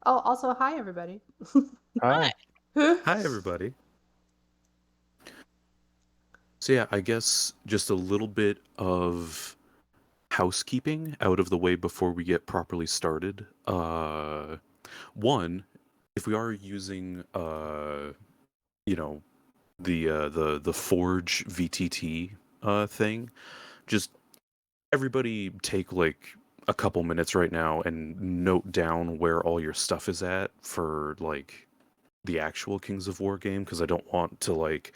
Oh, also, hi, everybody. Hi. Hi, everybody. So yeah, I guess just a little bit of housekeeping out of the way before we get properly started. One, if we are using you know, the Forge VTT thing, just everybody take like a couple minutes right now and note down where all your stuff is at for like the actual Kings of War game, because I don't want to like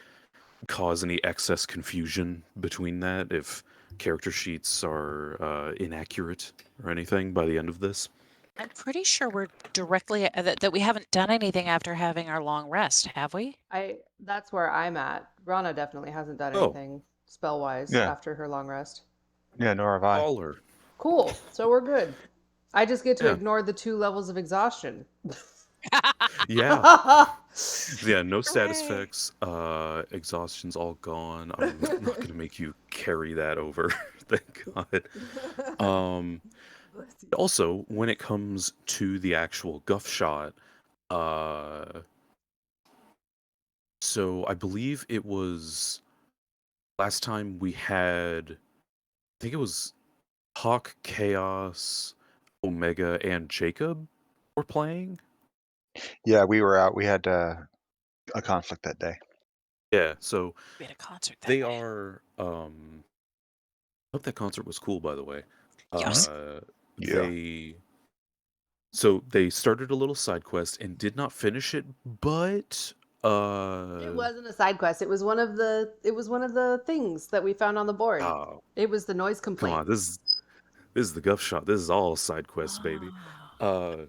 cause any excess confusion between that if character sheets are inaccurate or anything by the end of this. I'm pretty sure we're directly that we haven't done anything after having our long rest, have we? That's where I'm at. Rana definitely hasn't done Oh, anything spell-wise Yeah, after her long rest. yeah, nor have I. baller. Cool. So we're good. I just get to Yeah. ignore the 2 levels of exhaustion. Yeah. Yeah, no status Hooray. effects. Exhaustion's all gone. I'm not gonna make you carry that over. Thank God. Um Also, when it comes to the actual Guffshot, uh so I believe it was last time we had, I think it was Hawk, Chaos, Omega, and Jacob were playing. Yeah, we were out. We had a conflict that day. Yeah, so We had a concert that they day. are I hope that concert was cool, by the way. Yes. Yeah. They so they started a little side quest and did not finish it, but It wasn't a side quest. It was one of the things that we found on the board. oh, It was the noise come complaint. on, this is the Guff Shot. This is all side quests, baby. Oh. Uh,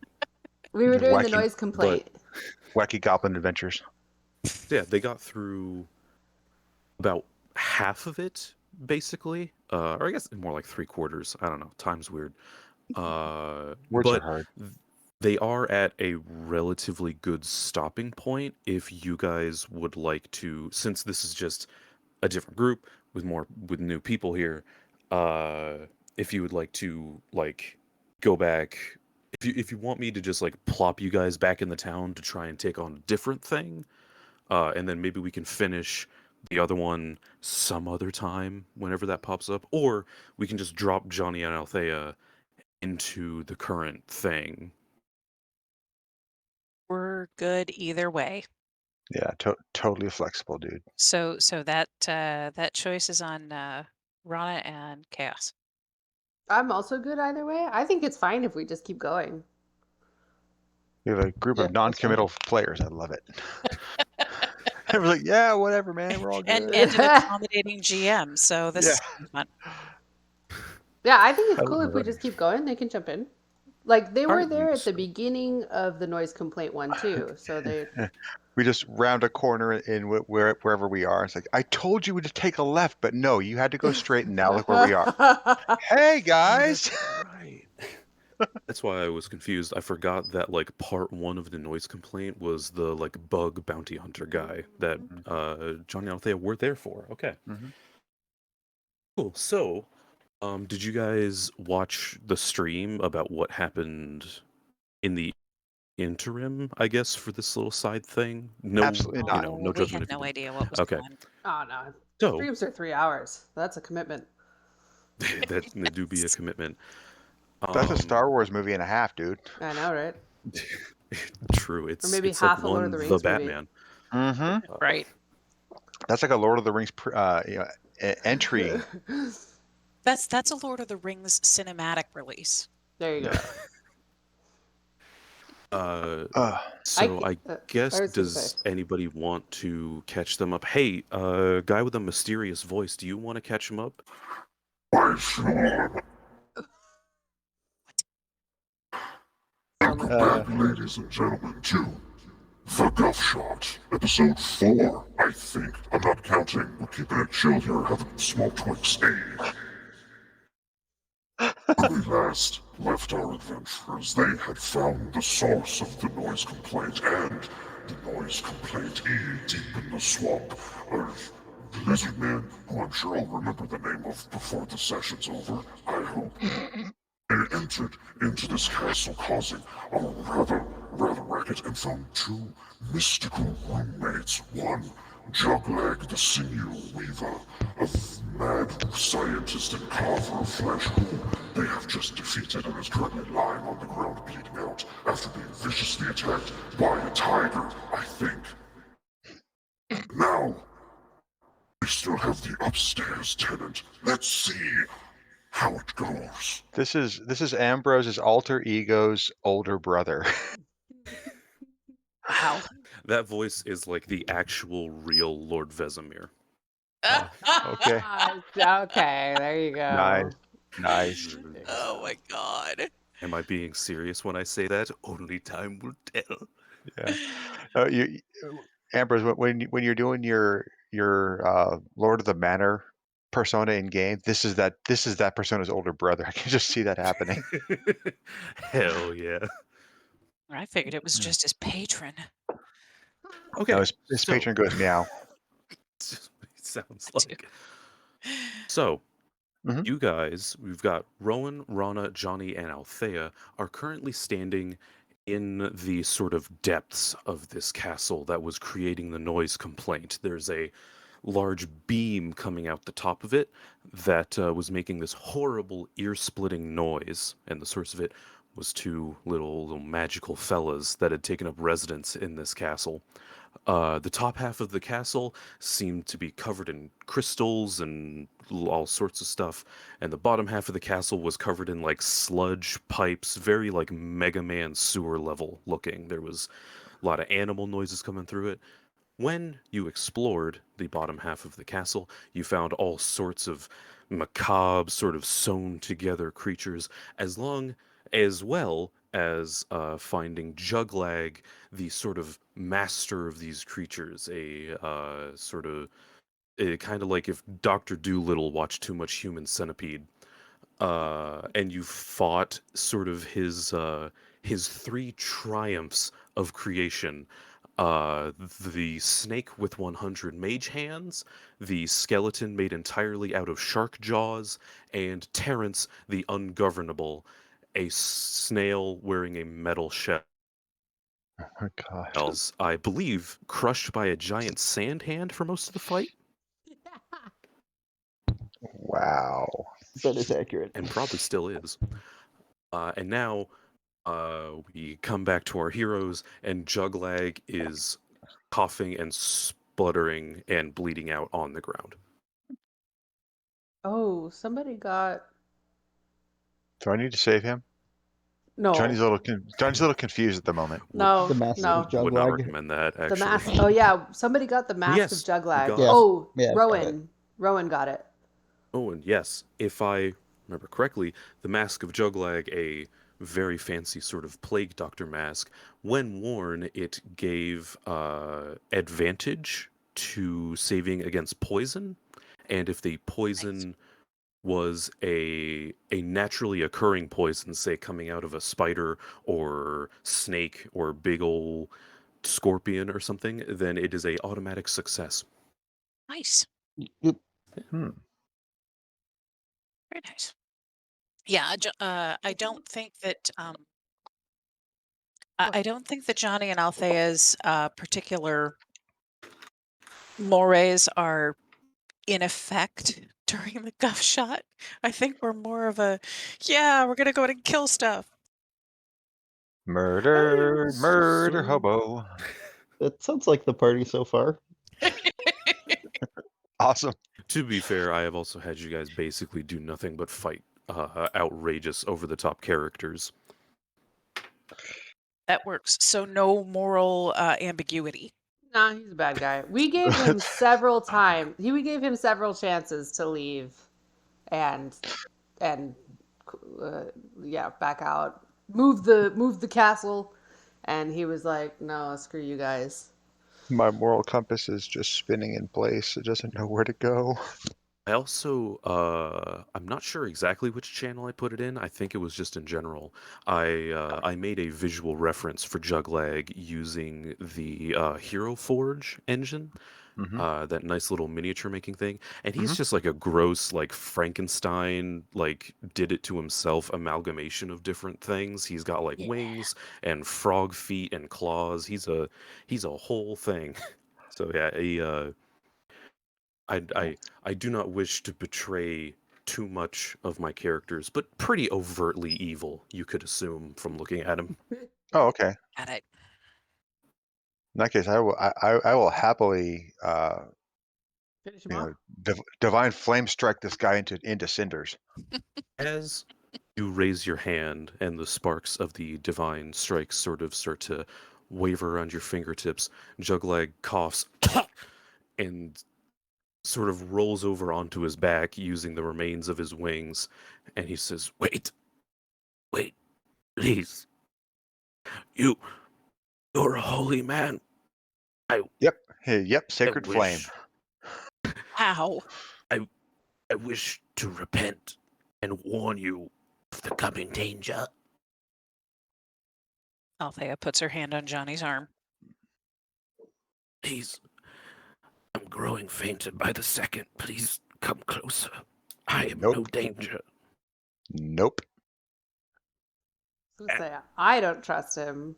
We were doing the Wacky, noise complaint. wacky goblin adventures. yeah, they got through about half of it, basically. Or I guess more like 3/4. I don't know. Time's weird. Words are But hard. they are at a relatively good stopping point if you guys would like to, since this is just a different group with new people here, uh, if you would like to like go back, if you want me to just like plop you guys back in the town to try and take on a different thing, and then maybe we can finish the other one some other time whenever that pops up, or we can just drop Johnny and Althea into the current thing. We're good either way. Yeah, totally flexible, dude. So that choice is on Rana and Chaos. I'm also good either way. I think it's fine if we just keep going. We have a group Yeah, of that's fine. non-committal players. I love it. Everyone's like, yeah, whatever, man. We're all good. And an accommodating GM. So this Yeah. is fun. Yeah, I think I it's cool if love we it. just keep going. They can jump in. Like they All were right, there at the beginning of the noise complaint one too. So they We just round a corner in wherever we are. It's like, I told you to take a left, but no, you had to go straight, and now look where we are. Hey, guys! right. That's why I was confused. I forgot that like part one of the noise complaint was the like bug bounty hunter guy that Johnny and Althea were there for. Okay, Mhm. cool. So, did you guys watch the stream about what happened in the interim? I guess for this little side thing. No, Absolutely you not. know, Oh, no we judgment had if you no didn't. idea what was Okay, going on. Oh no. so Streams are 3 hours. That's a commitment. that do be a commitment. That's a Um, Star Wars movie and a half, dude. I know, right? true. Or maybe It's like half a Lord of one the the Rings movie. Batman. Mm-hmm. Right. That's like a Lord of the Rings entry. That's a Lord of the Rings cinematic release. There you go. Yeah. So I I guess, was gonna does say. anybody want to catch them up? Hey, guy with a mysterious voice, do you want to catch him up? Sounds Uh, Ladies and gentlemen, to The Guffshot, episode 4, I think. I'm not counting. We're keeping it chill here, having a small Twix. When we last left our adventurers, they had found the source of the noise complaint, and the noise complaint deep in the swamp. A lizard man, who I'm sure I'll remember the name of before the session's over, I hope. They entered into this castle causing a rather racket and found two mystical roommates. One, Jugleg the Sinew Weaver, a mad scientist and carver of flesh who they have just defeated and is currently lying on the ground bleeding out after being viciously attacked by a tiger, I think. Now, we still have the upstairs tenant. Let's see how it goes. This is Ambrose's alter ego's older brother. Wow. That voice is like the actual real Lord Vesemir. Okay. Okay, there you go. Nice. Oh my god. Am I being serious when I say that? Only time will tell. Yeah. Ambrose, when you're doing your Lord of the Manor persona in game, this is that persona's older brother. I can just see that happening. Hell yeah. I figured it was just his patron. Okay. No, his patron goes meow. Sounds like. So, Mhm. you guys, we've got Rowan, Rana, Johnny, and Althea are currently standing in the sort of depths of this castle that was creating the noise complaint. There's a large beam coming out the top of it that was making this horrible ear-splitting noise, and the source of it was two little magical fellas that had taken up residence in this castle. The top half of the castle seemed to be covered in crystals and all sorts of stuff, and the bottom half of the castle was covered in like sludge pipes, very like Mega Man sewer level looking. There was a lot of animal noises coming through it. When you explored the bottom half of the castle, you found all sorts of macabre, sort of sewn together creatures, as well as finding Juglag, the sort of master of these creatures, a sort of kind of like if Doctor Dolittle watched too much Human Centipede, and you fought sort of his three triumphs of creation. The snake with 100 mage hands, the skeleton made entirely out of shark jaws, and Terrence the Ungovernable, a snail wearing a metal shell. Oh God. Was, I believe, crushed by a giant sand hand for most of the fight, Wow. That is accurate. and probably still is. And now we come back to our heroes, and Juglag is coughing and spluttering and bleeding out on the ground. Oh, somebody got Do I need to save him? no. Johnny's a little confused at the moment. No, The mask no. of Juglag. Would not recommend that, The actually. mask. Oh yeah, somebody got the mask Yes, of Juglag. got it. Oh, Yeah, got Rowan. Rowan got it. Oh, and yes, if I remember correctly, the Mask of Juglag, a very fancy sort of plague doctor mask, when worn, it gave advantage to saving against poison, and if the poison was a naturally occurring poison, say coming out of a spider or snake or big ol' scorpion or something, then it is a automatic success. Nice. Yep. Hmm. Very nice. Yeah, I don't think that I don't think that Johnny and Althea's particular mores are in effect during the Guffshot. I think we're more of a, yeah, we're gonna go out and kill stuff. Murder, Sort of. hobo. That sounds like the party so far. Awesome. To be fair, I have also had you guys basically do nothing but fight outrageous, over-the-top characters. That works. So no moral ambiguity. Nah, he's a bad guy. We gave him several times. We gave him several chances to leave, and yeah, back out, move the castle, and he was like, "No, screw you guys." My moral compass is just spinning in place. It doesn't know where to go. I also, I'm not sure exactly which channel I put it in. I think it was just in general. I made a visual reference for Juglag using the Hero Forge engine, that nice little miniature making thing, and he's Mhm. just like a gross, like Frankenstein, like did it to himself amalgamation of different things. He's got like Yeah. wings and frog feet and claws. He's a whole thing. So yeah, I do not wish to betray too much of my characters, but pretty overtly evil, you could assume from looking at him. Oh, okay. Got it. In that case, I will happily Finish him off. divine flame strike this guy into cinders. As you raise your hand and the sparks of the divine strikes sort of start to waver around your fingertips, Jugleg coughs and sort of rolls over onto his back using the remains of his wings, and he says, wait, please. You're a holy man. Yep. Hey, yep. Sacred flame. Ow. I wish to repent and warn you of the coming danger. Althea puts her hand on Johnny's arm. Please, I'm growing fainter by the second. Please come closer. I am no Nope. danger. Nope. I was gonna say, I don't trust him.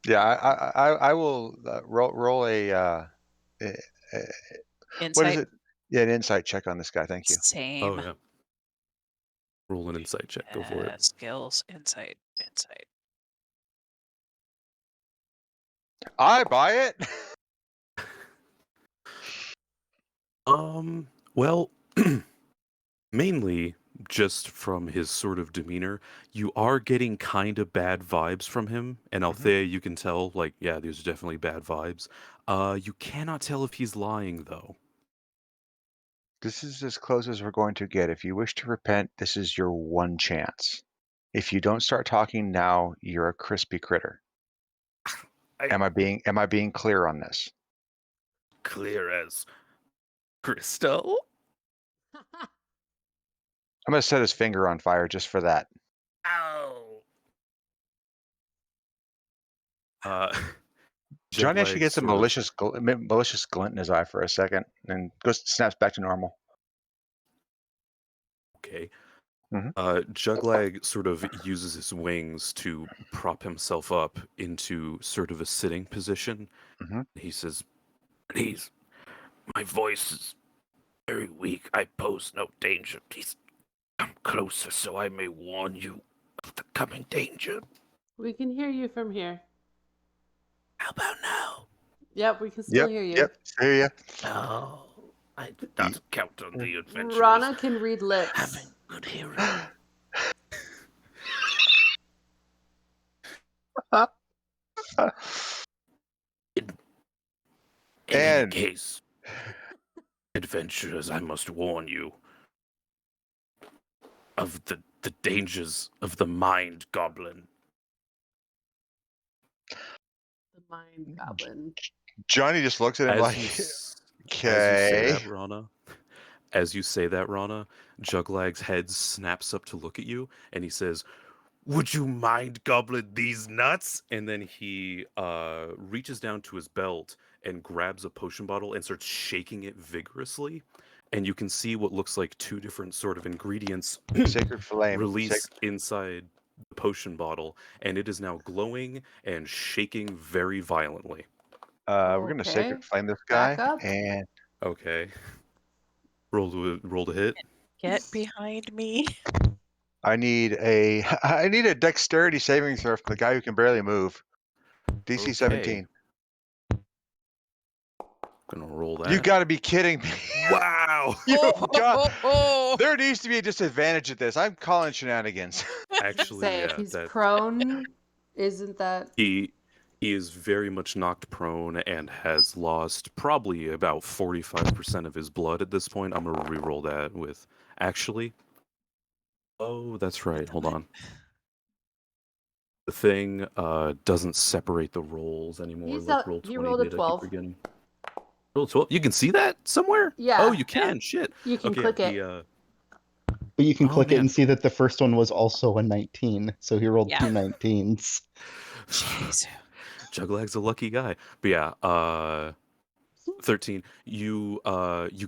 Yeah, I will roll a what Insight. is it? Yeah, an insight check on this guy. Thank you. Same. Oh, yeah. Roll an insight check. Go for it. Skills. Insight. I buy it. Well, mainly just from his sort of demeanor, you are getting kind of bad vibes from him. And Althea, you can tell, like, yeah, there's definitely bad vibes. You cannot tell if he's lying, though. This is as close as we're going to get. If you wish to repent, this is your one chance. If you don't start talking now, you're a crispy critter. Am I being clear on this? Clear as crystal? I'm gonna set his finger on fire just for that. Ow. Johnny actually Jugleg gets a sort of- malicious glint in his eye for a second, and snaps back to normal. Okay. Mhm. Juglag sort of uses his wings to prop himself up into sort of a sitting position. Mhm. He says, please, my voice is very weak. I pose no danger. Please come closer so I may warn you of the coming danger. We can hear you from here. How about now? Yep, we can still hear you. Yep. Hear ya. No, I did not count on the adventurers Rana can read lips. having good hearing. In any And- case, adventurers, I must warn you of the dangers of the mind goblin. The mind goblin. Johnny just looks at him like, okay. okay. As you say that, Rana, Juglag's head snaps up to look at you, and he says, would you mind goblin these nuts? And then he reaches down to his belt and grabs a potion bottle and starts shaking it vigorously. And you can see what looks like two different sort of ingredients Sacred flame. release inside the potion bottle, and it is now glowing and shaking very violently. We're gonna Okay. sacred flame this Back guy, up. and Okay. Roll to hit. Get behind me. I need a dexterity saving throw from the guy who can barely move. DC Okay. 17. Gonna roll that. You got to be kidding me! Wow. There needs to be a disadvantage at this. I'm calling shenanigans. Actually, Say, yeah, if he's that prone, isn't that... he is very much knocked prone and has lost probably about 45% of his blood at this point. I'm gonna re-roll that with actually. Oh, that's right. Hold on. The thing doesn't separate the rolls anymore. He's Like out- roll he 20 rolled a did, I keep 12. forgetting. Roll 12. You can see that somewhere? Yeah. Oh, you can. Shit. You can Okay, click it. the, But you can Oh, click it man. and see that the first one was also a 19, so he rolled Yeah. two 19s. Jeez. Juglag's a lucky guy. But yeah, 13. You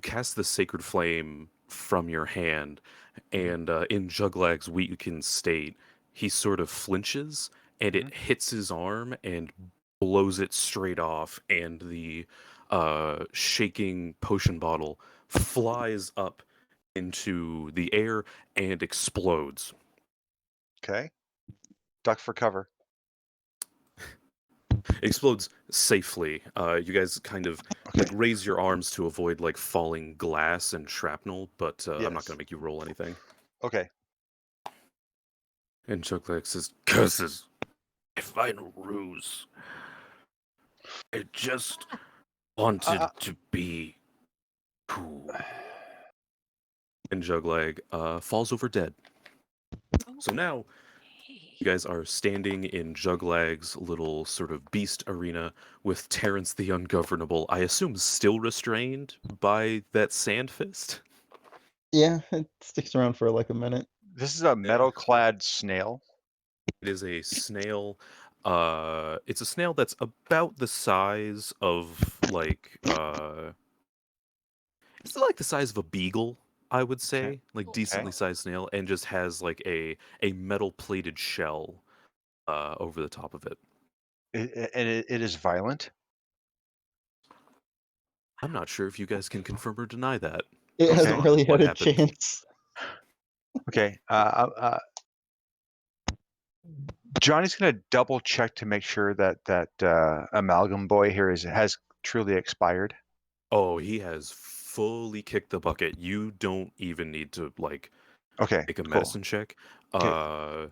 cast the sacred flame from your hand, and in Juglag's weakened state, he sort of flinches, and it hits his arm and blows it straight off, and the shaking potion bottle flies up into the air and explodes. Okay. Duck for cover. Explodes safely. You guys kind of Okay. raise your arms to avoid falling glass and shrapnel, but I'm not Yes. going to make you roll anything. Okay. And Chucklex says, "Curses! A final ruse. I just wanted to be cool." And Juglag falls over dead. So now you guys are standing in Juglag's little sort of beast arena with Terrence the Ungovernable, I assume still restrained by that sand fist? Yeah, it sticks around for like a minute. This is a metal-clad snail. It is a snail. It's a snail that's about the size of it's like the size of a beagle, I would say, decently sized snail, and just has a metal plated shell over the top of it. It is violent. I'm not sure if you guys can confirm or deny that. It based hasn't on really what had a happened. chance. Okay. Johnny's going to double check to make sure that amalgam boy here has truly expired. Oh, he has fully kicked the bucket. You don't even need to Okay. make a Cool. medicine check. Okay.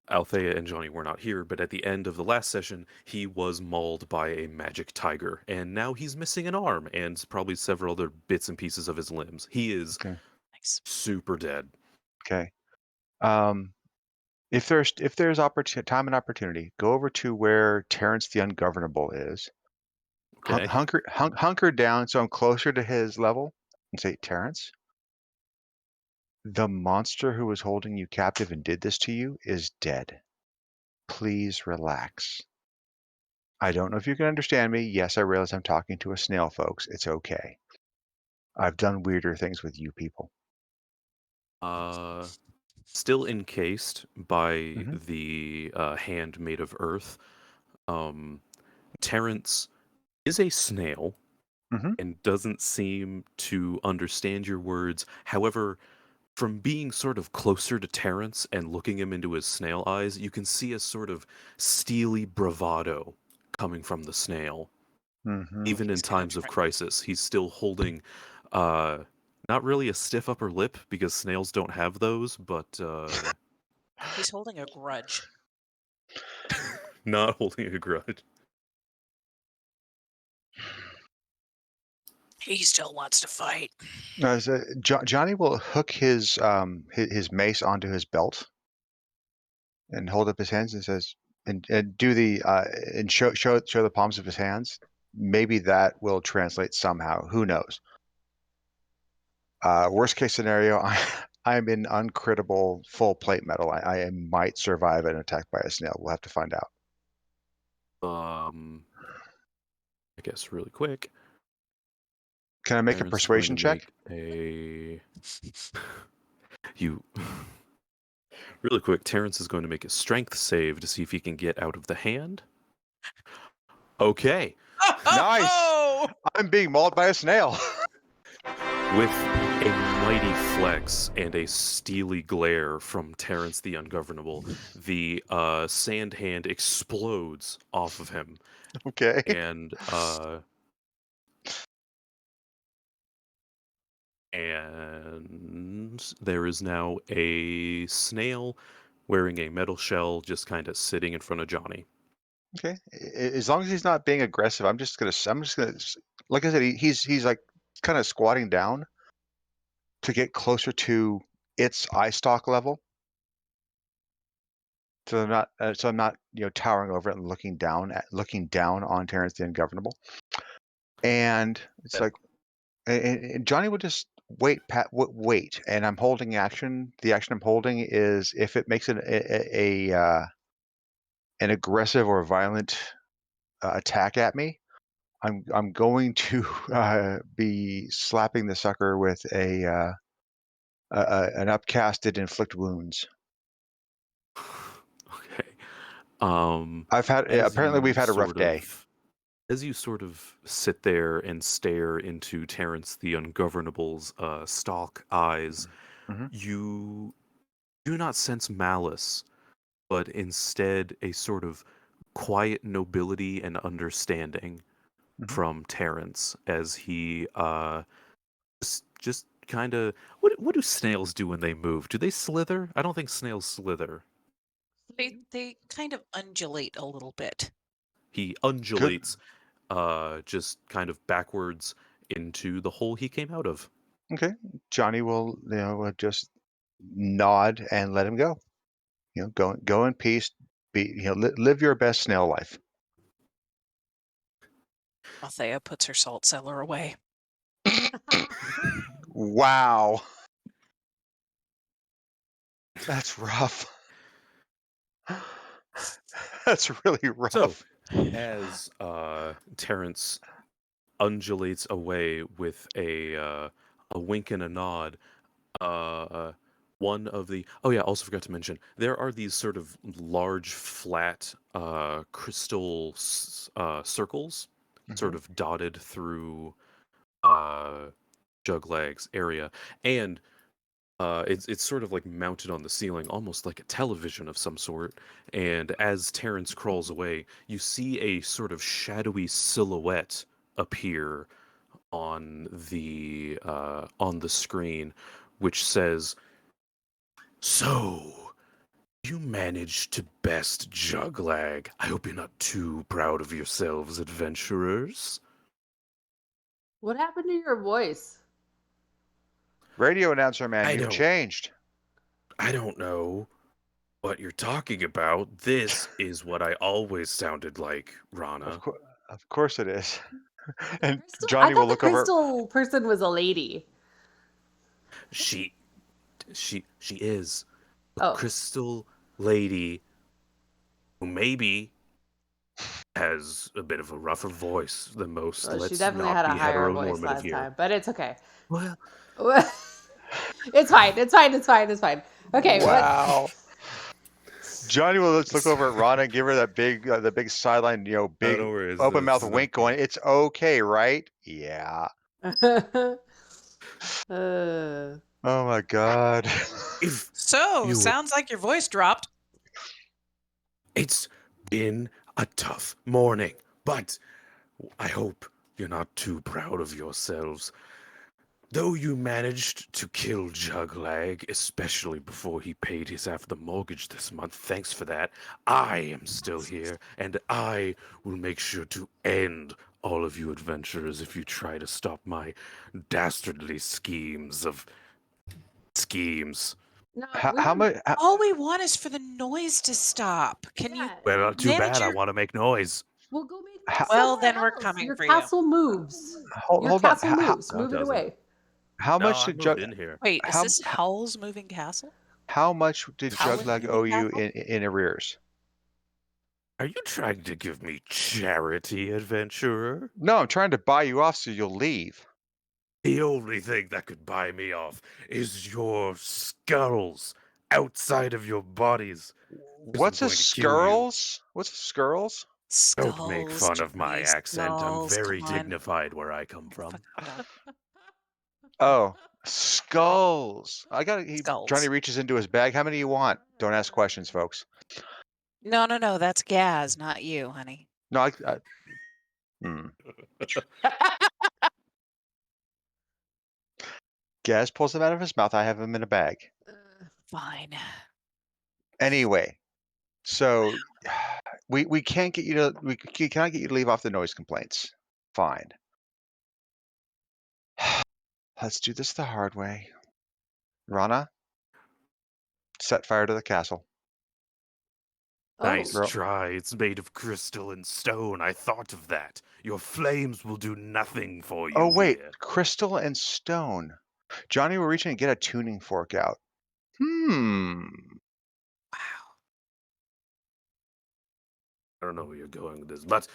Althea and Johnny were not here, but at the end of the last session, he was mauled by a magic tiger, and now he's missing an arm and probably several other bits and pieces of his limbs. He is Nice. super dead. Okay. If there's time and opportunity, go over to where Terrence the Ungovernable is. Okay. Hunker down so I'm closer to his level, and say, Terrence, the monster who was holding you captive and did this to you is dead. Please relax. I don't know if you can understand me. Yes, I realize I'm talking to a snail, folks. It's okay. I've done weirder things with you people. Still encased by Mhm. the hand made of earth. Terrence is a snail Mhm. and doesn't seem to understand your words. However, from being sort of closer to Terrence and looking him into his snail eyes, you can see a sort of steely bravado coming from the snail. Mhm. Even in times of crisis, he's still holding not really a stiff upper lip because snails don't have those, but He's holding a grudge. not holding a grudge. He still wants to fight. Johnny will hook his mace onto his belt and hold up his hands and says, and do the and show the palms of his hands. Maybe that will translate somehow. Who knows? Worst case scenario, I'm in uncrittable full plate metal. I might survive an attack by a snail. We'll have to find out. I guess really quick. Can I make Terrence a is going persuasion to check? make you really quick. Terrence is going to make a strength save to see if he can get out of the hand. Okay. Nice. Oh! I'm being mauled by a snail. With a mighty flex and a steely glare from Terrence the Ungovernable, the sand hand explodes off of him, Okay. and there is now a snail wearing a metal shell just kind of sitting in front of Johnny. Okay. As long as he's not being aggressive, I'm just gonna, like I said, he's like kind of squatting down to get closer to its eye stalk level. So I'm not, towering over it and looking down on Terrence the Ungovernable. And it's like, and Johnny would just wait, wait. And I'm holding action. The action I'm holding is if it makes an aggressive or violent attack at me, I'm going to be slapping the sucker with an upcasted inflict wounds. Okay. Apparently we've had a rough day. As you sort of sit there and stare into Terrence the Ungovernable's stalk eyes, Mhm. you do not sense malice, but instead a sort of quiet nobility and understanding Mhm. from Terrence as he just kind of what do snails do when they move? Do they slither? I don't think snails slither. They kind of undulate a little bit. He Good. undulates just kind of backwards into the hole he came out of. Okay. Johnny will just nod and let him go. Go in peace. Live your best snail life. Althea puts her salt cellar away. Wow. That's rough. That's really rough. So, as Terrence undulates away with a wink and a nod, one of the also forgot to mention there are these sort of large flat crystal circles sort of dotted through Jugleg's area, and it's sort of like mounted on the ceiling, almost like a television of some sort. And as Terrence crawls away, you see a sort of shadowy silhouette appear on the screen, which says, "So you managed to best Juglag. I hope you're not too proud of yourselves, adventurers." What happened to your voice? Radio announcer man, I you've don't- changed. I don't know what you're talking about. This is what I always sounded like, Rana. Of course it is. And I Johnny thought will the look over. crystal person was a lady. She is a Oh. crystal lady who maybe has a bit of a rougher voice than most. Well, she Let's definitely not had a be higher voice heteronormative last here. time, but it's okay. Well, It's fine. It's fine. It's fine. It's fine. Okay. Wow. Johnny will just look over at Rana and give her that the big sideline, big don't worry, open mouth it's not wink, bad. going, "It's okay, right?" Yeah. uh, Oh my God. If So, you would, sounds like your voice dropped. it's been a tough morning, but I hope you're not too proud of yourselves. Though you managed to kill Juglag, especially before he paid his half the mortgage this month, thanks for that. I am still here, and I will make sure to end all of you adventurers if you try to stop my dastardly schemes. no, How much? All we want is for the noise to stop. Can you? Yeah. Well, not too Manage bad. I your- want to make noise. We'll go make Well, noise somewhere then we're else. coming Your for you. castle moves. Your Hold on. castle moves. No, it Move it doesn't. away. How No, much I did moved in here. Wait, is How- this Howl's Moving Castle? How much did Howl's Juglag Moving owe you Castle? in arrears? Are you trying to give me charity, adventurer? No, I'm trying to buy you off so you'll leave. The only thing that could buy me off is your skulls outside of your bodies. What's a going to kill you. skirls? What's a skirls? Skulls. Don't make fun of my Johnny, accent. I'm skulls, very come on. dignified where I come from. Fuck it up. Oh, skulls. Skulls. Johnny reaches into his bag. How many do you want? Don't ask questions, folks. No, that's Gaz, not you, honey. No, Gaz pulls them out of his mouth. I have them in a bag. Fine. Anyway, so we can't get you to we cannot get you to leave off the noise complaints. Fine. Let's do this the hard way. Rana, set fire to the castle. Nice Oh. try. It's made of crystal and stone. I thought of that. Your flames will do nothing for you. Oh wait, here. crystal and stone. Johnny will reach in and get a tuning fork out. Wow. I don't know where you're going with this, but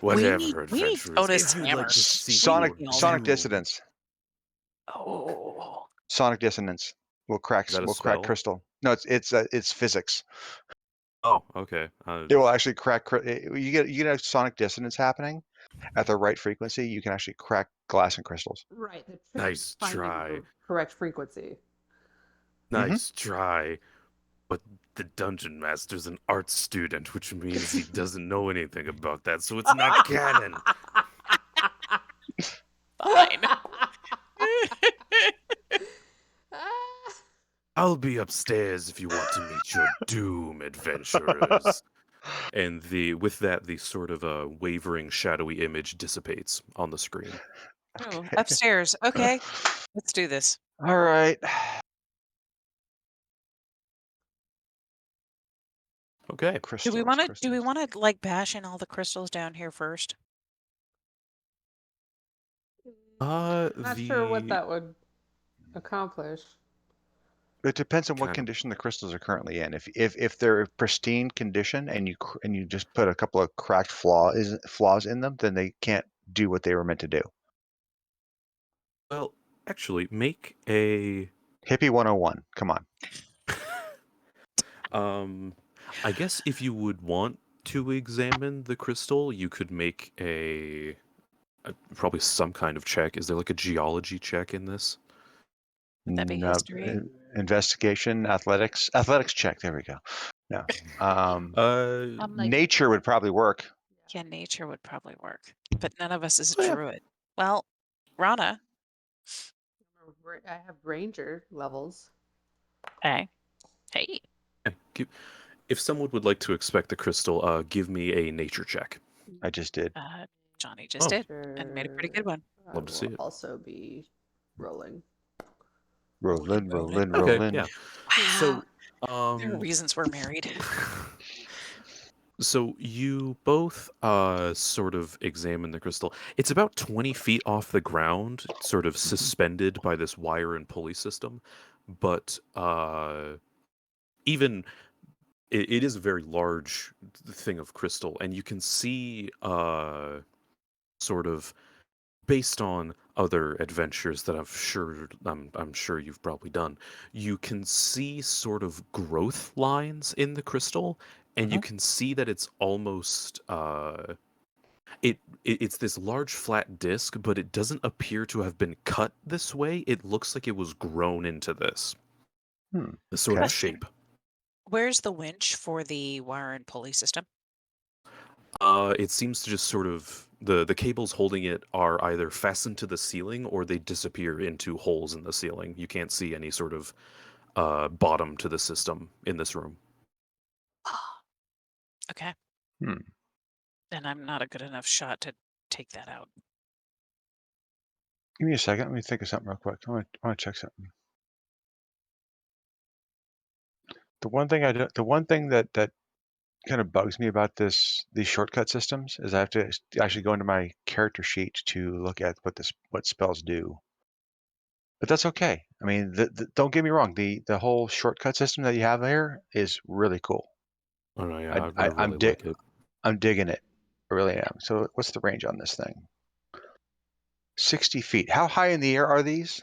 Whatever, we need adventurers. bonus If you'd like hammer. to see Sonic need all sonic that. dissonance. Oh. Sonic dissonance will crack Is that a will crack spell? crystal. No, it's physics. Oh, okay. It will actually crack. You get a sonic dissonance happening at the right frequency. You can actually crack glass and crystals. Right. The trick Nice is finding try. the correct frequency. Nice try. But the dungeon master's an art student, which means he doesn't know anything about that, so it's not canon. Fine. I'll be upstairs if you want to meet your doom, adventurers. And with that, the sort of wavering, shadowy image dissipates on the screen. Oh, upstairs. Okay. Let's do this. All right. Okay. Do we want to crystals. like bash in all the crystals down here first? Not sure what that would accomplish. It depends on what Kind of- condition the crystals are currently in. If they're pristine condition and you just put a couple of cracked flaws in them, then they can't do what they were meant to do. Well, actually, make a. Hippie 101. Come on. I guess if you would want to examine the crystal, you could make probably some kind of check. Is there like a geology check in this? Would that be No, history? investigation, athletics check. There we go. No. I'm like, Nature would probably work. Yeah, nature would probably work. But none of us is Oh, a yeah. druid. Well, Rana. I have ranger levels. Hey. Hey. Yeah, if someone would like to expect the crystal, give me a nature check. I just did. Johnny just Oh. did and made a pretty good one. I Love to see will it. also be rolling. Rolling. Okay, yeah. Wow. So, There are reasons we're married. So you both sort of examine the crystal. It's about 20 feet off the ground, sort of suspended by this wire and pulley system. But even it is a very large thing of crystal, and you can see sort of based on other adventures that I'm sure you've probably done, you can see sort of growth lines in the crystal, and you can see that it's almost it's this large flat disc, but it doesn't appear to have been cut this way. It looks like it was grown into this sort of Question. shape. Where's the winch for the wire and pulley system? It seems to just sort of the cables holding it are either fastened to the ceiling or they disappear into holes in the ceiling. You can't see any sort of bottom to the system in this room. Okay. Hmm. Then I'm not a good enough shot to take that out. Give me a second. Let me think of something real quick. I want to check something. The one thing that kind of bugs me about these shortcut systems is I have to actually go into my character sheet to look at what spells do. But that's okay. I mean, don't get me wrong. The whole shortcut system that you have here is really cool. Oh no, yeah, I really like it. I'm digging it. I really am. So what's the range on this thing? 60 feet. How high in the air are these?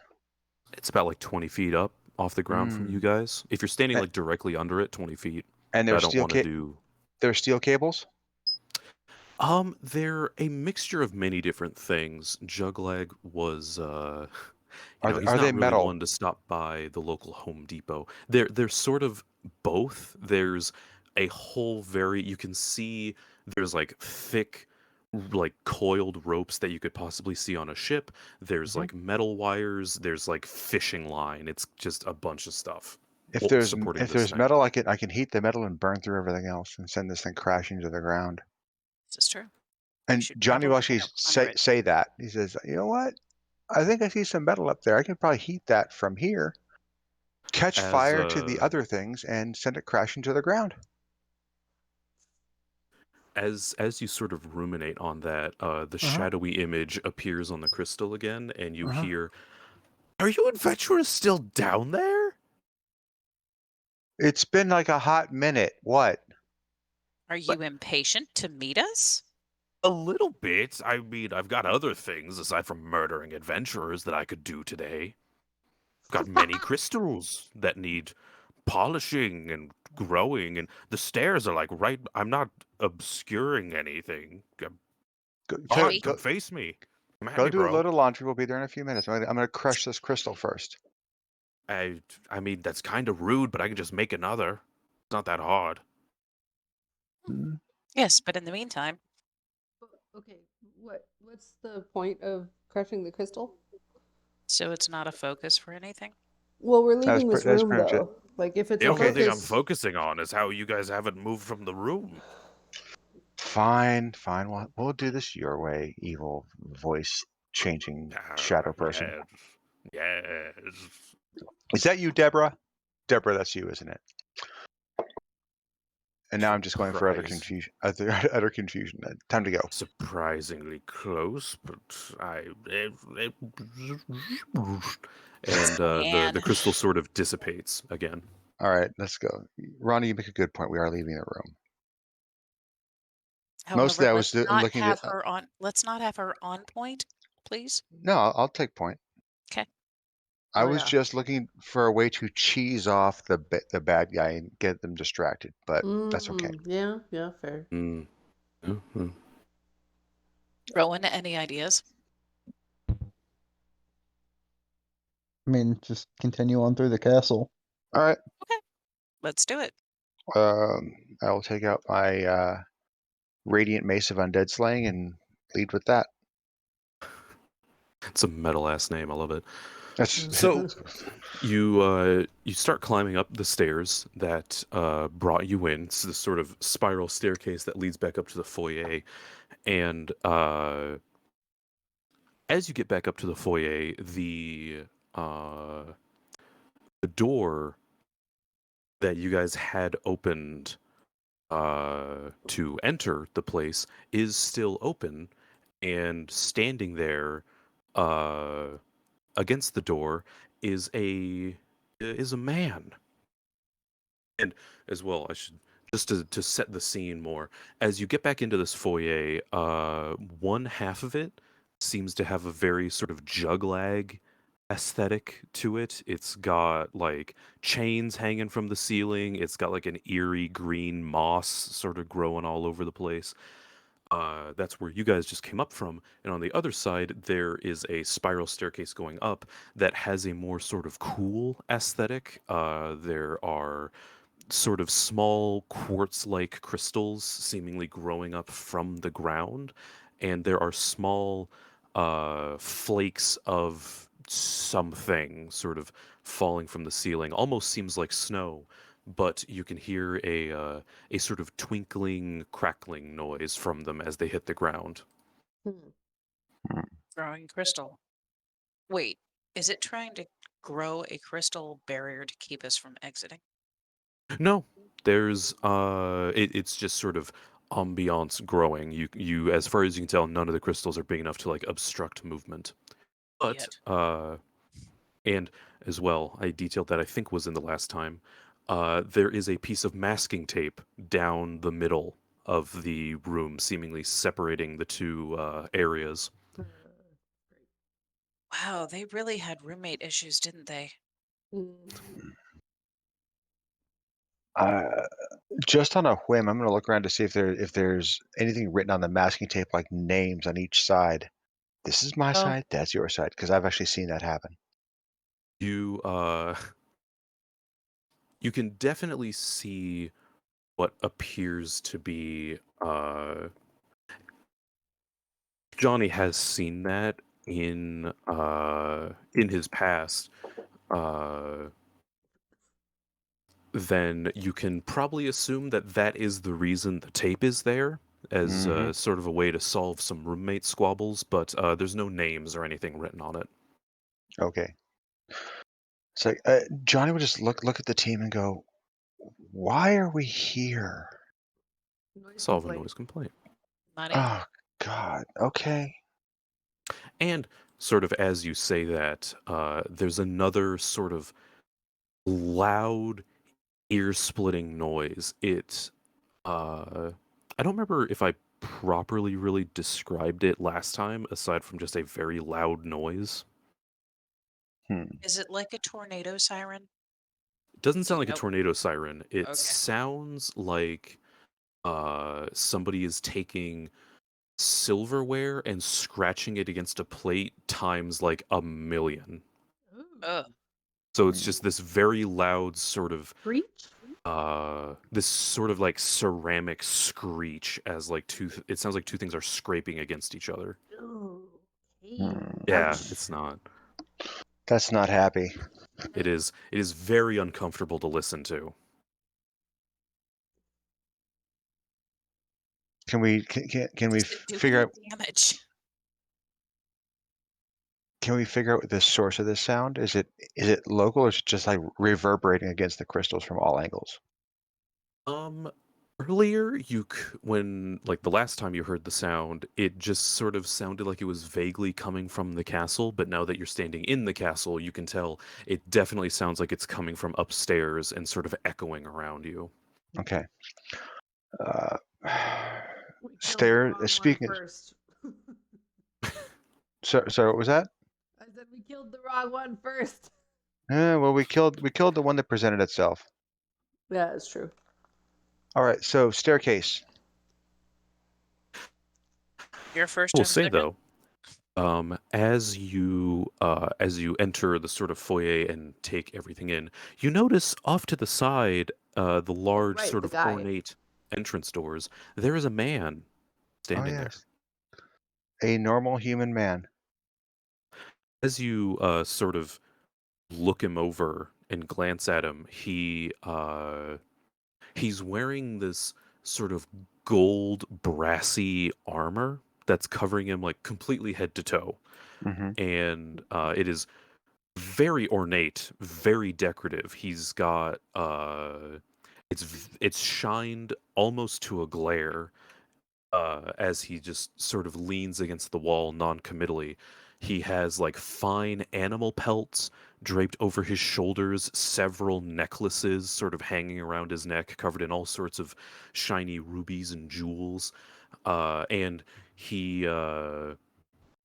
It's about like 20 feet up off the ground from you guys. If you're standing like directly under it, 20 feet. And I there's don't want to do. There's steel cables? They're a mixture of many different things. Jugleg was he's Are not they really metal? one to stop by the local Home Depot. They're sort of both. There's a whole you can see there's like thick like coiled ropes that you could possibly see on a ship. There's like metal wires, there's like fishing line. It's just a bunch of stuff. If there's supporting if this there's thing. metal, I can heat the metal and burn through everything else and send this thing crashing to the ground. This is true. And should Johnny will probably actually get up under it. say that. He says, "You know what? I think I see some metal up there. I could probably heat that from here, catch As, fire to the other things, and send it crashing to the ground." As you sort of ruminate on that, the shadowy image appears on the crystal again, and you hear, "Are you adventurers still down there?" It's been like a hot minute. What? Are you impatient to meet us? A little bit. I mean, I've got other things aside from murdering adventurers that I could do today. I've got many crystals that need polishing and growing, and the stairs are like right. I'm not obscuring anything. Go, Come Heavy. go, face me. Come at go me, do a bro. load of laundry. We'll be there in a few minutes. I'm gonna crush this crystal first. I mean, that's kind of rude, but I can just make another. It's not that hard. Hmm. Yes, but in the meantime, Okay, what's the point of crushing the crystal? so it's not a focus for anything. Well, we're That was leaving this that's room pretty much it. though. Like if it's The a only thing I'm focus, focusing on is how you guys haven't moved from the room. Fine. We'll do this your way, evil voice changing shadow person. Yes. Is that you, Deborah? Deborah, that's you, isn't it? And now I'm just going for utter Surprise. confusion. Utter confusion. Time to go. Surprisingly close, but and the Man. crystal sort of dissipates again. All right, let's go. Ronnie, you make a good point. We are leaving the room. Mostly However, I was looking at. let's not have her on point, please. No, I'll take point. 'Kay. I Oh, was yeah. just looking for a way to cheese off the bad guy and get them distracted, but that's okay. Yeah, fair. Mm. Mhm. Rowan, any ideas? I mean, just continue on through the castle. All right, Let's do it. I will take out my Radiant Mace of Undead Slaying and lead with that. It's a metal ass name. I love it. That's So you start climbing up the stairs that brought you in. It's this sort of spiral staircase that leads back up to the foyer, and as you get back up to the foyer, the door that you guys had opened to enter the place is still open, and standing there against the door is a man. And as well, I should just to set the scene more. As you get back into this foyer, one half of it seems to have a very sort of juglag aesthetic to it. It's got like chains hanging from the ceiling. It's got like an eerie green moss sort of growing all over the place. That's where you guys just came up from. And on the other side, there is a spiral staircase going up that has a more sort of cool aesthetic. There are sort of small quartz-like crystals seemingly growing up from the ground, and there are small flakes of something sort of falling from the ceiling. Almost seems like snow, but you can hear a sort of twinkling, crackling noise from them as they hit the ground. Hmm. Growing crystal. Wait, is it trying to grow a crystal barrier to keep us from exiting? No, there's it's just sort of ambiance growing. You as far as you can tell, none of the crystals are big enough to like obstruct movement. But Yet. and as well, I detailed that I think was in the last time. There is a piece of masking tape down the middle of the room, seemingly separating the two areas. Wow, they really had roommate issues, didn't they? Just on a whim, I'm going to look around to see if there's anything written on the masking tape, like names on each side. This is my Oh. side. That's your side, because I've actually seen that happen. You you can definitely see what appears to be Johnny has seen that in his past. Then you can probably assume that that is the reason the tape is there, as Mhm. sort of a way to solve some roommate squabbles. But there's no names or anything written on it. Okay. It's like Johnny would just look at the team and go, "Why are we here?" Solve a noise complaint. Money? Oh God. Okay. And sort of as you say that, there's another sort of loud, ear-splitting noise. I don't remember if I properly really described it last time, aside from just a very loud noise. Is it like a tornado siren? It doesn't Do sound you like a know? tornado siren. It Okay. sounds like somebody is taking silverware and scratching it against a plate times like a million. Ooh. Ugh. So it's just this very loud sort of Breach? this sort of like ceramic screech as like it sounds like two things are scraping against each other. Ooh. Okay. Yeah, Ouch. it's not. That's not happy. It is very uncomfortable to listen to. Can we Does it do figure any out damage? what the source of this sound? Is it local or is it just like reverberating against the crystals from all angles? Earlier when like the last time you heard the sound, it just sort of sounded like it was vaguely coming from the castle, but now that you're standing in the castle, you can tell it definitely sounds like it's coming from upstairs and sort of echoing around you. Okay. We killed the Stare. wrong one Speaking. first. So what was that? I said we killed the wrong one first. Well, we killed the one that presented itself. Yeah, it's true. All right. So staircase. Your first I will and say second? though, as you enter the sort of foyer and take everything in, you notice off to the side, the large right, sort the of guy. ornate entrance doors. There is a man standing there. Yes. A normal human man. As you sort of look him over and glance at him, he's wearing this sort of gold brassy armor that's covering him like completely head to toe, Mm-hmm. and it is very ornate, very decorative. He's got it's shined almost to a glare, as he just sort of leans against the wall non-committally. He has like fine animal pelts draped over his shoulders, several necklaces sort of hanging around his neck, covered in all sorts of shiny rubies and jewels. And he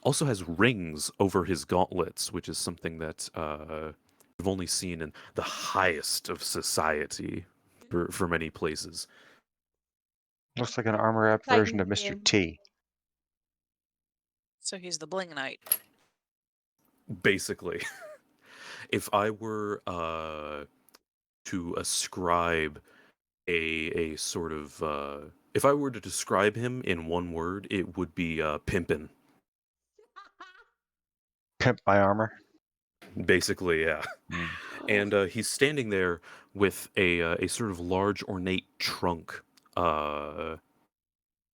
also has rings over his gauntlets, which is something that you've only seen in the highest of society for many places. Looks like an armor up version of Mr. Titanium. T. So he's the bling knight. Basically. If I were to ascribe a sort of if I were to describe him in one word, it would be pimpin'. Pimp my armor. Basically, yeah. Mm. And he's standing there with a sort of large ornate trunk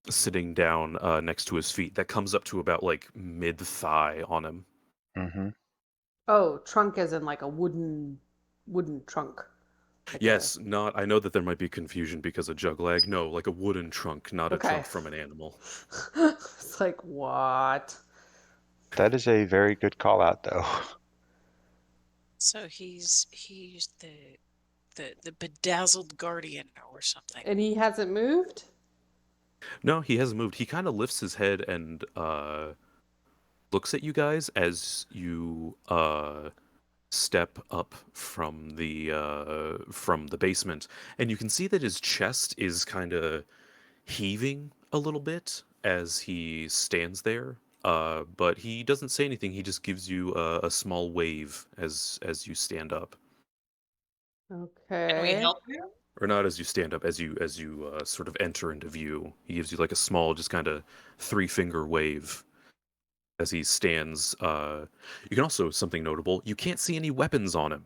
sitting down next to his feet that comes up to about like mid thigh on him. Mm-hmm. Oh, trunk as in like a wooden trunk. Like Yes, not. I know that there might be confusion because of jug lag. No, like a wooden trunk, not a Okay. trunk from an animal. It's like what? That is a very good call out, though. So he's the bedazzled guardian or something. And he hasn't moved? No, he hasn't moved. He kind of lifts his head and looks at you guys as you step up from the basement, and you can see that his chest is kind of heaving a little bit as he stands there. But he doesn't say anything. He just gives you a small wave as you stand up, Okay. Can we help you? or not as you stand up, as you sort of enter into view. He gives you like a small, just kind of 3-finger wave as he stands. You can also, something notable, you can't see any weapons on him.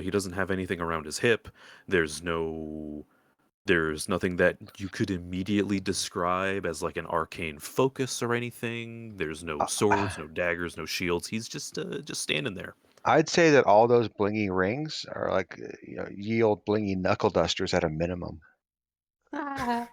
He doesn't have anything around his hip. There's nothing that you could immediately describe as like an arcane focus or anything. There's no swords, no daggers, no shields. He's just standing there. I'd say that all those blingy rings are like ye old blingy knuckle dusters at a minimum. But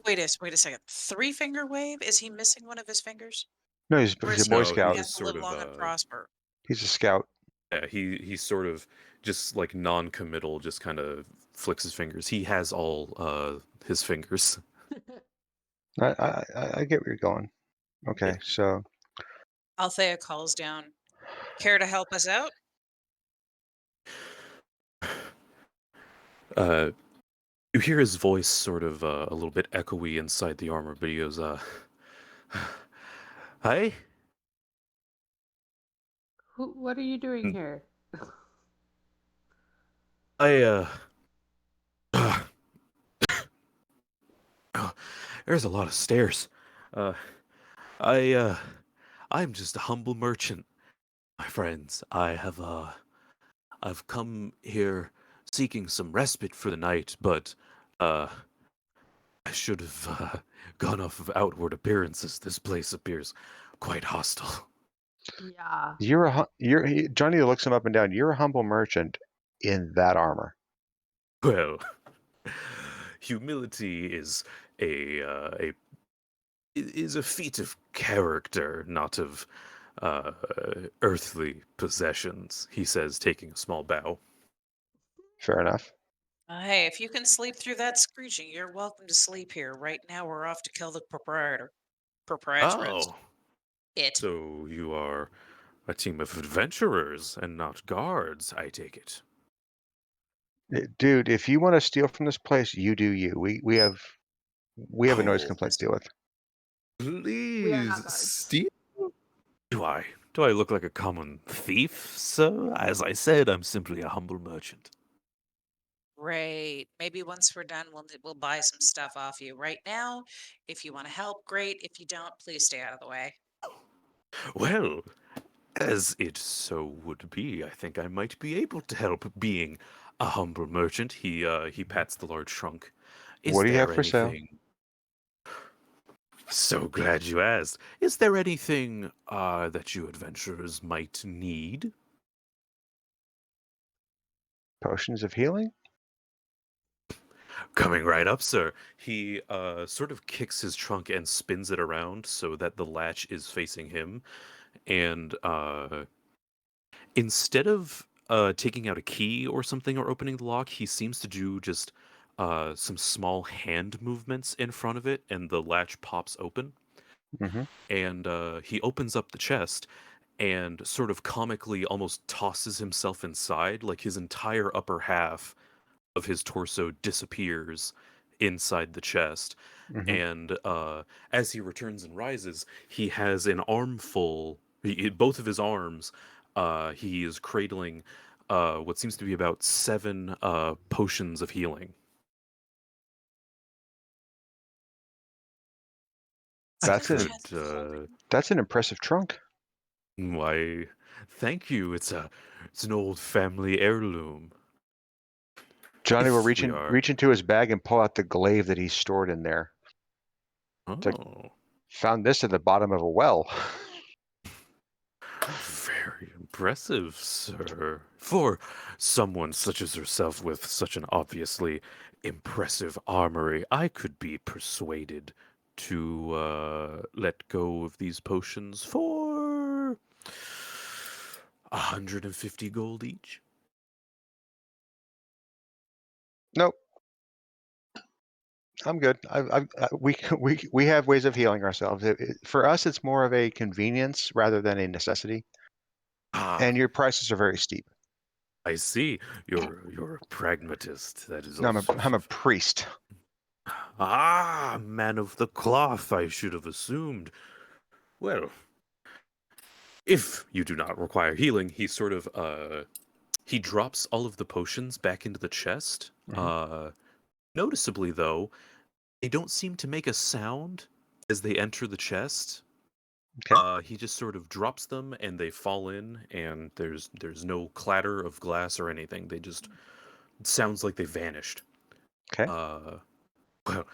wait a second. 3-finger wave? Is he missing one of his fingers? No, he's Or a is he Boy No, Scout. he's has just to sort live of long and prosper? He's a scout. yeah, he's sort of just like non-committal, just kind of flicks his fingers. He has all his fingers. I get where you're going. Okay, Yeah. so Althea calls down. Care to help us out? Uh, you hear his voice sort of a little bit echoey inside the armor, but he goes, "Hi." What are you doing here? I oh, there's a lot of stairs. Uh, I'm just a humble merchant, my friends. I've come here seeking some respite for the night, but uh, I should have gone off of outward appearances. This place appears quite hostile. Yeah. Johnny looks him up and down. You're a humble merchant in that armor. Well, humility is a is a feat of character, not of earthly possessions. He says, taking a small bow. Fair enough. Hey, if you can sleep through that screeching, you're welcome to sleep here. Right now, we're off to kill the proprietress. Oh, It. so you are a team of adventurers and not guards, I take it. Dude, if you want to steal from this place, you do you. We have a noise Oh, complaint to deal with. We are not please, guards. steal? Do I? Do I look like a common thief, sir? As I said, I'm simply a humble merchant. Great. Maybe once we're done, we'll buy some stuff off you. Right now, if you want to help, great. If you don't, please stay out of the way. Well, as it so would be, I think I might be able to help being a humble merchant. He pats the large trunk. Is What do you have there for sale? anything? So glad you asked. Is there anything that you adventurers might need? Potions of healing? Coming right up, sir. He sort of kicks his trunk and spins it around so that the latch is facing him. And instead of taking out a key or something or opening the lock, he seems to do just some small hand movements in front of it, and the latch pops open. Mm-hmm. And he opens up the chest and sort of comically almost tosses himself inside, like his entire upper half of his torso disappears inside the chest. Mm-hmm. And as he returns and rises, he has an armful, both of his arms, he is cradling what seems to be about 7 potions of healing. That's I an Chest could, holding. that's an impressive trunk. why, thank you. It's an old family heirloom. Johnny will If we are, reach into his bag and pull out the glaive that he stored in there. like- oh, Found this at the bottom of a well. very impressive, sir. For someone such as yourself with such an obviously impressive armory, I could be persuaded to let go of these potions for 150 gold each. Nope, I'm good. We have ways of healing ourselves. For us, it's more of a convenience rather than a necessity. Ah, And your prices are very steep. I see. You're a pragmatist. That is No, also I'm a priest. Ah, man of the cloth, I should have assumed. Well, if you do not require healing, he sort of he drops all of the potions back into the chest. Mhm. Noticeably though, they don't seem to make a sound as they enter the chest. Okay. He just sort of drops them and they fall in, and there's no clatter of glass or anything. They just it sounds like they vanished. Okay. Uh, well,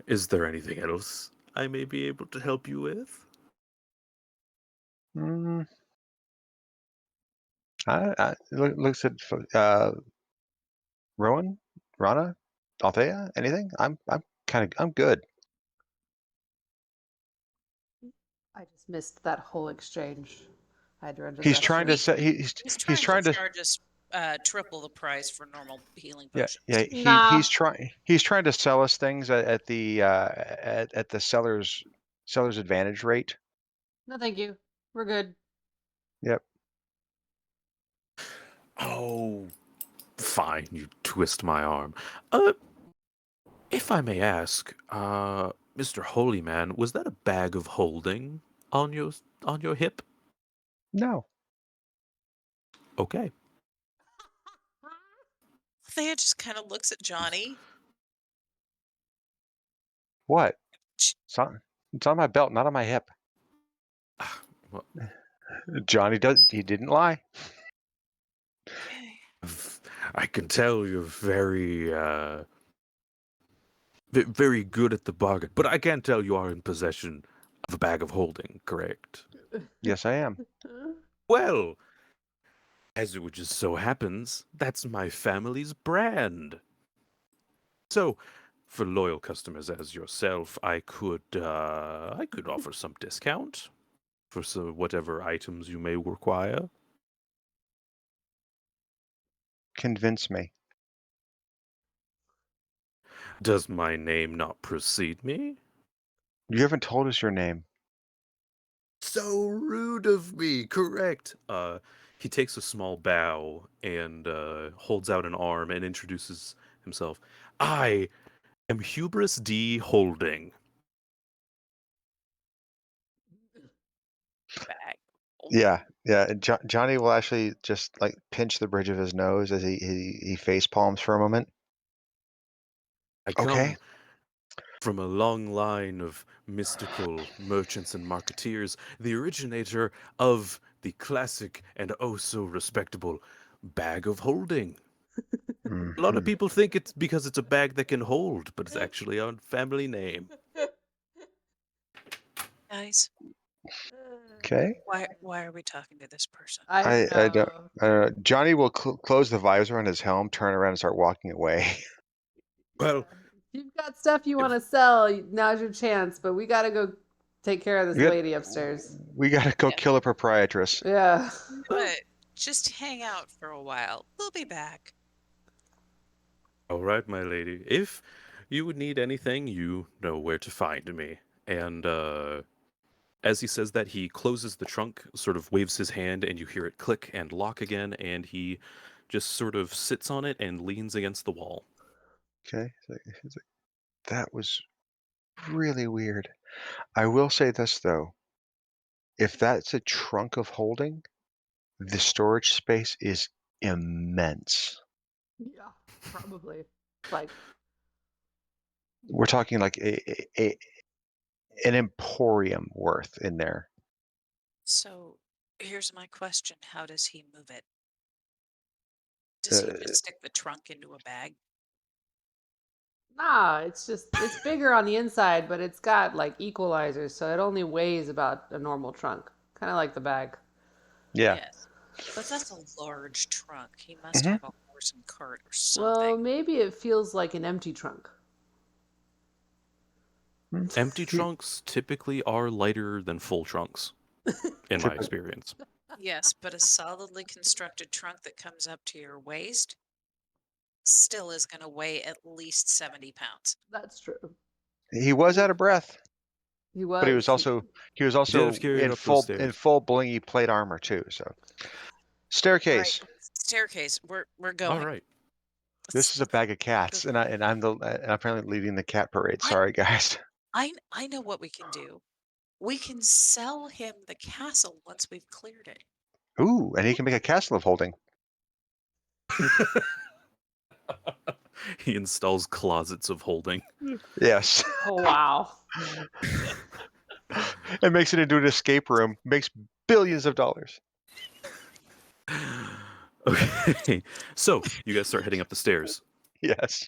is there anything else I may be able to help you with? Mm, looks at Rowan, Rana, Althea. Anything? I'm good. I just missed that whole exchange. I had to run to the He's trying to restroom. set. He's He's trying to trying to. charge us triple the price for normal healing Yeah, potions. yeah. Nah, He's trying to sell us things at the at the seller's advantage rate. no, thank you. We're good. Yep. Oh, fine, you twist my arm. If I may ask, Mr. Holy Man, was that a bag of holding on your hip? No. Okay. Thea just kind of looks at Johnny. What? Ch- It's on my belt, not on my hip. Well, Johnny he didn't lie. Okay. I can tell you're very good at the bargain, but I can tell you are in possession of a bag of holding, correct? Yes, I am. Well, as it would just so happens, that's my family's brand. So, for loyal customers as yourself, I could offer some discount for whatever items you may require. Convince me. Does my name not precede me? You haven't told us your name. So rude of me, correct. He takes a small bow and holds out an arm and introduces himself. I am Hubris D. Holding. Bag. Yeah, yeah. And Johnny will actually just like pinch the bridge of his nose as he face palms for a moment. I Okay. come from a long line of mystical merchants and marketeers, the originator of the classic and oh so respectable bag of holding. A lot of Mhm. people think it's because it's a bag that can hold, but it's actually our family name. Guys, Okay. why are we talking to this person? I I don't. know. Johnny will close the visor on his helm, turn around, and start walking away. Well, If you've got stuff you want to if sell, now's your chance. But we gotta go take care of this we got lady upstairs. we gotta go Yeah. kill a proprietress. Yeah. But just hang out for a while. We'll be back. all right, my lady, if you would need anything, you know where to find me. And as he says that, he closes the trunk, sort of waves his hand, and you hear it click and lock again, and he just sort of sits on it and leans against the wall. Okay. He's like, that was really weird. I will say this though. If that's a trunk of holding, the storage space is immense. Yeah. Probably. Like, We're talking like an emporium worth in there. So here's my question. How does he move it? Does he Uh, just stick the trunk into a bag? nah, it's bigger on the inside, but it's got like equalizers, so it only weighs about a normal trunk. Kind of like the bag. yeah. Yes. But that's a large trunk. He must hmm have a horse and cart or Well, something. maybe it feels like an empty trunk. Empty trunks typically are lighter than full trunks, in my experience. Yes, but a solidly constructed trunk that comes up to your waist still is going to weigh at least 70 pounds. That's true. He was out of breath, He but he was was. also Did have carried up those in stairs. full blingy plate armor too. So All right. staircase. Staircase. We're All going. right. This is a bag of cats, and I'm apparently leading the cat parade. I Sorry, guys. I know what we can do. We can sell him the castle once we've cleared it. Ooh, and he can make a castle of holding. He installs closets of holding. Yes, Oh wow. and makes it into an escape room. Makes billions of dollars. Okay, so you guys start heading up the stairs. Yes.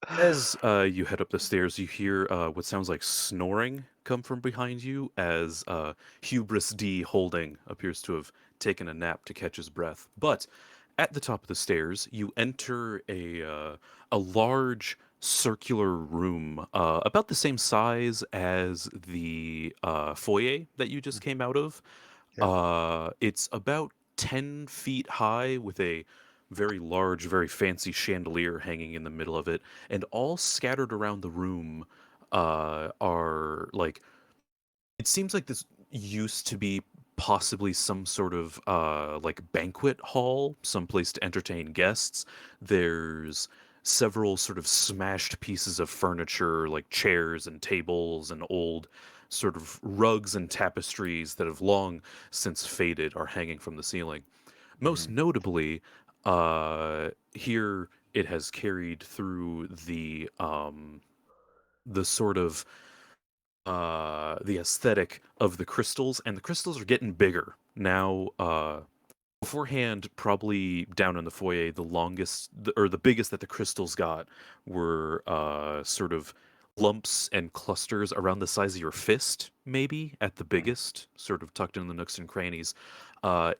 As you head up the stairs, you hear what sounds like snoring come from behind you as Hubris D. Holding appears to have taken a nap to catch his breath. But at the top of the stairs, you enter a large circular room about the same size as the foyer that you just came out of. Yep. It's about 10 feet high with a very large, very fancy chandelier hanging in the middle of it, and all scattered around the room are like it seems like this used to be possibly some sort of like banquet hall, some place to entertain guests. There's several sort of smashed pieces of furniture like chairs and tables and old sort of rugs and tapestries that have long since faded are hanging from the ceiling. Most notably, here it has carried through the sort of the aesthetic of the crystals, and the crystals are getting bigger now. Beforehand, probably down in the foyer, the longest or the biggest that the crystals got were sort of lumps and clusters around the size of your fist, maybe at the biggest, sort of tucked in the nooks and crannies.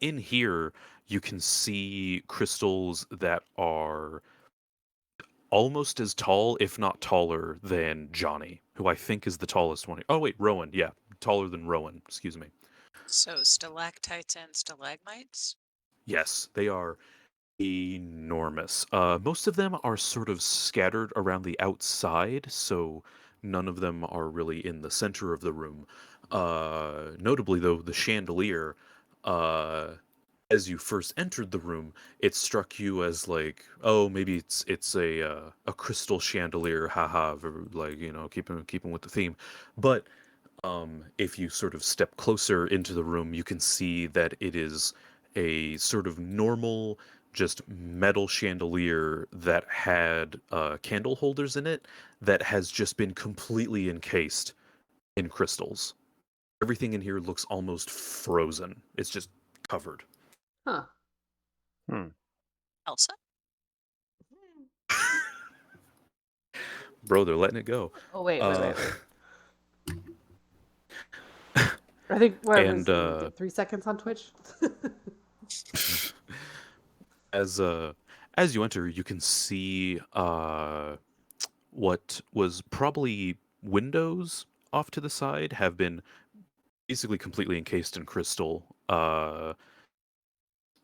In here, you can see crystals that are almost as tall, if not taller, than Johnny, who I think is the tallest one. Oh, wait, Rowan. Yeah, taller than Rowan. Excuse me. So stalactites and stalagmites? Yes, they are enormous. Most of them are sort of scattered around the outside, so none of them are really in the center of the room. Notably, though, the chandelier, uh, as you first entered the room, it struck you as like, oh, maybe it's a crystal chandelier, haha, like keeping with the theme. But if you sort of step closer into the room, you can see that it is a sort of normal, just metal chandelier that had candle holders in it that has just been completely encased in crystals. Everything in here looks almost frozen. It's just covered. Huh. Hmm. Elsa? Bro, they're letting it go. Oh, wait. Uh, I think, what and was it, 3 seconds on Twitch? as uh, as you enter, you can see what was probably windows off to the side have been basically completely encased in crystal.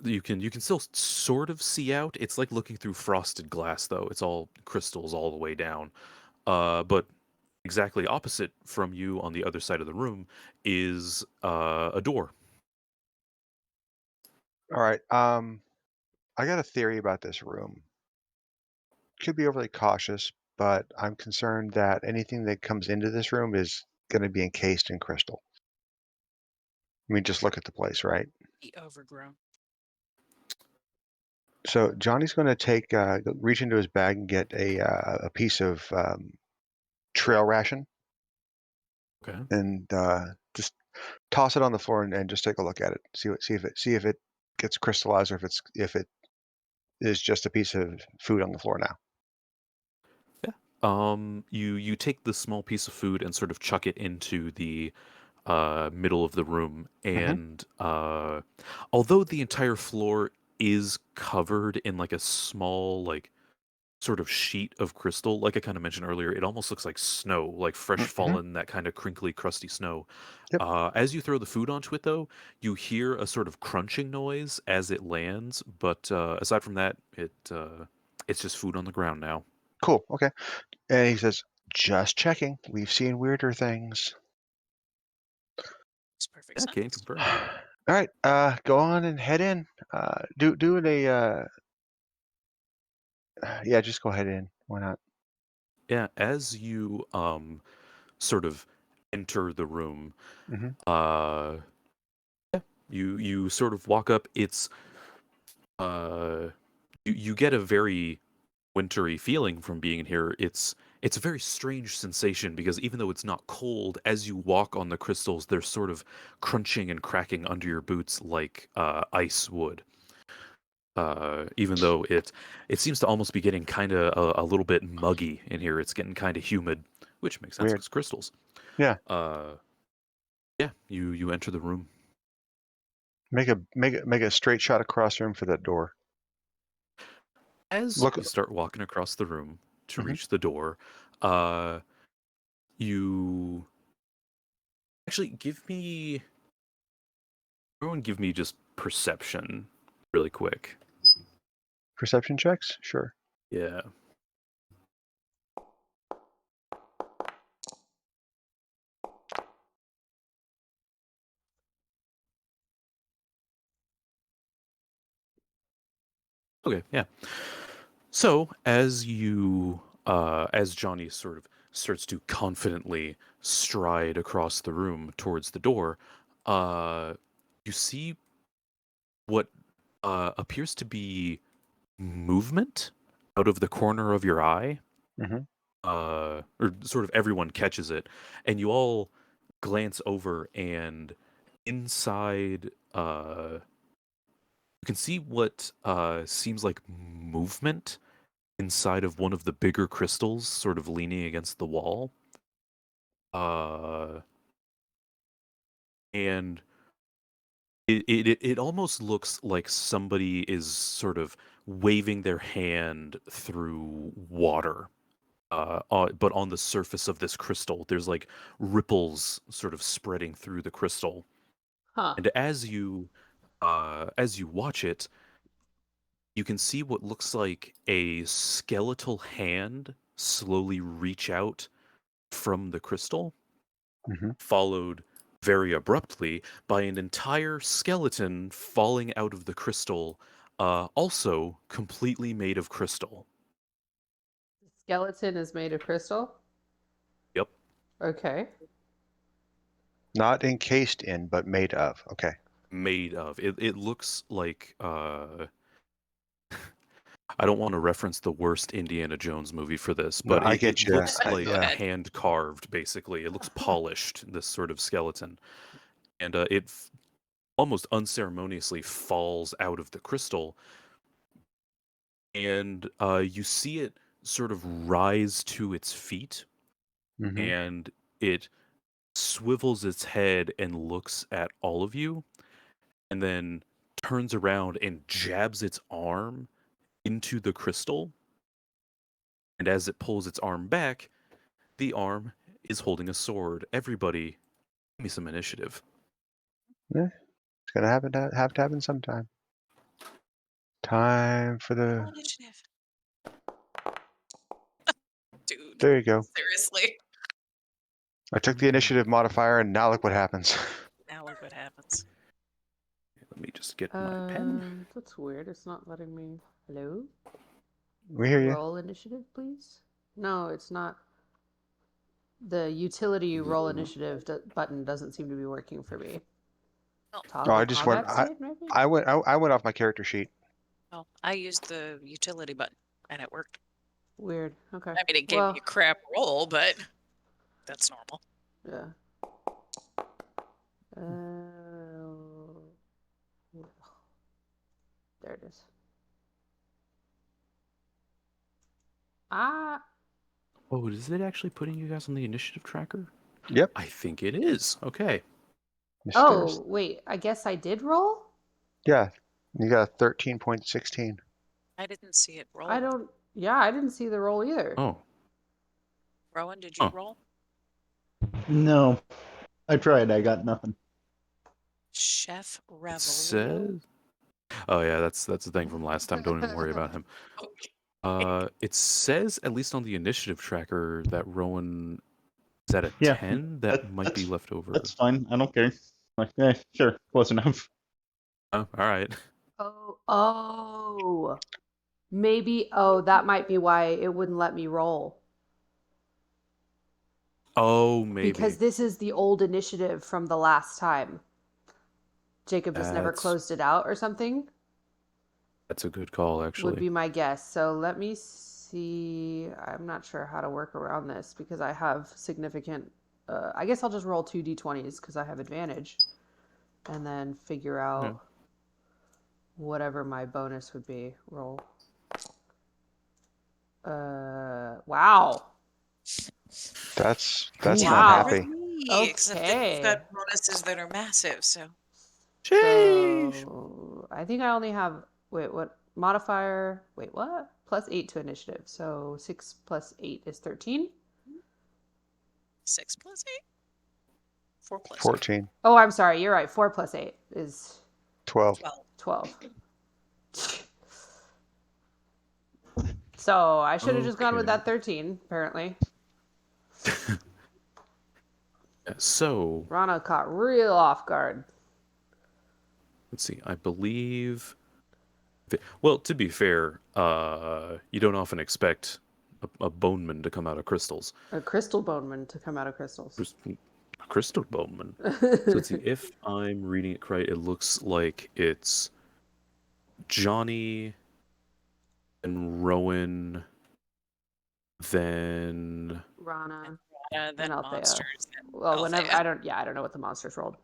You can still sort of see out. It's like looking through frosted glass, though. It's all crystals all the way down. But exactly opposite from you on the other side of the room is a door. All right. I got a theory about this room. Could be overly cautious, but I'm concerned that anything that comes into this room is going to be encased in crystal. I mean, just look at the place, right? Be overgrown. So Johnny's going to reach into his bag and get a piece of trail ration Okay. and just toss it on the floor and just take a look at it. See if it gets crystallized or if it is just a piece of food on the floor now. You take the small piece of food and sort of chuck it into the middle of the room, and although the entire floor is covered in like a small like sort of sheet of crystal, like I kind of mentioned earlier, it almost looks like snow, like fresh Mm-hmm. fallen, that kind of crinkly, crusty snow. Yep. As you throw the food onto it, though, you hear a sort of crunching noise as it lands, but aside from that, it's just food on the ground now. Cool. Okay. And he says, "Just checking. We've seen weirder things." Makes perfect Yeah, can't sense. confirm. All right. Go on and head in. Do it yeah, just go ahead in. Why not? Yeah, as you sort of enter the room, Mm-hmm. uh you sort of walk up. It's uh you get a very wintry feeling from being in here. It's a very strange sensation because even though it's not cold, as you walk on the crystals, they're sort of crunching and cracking under your boots like ice would. Even though it seems to almost be getting kind of a little bit muggy in here. It's getting kind of humid, which makes sense Weird. because crystals. Yeah. Yeah, you enter the room. Make a straight shot across the room for that door. As Look. you start walking across the room to Mhm. reach the door, uh, you actually give me. Everyone, give me just perception really quick. Perception checks? Sure. Yeah. Okay, yeah. So as as Johnny sort of starts to confidently stride across the room towards the door, uh, you see what appears to be movement out of the corner of your eye. Mm-hmm. Or sort of everyone catches it, and you all glance over, and inside, you can see what seems like movement inside of one of the bigger crystals, sort of leaning against the wall. And it almost looks like somebody is sort of waving their hand through water. But on the surface of this crystal, there's like ripples sort of spreading through the crystal. Huh. And as you watch it, you can see what looks like a skeletal hand slowly reach out from the crystal, Mm-hmm. followed very abruptly by an entire skeleton falling out of the crystal, also completely made of crystal. The skeleton is made of crystal? Yep. Okay. Not encased in, but made of. Okay. Made of. It looks like I don't want to reference the worst Indiana Jones movie for this, No, but I it get you. looks Go like Yeah. ahead. hand carved, basically. It looks polished, this sort of skeleton. And almost unceremoniously falls out of the crystal. And you see it sort of rise to its feet, Mm-hmm. and it swivels its head and looks at all of you, and then turns around and jabs its arm into the crystal. And as it pulls its arm back, the arm is holding a sword. Everybody, give me some initiative. Yeah. It's gonna have to happen sometime. Time for Roll the. initiative. Dude, There you go. seriously. I took the initiative modifier, and now look what happens. Now look what happens. Let me just get my pen. That's weird. It's not letting me. Hello? We hear you. Roll initiative, please? No, it's not. The utility roll initiative button doesn't seem to be working for me. Oh. Oh, Toggle I just went. combat state, maybe? I went off my character sheet. Well, I used the utility button and it worked. Weird. Okay. I mean, it gave Well, me a crap roll, but that's normal. yeah. There it is. Ah. Oh, is it actually putting you guys on the initiative tracker? Yep. I think it is. Okay. Oh, wait. I guess I did roll? Yeah. You got a 13.16. I didn't see it roll. I don't. Yeah, I didn't see the roll either. Oh. Rowan, did you Huh. roll? No. I tried. I got nothing. Chef It Revel. says. Oh yeah, that's the thing from last time. Don't even worry about him. It says, at least on the initiative tracker, that Rowan is at a Yeah, 10. That might be left over. That's fine. I don't care. Like, sure, close enough. Oh, all right. Oh. Maybe. Oh, that might be why it wouldn't let me roll. Oh, maybe. Because this is the old initiative from the last time. Jacob just never closed it out or something. That's a good call, actually. Would be my guess. So let me see. I'm not sure how to work around this because I have significant. I guess I'll just roll 2 d20s because I have advantage, and then figure out whatever my bonus would be. Roll. Wow. That's Wow. not happy. Except that you've got bonuses that are massive, so. So I think I only have. Wait, what modifier? Wait, what? +8 to initiative. So 6 + 8 is 13. 6 + 8? 4 + 8. 14. Oh, I'm sorry. You're right. 4 + 8 is 12. 12. 12. So I should have just gone with Okay. that 13, apparently. So, Rana caught real off guard. let's see. I believe. Well, to be fair, you don't often expect a boneman to come out of crystals. A crystal boneman to come out of crystals. Crystal boneman. So let's see. If I'm reading it right, it looks like it's Johnny and Rowan, then Rana. Then And Althea. monsters. And Well, whenever Althea. I don't know what the monsters rolled.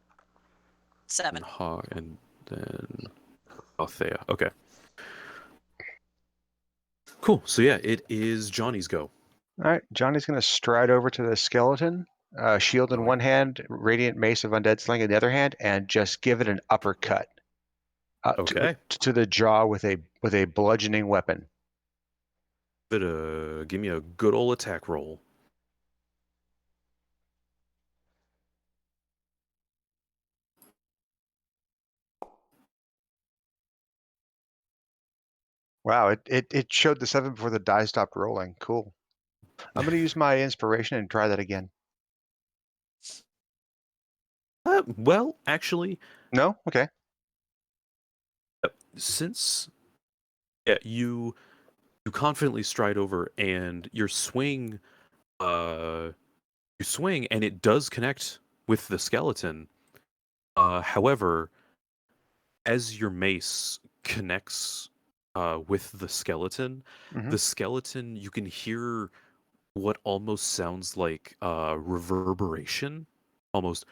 7. and then Althea. Okay. Cool. So yeah, it is Johnny's go. All right, Johnny's going to stride over to the skeleton, shield in one hand, radiant mace of undead sling in the other hand, and just give it an uppercut Okay. to the jaw with a bludgeoning weapon. Give me a good old attack roll. Wow, it showed the 7 before the die stopped rolling. Cool. I'm going to use my inspiration and try that again. Well, actually, No? Okay. since you confidently stride over and your swing, you swing and it does connect with the skeleton. However, as your mace connects with the skeleton, you can hear what almost sounds like reverberation. Almost,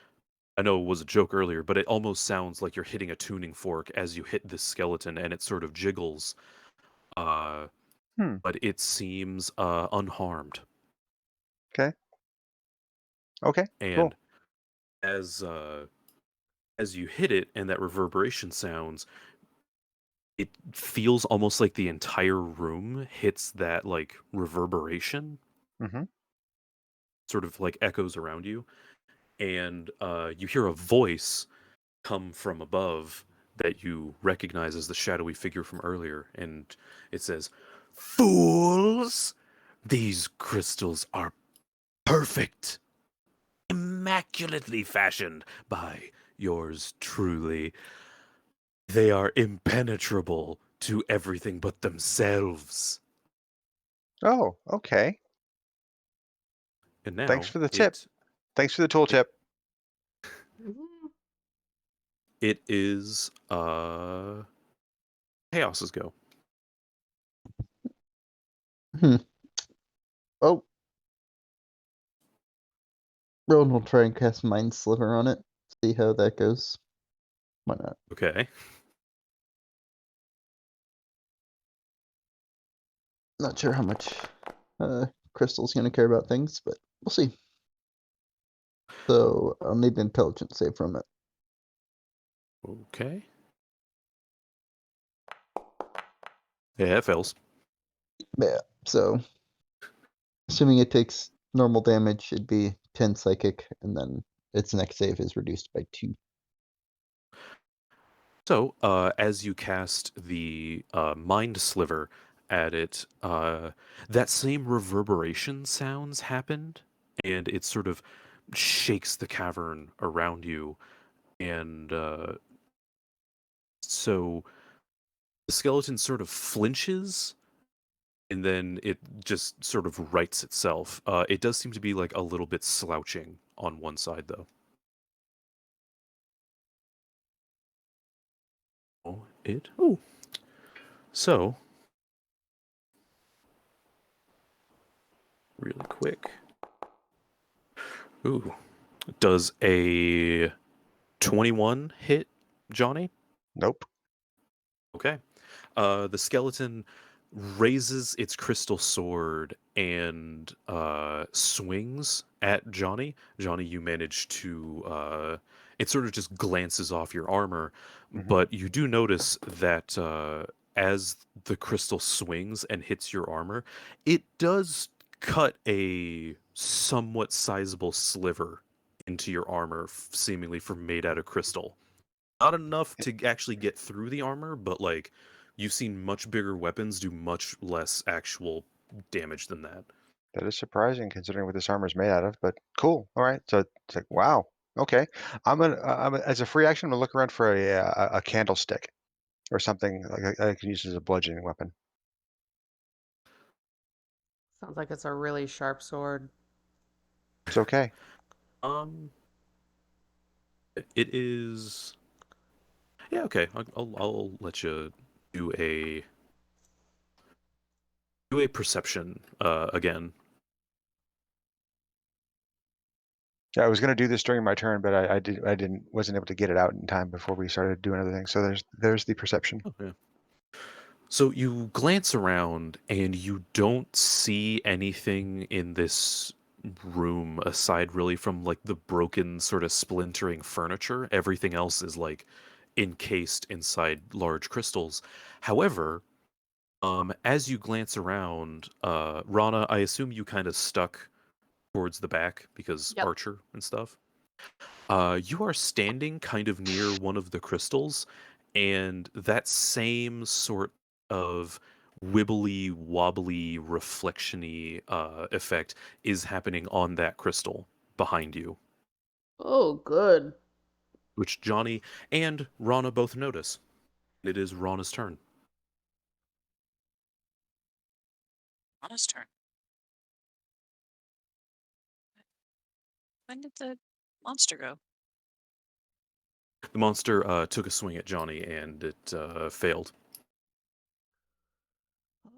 I know it was a joke earlier, but it almost sounds like you're hitting a tuning fork as you hit this skeleton, and it sort of jiggles. But it seems unharmed. Okay. And Cool. as you hit it, and that reverberation sounds, it feels almost like the entire room hits that like reverberation. Sort of like echoes around you, and you hear a voice come from above that you recognize as the shadowy figure from earlier, and it says, "Fools! These crystals are perfect, immaculately fashioned by yours truly. They are impenetrable to everything but themselves." Oh, okay. And now, Thanks for the tip. Thanks for the tooltip. It is Chaos's go. Oh. Rowan will try and cast Mind Sliver on it. See how that goes. Why not? Okay. Not sure how much Crystal's gonna care about things, but we'll see. So I'll need an intelligence save from it. Okay. Yeah, it fails. Yeah. So assuming it takes normal damage, it'd be 10 psychic, and then its next save is reduced by 2. So, as you cast the Mind Sliver at it, that same reverberation sounds happened, and it sort of shakes the cavern around you, and so the skeleton sort of flinches, and then it just sort of rights itself. It does seem to be like a little bit slouching on one side, though. Oh. So, really quick. Ooh. Does a 21 hit Johnny? Nope. Okay. The skeleton raises its crystal sword and swings at Johnny. Johnny, you manage to it sort of just glances off your armor, but you do notice that as the crystal swings and hits your armor, it does cut a somewhat sizable sliver into your armor, seemingly made out of crystal. Not enough to actually get through the armor, but like you've seen much bigger weapons do much less actual damage than that. That is surprising considering what this armor is made out of, but cool. All right. So it's like, wow. Okay. As a free action, I'm gonna look around for a candlestick or something like I can use as a bludgeoning weapon. Sounds like it's a really sharp sword. It's okay. Um, it is. Yeah, okay. I'll let you do a perception again. Yeah, I was gonna do this during my turn, but wasn't able to get it out in time before we started doing other things. So there's the perception. Oh, yeah. So you glance around and you don't see anything in this room aside really from like the broken sort of splintering furniture. Everything else is like encased inside large crystals. However, as you glance around, Rana, I assume you kind of stuck towards the back because Yep. Archer and stuff. You are standing kind of near one of the crystals, and that same sort of wibbly wobbly reflectiony effect is happening on that crystal behind you, Oh, good. which Johnny and Rana both notice. It is Rana's turn. Honest turn. When did the monster go? The monster took a swing at Johnny, and it failed. Oh,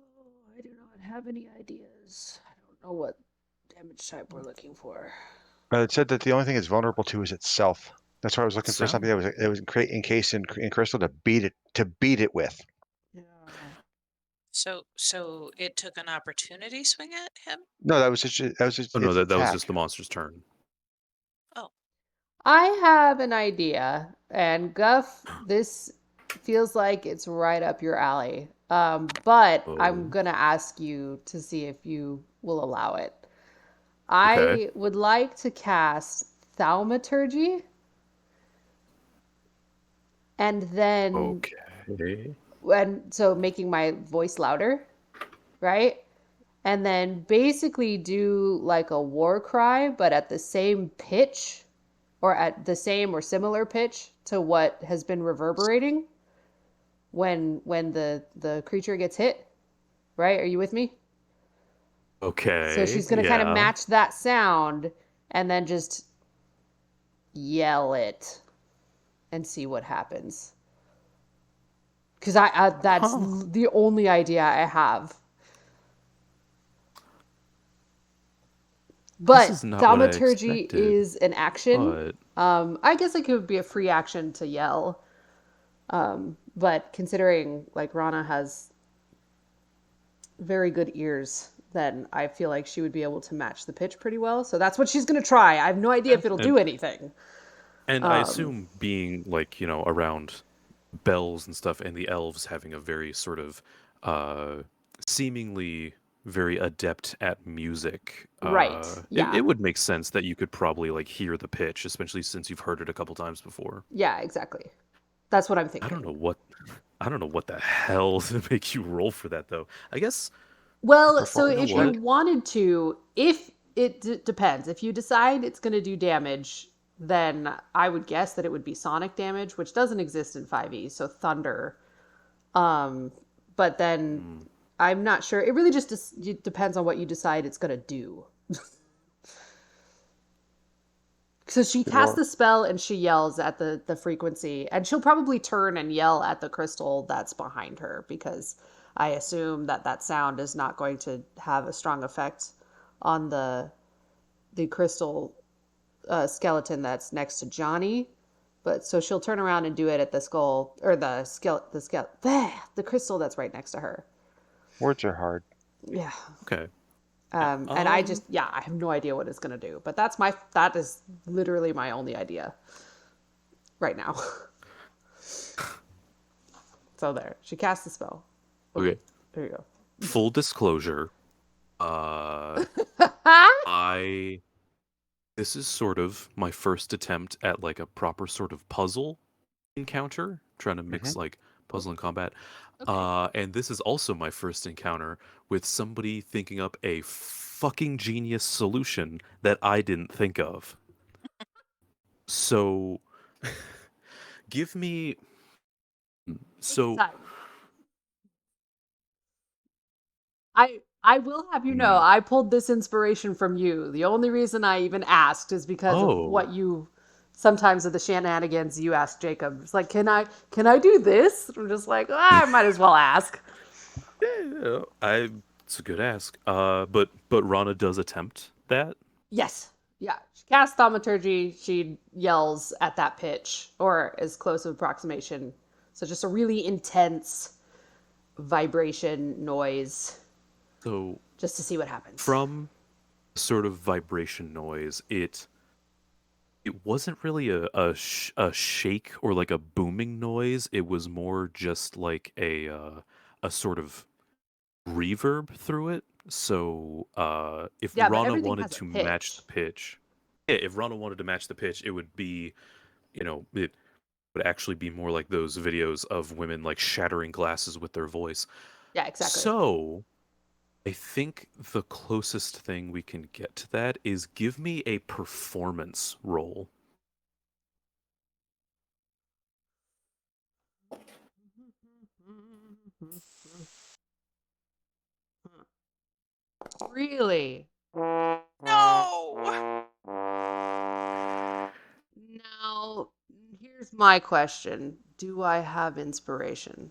I do not have any ideas. I don't know what damage type we're looking for. It said that the only thing it's vulnerable to is itself. That's why I was looking for So, something that was encased in crystal to beat it with. Yeah. So it took an opportunity swing at him? No, that was oh no, its that was attack. just the monster's turn. Oh, I have an idea, and Guff, this feels like it's right up your alley. But I'm Oh, gonna ask you to see if you will allow it. okay. I would like to cast Thaumaturgy, and then Okay. so making my voice louder, right? And then basically do like a war cry, but at the same pitch or at the same or similar pitch to what has been reverberating when the creature gets hit, right? Are you with me? So Okay. she's going to kind of Yeah. match that sound and then just yell it and see what happens. Because that's Huh. the only idea I have. This But is not what I thaumaturgy expected, is an action. but I guess it could be a free action to yell. But considering like Rana has very good ears, then I feel like she would be able to match the pitch pretty well. So that's what she's gonna try. I have no idea if it'll and do anything. I Um, assume being like, around bells and stuff and the elves having a very sort of uh seemingly very adept at music, right. it Yeah. would make sense that you could probably like hear the pitch, especially since you've heard it a couple times before. Yeah, exactly. That's what I'm I don't thinking. know what I don't know what the hell to make you roll for that though. I guess Well, so Performance you know if you what? check. wanted to, if it depends. If you decide it's going to do damage, then I would guess that it would be sonic damage, which doesn't exist in 5e, so thunder. Um, but then Hmm. I'm not sure. It really just depends on what you decide it's going to do. So she casts Well, the spell and she yells at the frequency, and she'll probably turn and yell at the crystal that's behind her because I assume that that sound is not going to have a strong effect on the crystal skeleton that's next to Johnny. But so she'll turn around and do it at the skull or the crystal that's right next to her. words are hard. Yeah. Okay. Yeah. And I just, yeah, I have no idea what it's going to do. But that is literally my only idea right now. So there, she cast the spell. Oh, Okay. there you go. Full disclosure, uh I this is sort of my first attempt at like a proper sort of puzzle encounter, trying to mix like puzzle and combat. Okay. And this is also my first encounter with somebody thinking up a fucking genius solution that I didn't think of. So, give me. Take your So, time. I will have you know, mm, I pulled this inspiration from you. The only reason I even asked is because of oh, what you sometimes of the shenanigans you ask Jacob. It's like, can I do this? I'm just like, I might as well ask. yeah, it's a good ask. But Rana does attempt that. Yes. Yeah. She casts thaumaturgy. She yells at that pitch or as close of approximation. So just a really intense vibration noise So just to see what happens. from sort of vibration noise, it wasn't really a shake or like a booming noise. It was more just like a sort of reverb through it. So if Yeah, but Rana everything wanted has a to match pitch. the pitch, yeah, if Rana wanted to match the pitch, it would be, it would actually be more like those videos of women like shattering glasses with their voice. Yeah, exactly. So I think the closest thing we can get to that is give me a performance roll. Really? No! Now, here's my question. Do I have inspiration?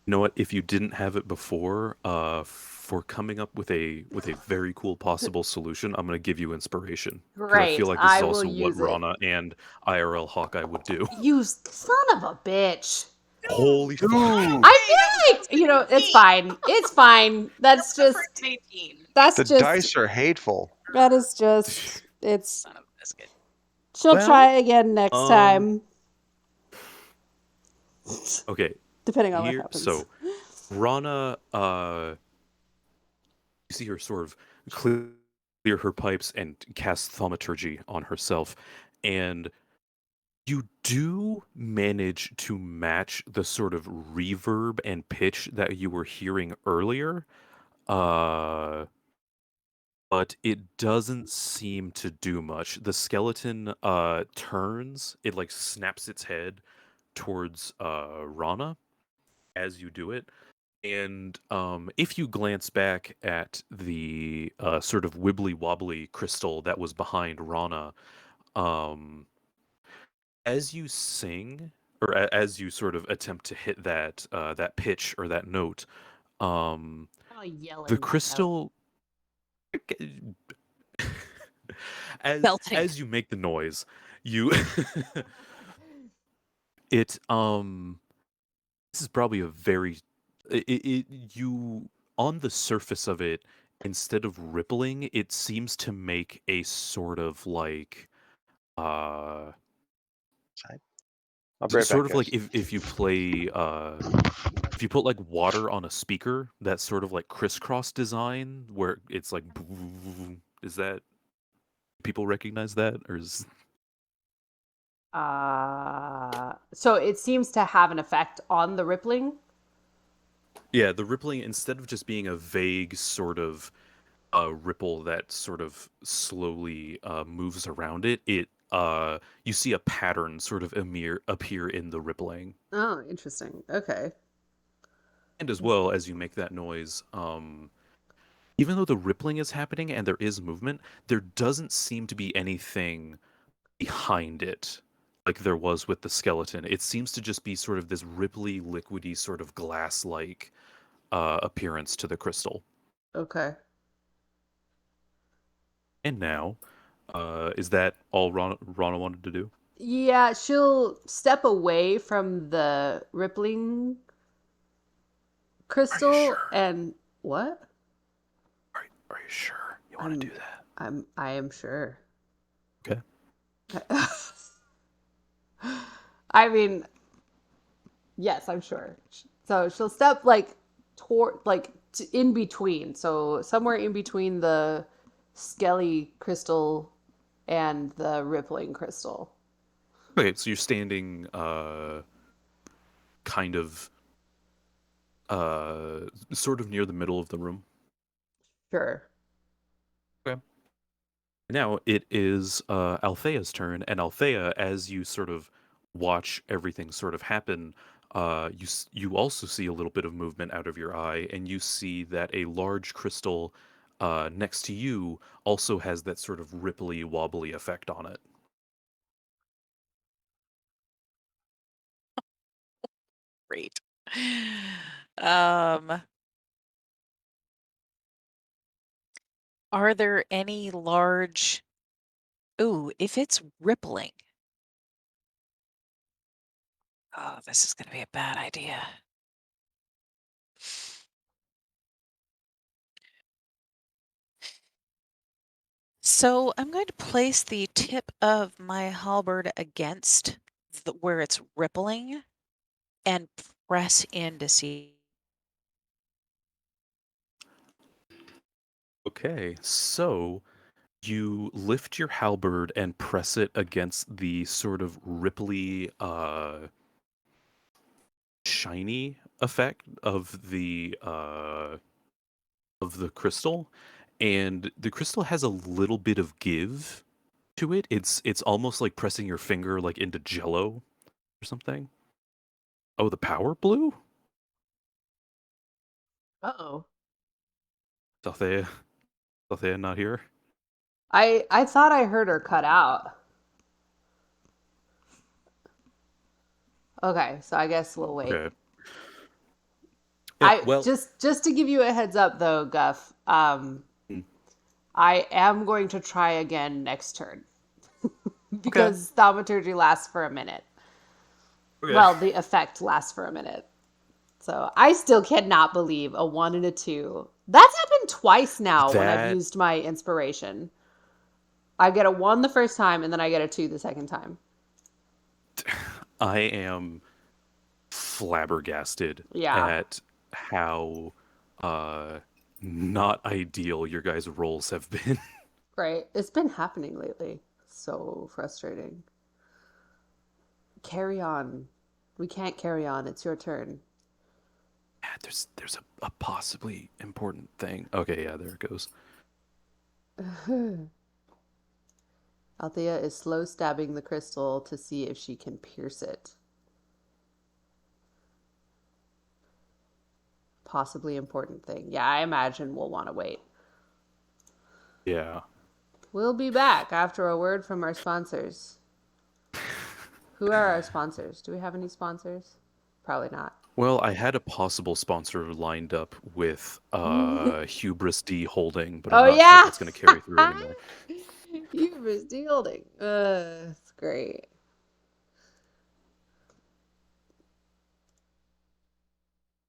You know what? If you didn't have it before, for coming up with a very cool possible solution, I'm gonna give you inspiration because I feel Great. like this is I will also what use it. Rana and IRL Hawkeye would do. You son of a bitch. No! Holy fuck! Ooh, I Hey, that was feel like, it's 15. fine. It's fine. That was a freaking 18. That's the just, dice are hateful. that is just, it's, Son of a biscuit. she'll try Well, again next um, time, okay. depending on what Here, happens. so Rana, you see her sort of clear her pipes and cast thaumaturgy on herself, and you do manage to match the sort of reverb and pitch that you were hearing earlier, uh, but it doesn't seem to do much. The skeleton turns, it like snaps its head towards Rana as you do it. And if you glance back at the sort of wibbly wobbly crystal that was behind Rana, um, as you sing or as you sort of attempt to hit that pitch or that note, um, I'm like the yelling that note. crystal as Belting. as you make the noise, you it this is probably a very you on the surface of it, instead of rippling, it seems to make a sort of like uh I'll be right back, sort of like guys. if you play if you put like water on a speaker, that sort of like crisscross design where it's like is that people recognize that or is So it seems to have an effect on the rippling. yeah, the rippling instead of just being a vague sort of ripple that sort of slowly moves around it, you see a pattern sort of appear in the rippling. Oh, interesting. Okay. And as well as you make that noise, even though the rippling is happening and there is movement, there doesn't seem to be anything behind it like there was with the skeleton. It seems to just be sort of this ripply, liquidy, sort of glass-like appearance to the crystal. Okay. And now, is that all Rana wanted to do? Yeah, she'll step away from the rippling Are you crystal sure? and what? Are you sure you want to do that? I am sure. Okay. I mean, yes, I'm sure. So she'll step like toward in between. So somewhere in between the skelly crystal and the rippling crystal. Okay, so you're standing kind of sort of near the middle of the room. Sure. Okay. Now it is Althea's turn, and Althea, as you sort of watch everything sort of happen, you also see a little bit of movement out of your eye, and you see that a large crystal next to you also has that sort of ripply, wobbly effect on it. Great. Um, are there any large... Ooh, if it's rippling. Oh, this is going to be a bad idea. So I'm going to place the tip of my halberd against where it's rippling and press in to see. Okay, so you lift your halberd and press it against the sort of ripply, shiny effect of the crystal, and the crystal has a little bit of give to it. It's almost like pressing your finger like into jello or something. Oh, the power blew? Uh-oh. Althea, Althea not here? I thought I heard her cut out. Okay, so I guess we'll wait. Okay. Yeah, I well, just to give you a heads up though, Guff, mm, I am going to try again next turn okay. because thaumaturgy lasts for a minute. Okay. Well, the effect lasts for a minute. So I still cannot believe a 1 and a 2. That's happened twice now when I've That used my inspiration. I get a 1 the first time and then I get a 2 the second time. I am flabbergasted Yeah, at how uh not ideal your guys' roles have been. right. It's been happening lately. So frustrating. Carry on. We can't carry on. It's your turn. Yeah, there's a possibly important thing. Okay, yeah, there it goes. Althea is slow stabbing the crystal to see if she can pierce it. Possibly important thing. Yeah, I imagine we'll want to wait. Yeah. We'll be back after a word from our sponsors. Who are our sponsors? Do we have any sponsors? Probably not. Well, I had a possible sponsor lined up with Oh Hubris D Holding, but I'm not sure if yeah, that's going to carry through anymore. you were stealing. It's great.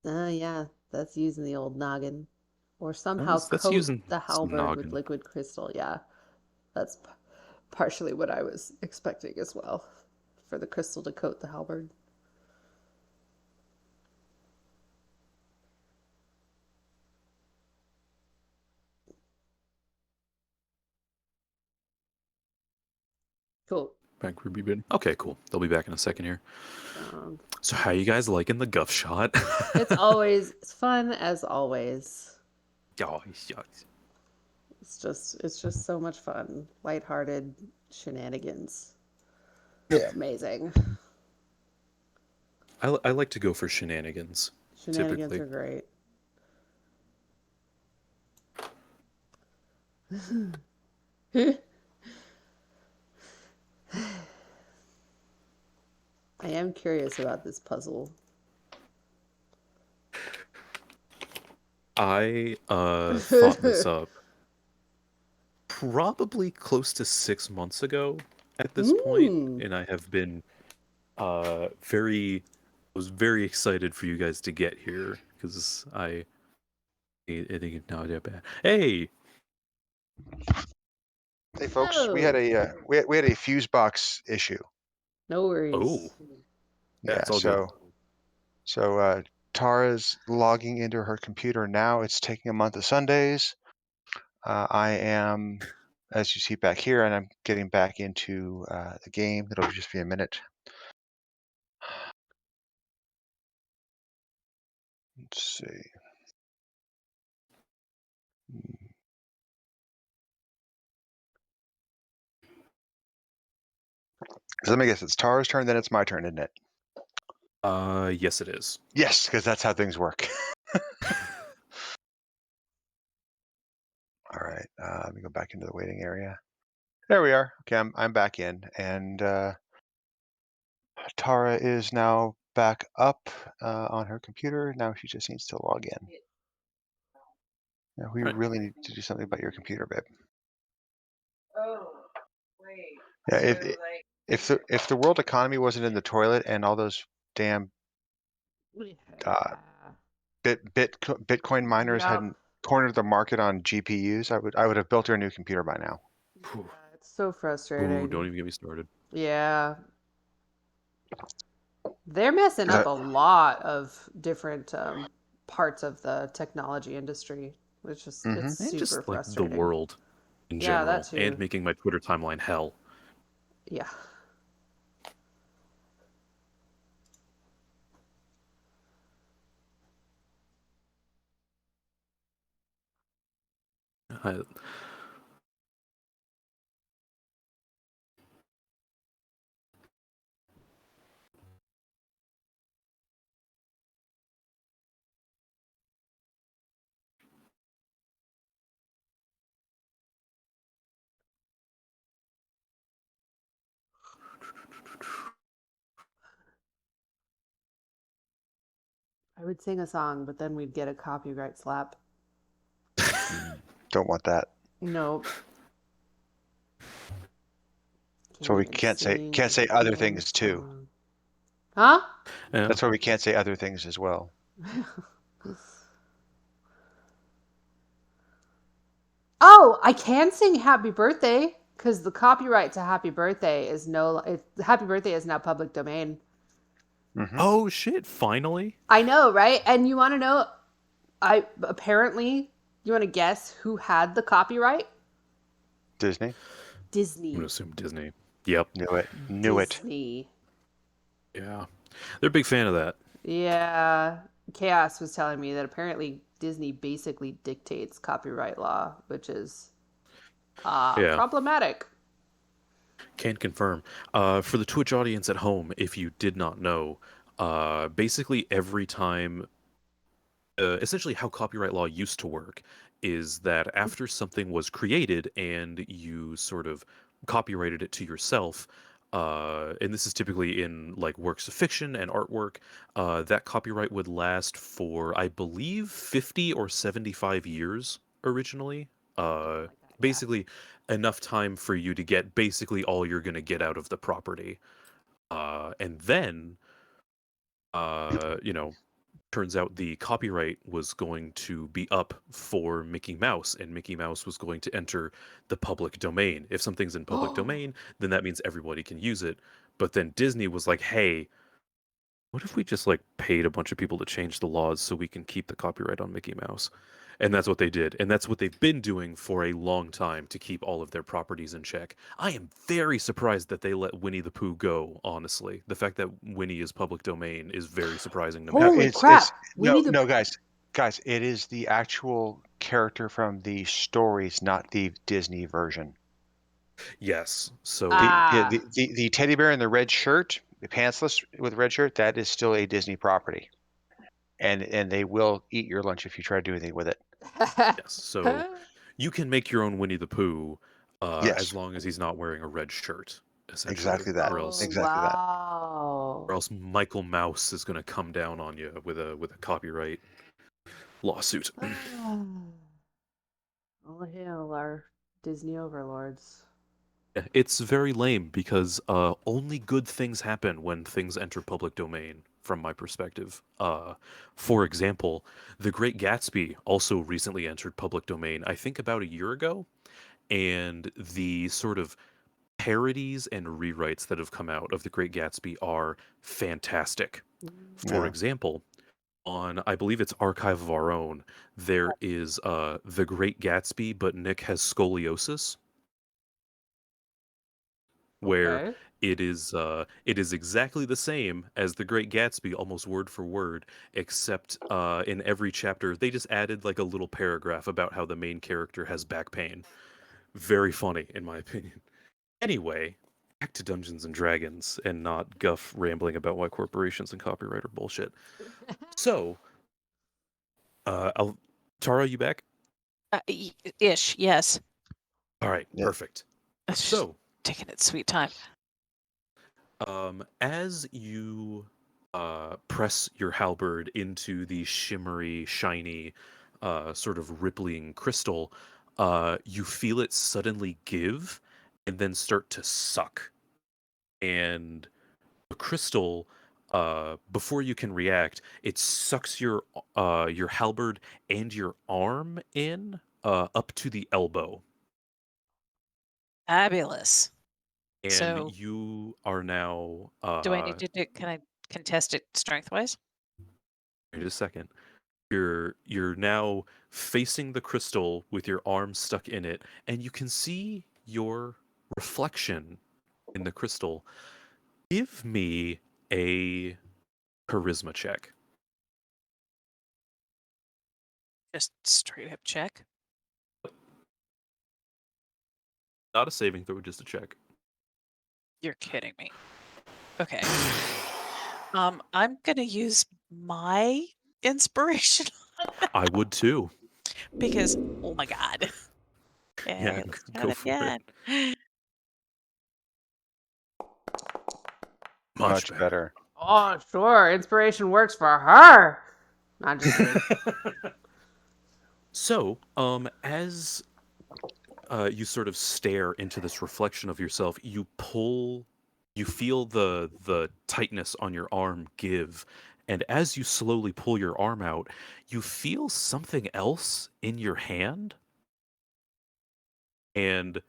Yeah, that's using the old noggin, or somehow That's coat using the some halberd with noggin. liquid crystal. Yeah, that's partially what I was expecting as well, for the crystal to coat the halberd. Cool. Back Ruby bin. Okay, cool. They'll be back in a second here. Um, So, how you guys liking the guff shot? it's fun as always. Oh, yeah. It's just so much fun. Lighthearted shenanigans. Yeah. Amazing. I like to go for shenanigans, Shenanigans typically. are great. I am curious about this puzzle. I thought this up probably close to 6 months ago at this point, Mm. and I have been very was very excited for you guys to get here because I think it's not that bad. Hey, Hey, folks, we had Oh, a fuse box issue. no oh, worries. yeah, Yeah, it's all good. so Tara's logging into her computer now. It's taking a month of Sundays. I am as you see back here, and I'm getting back into the game. It'll just be a minute. Let's see. So let me guess. It's Tara's turn, then it's my turn, isn't it? Yes, it is. Yes, because that's how things work. All right. Let me go back into the waiting area. There we are. Okay, I'm back in, and Tara is now back up on her computer. Now she just needs to log in. Now we Right. really need to do something about your computer, babe. Oh, wait. Yeah, So, like, if the world economy wasn't in the toilet and all those damn yeah. Bitcoin miners Yep. hadn't cornered the market on GPUs, I would have built her a new computer by now. Yeah, it's so frustrating. Ooh, don't even get me started. Yeah. They're messing 'Cause up a lot of different parts of the technology industry, which is Mhm. it's And super just like the frustrating. world in Yeah, that general, and too. making my Twitter timeline hell. Yeah. I, I would sing a song, but then we'd get a copyright slap. Don't want that. Nope. So we even can't say sing can't a say other damn things too. song. Huh? yeah. That's why we can't say other things as well. Oh, I can sing Happy Birthday because the copyright to Happy Birthday is Happy Birthday is now public domain. Mhm. Oh shit! Finally. I know, right? And you want to know? You want to guess who had the copyright? Disney. I'm Disney. gonna assume Disney. Yep. Knew it. Knew it. Disney. Yeah. They're a big fan of that. Yeah. Chaos was telling me that apparently Disney basically dictates copyright law, which is Yeah. problematic. Can confirm. For the Twitch audience at home, if you did not know, basically every time, essentially how copyright law used to work is that after something was created and you sort of copyrighted it to yourself, and this is typically in like works of fiction and artwork, that copyright would last for, I believe, 50 or 75 years originally. Something Uh, like that, yeah. basically enough time for you to get basically all you're going to get out of the property. And then, you know, turns out the copyright was going to be up for Mickey Mouse, and Mickey Mouse was going to enter the public domain. If something's in public domain, then that means everybody can use it. But then Disney was like, hey, what if we just like paid a bunch of people to change the laws so we can keep the copyright on Mickey Mouse? And that's what they did. And that's what they've been doing for a long time to keep all of their properties in check. I am very surprised that they let Winnie the Pooh go, honestly. The fact that Winnie is public domain is very surprising to No, me. Holy crap! Winnie the no, guys. It is the actual character from the stories, not the Disney version. Yes. So The teddy bear in the red shirt, the pantsless with red shirt, that is still a Disney property, and they will eat your lunch if you try to do anything with it. yes. So you can make your own Winnie the Pooh as Yes, long as he's not wearing a red shirt, essentially. exactly that. Or else Oh Exactly that. wow. or else Michael Mouse is going to come down on you with a copyright lawsuit. All hail our Disney overlords. It's very lame because only good things happen when things enter public domain, from my perspective. For example, The Great Gatsby also recently entered public domain, I think about a year ago, and the sort of parodies and rewrites that have come out of The Great Gatsby are fantastic. For Yeah. example, on I believe it's Archive of Our Own, there is The Great Gatsby, but Nick has scoliosis. where Okay. it is exactly the same as The Great Gatsby, almost word for word, except in every chapter they just added like a little paragraph about how the main character has back pain. Very funny, in my opinion. Anyway, back to Dungeons and Dragons and not Guff rambling about why corporations and copyright are bullshit. So, Tara, you back? Ish, yes. All right, Yeah. perfect. It's just So, taking its sweet time. as you press your halberd into the shimmery, shiny, sort of rippling crystal, you feel it suddenly give and then start to suck. And the crystal, before you can react, it sucks your halberd and your arm in up to the elbow, Fabulous. and So, you are now. do I need to do? Can I contest it strength-wise? Wait a second. You're now facing the crystal with your arm stuck in it, and you can see your reflection in the crystal. Give me a charisma check. Just straight up check. Not a saving throw, just a check. You're kidding me. Okay. I'm gonna use my inspiration I would too. because oh my god. Yeah, Okay, let's try go that for it. again. Much Much better. better. Oh, sure. Inspiration works for her. Not just kidding. So, as you sort of stare into this reflection of yourself, you feel the tightness on your arm give, and as you slowly pull your arm out, you feel something else in your hand, and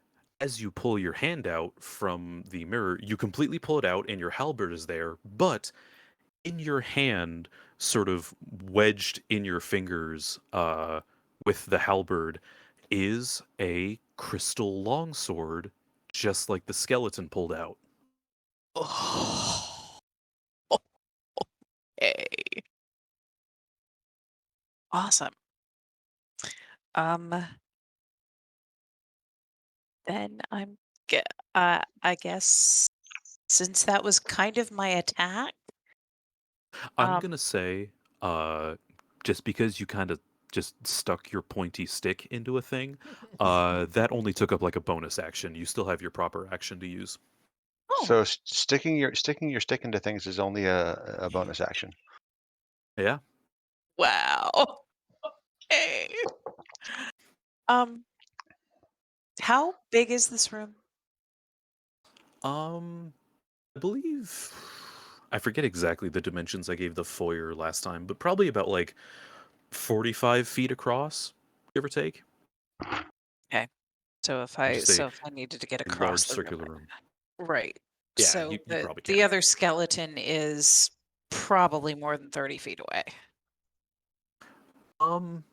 as you pull your hand out from the mirror, you completely pull it out, and your halberd is there, but in your hand, sort of wedged in your fingers, with the halberd, is a crystal longsword, just like the skeleton pulled out. Oh, okay. Awesome. Um, then I guess since that was kind of my attack, I'm um, gonna say, uh, just because you kind of just stuck your pointy stick into a thing, that only took up like a bonus action. You still have your proper action to use. oh, So sticking your stick into things is only a bonus action. Yeah. wow. Okay. Um, how big is this room? Um, I believe I forget exactly the dimensions I gave the foyer last time, but probably about like 45 feet across, give or take. Okay. So Just a if I needed to get across large the room, circular room. right. Yeah, So you probably the can. other skeleton is probably more than 30 feet away. Um,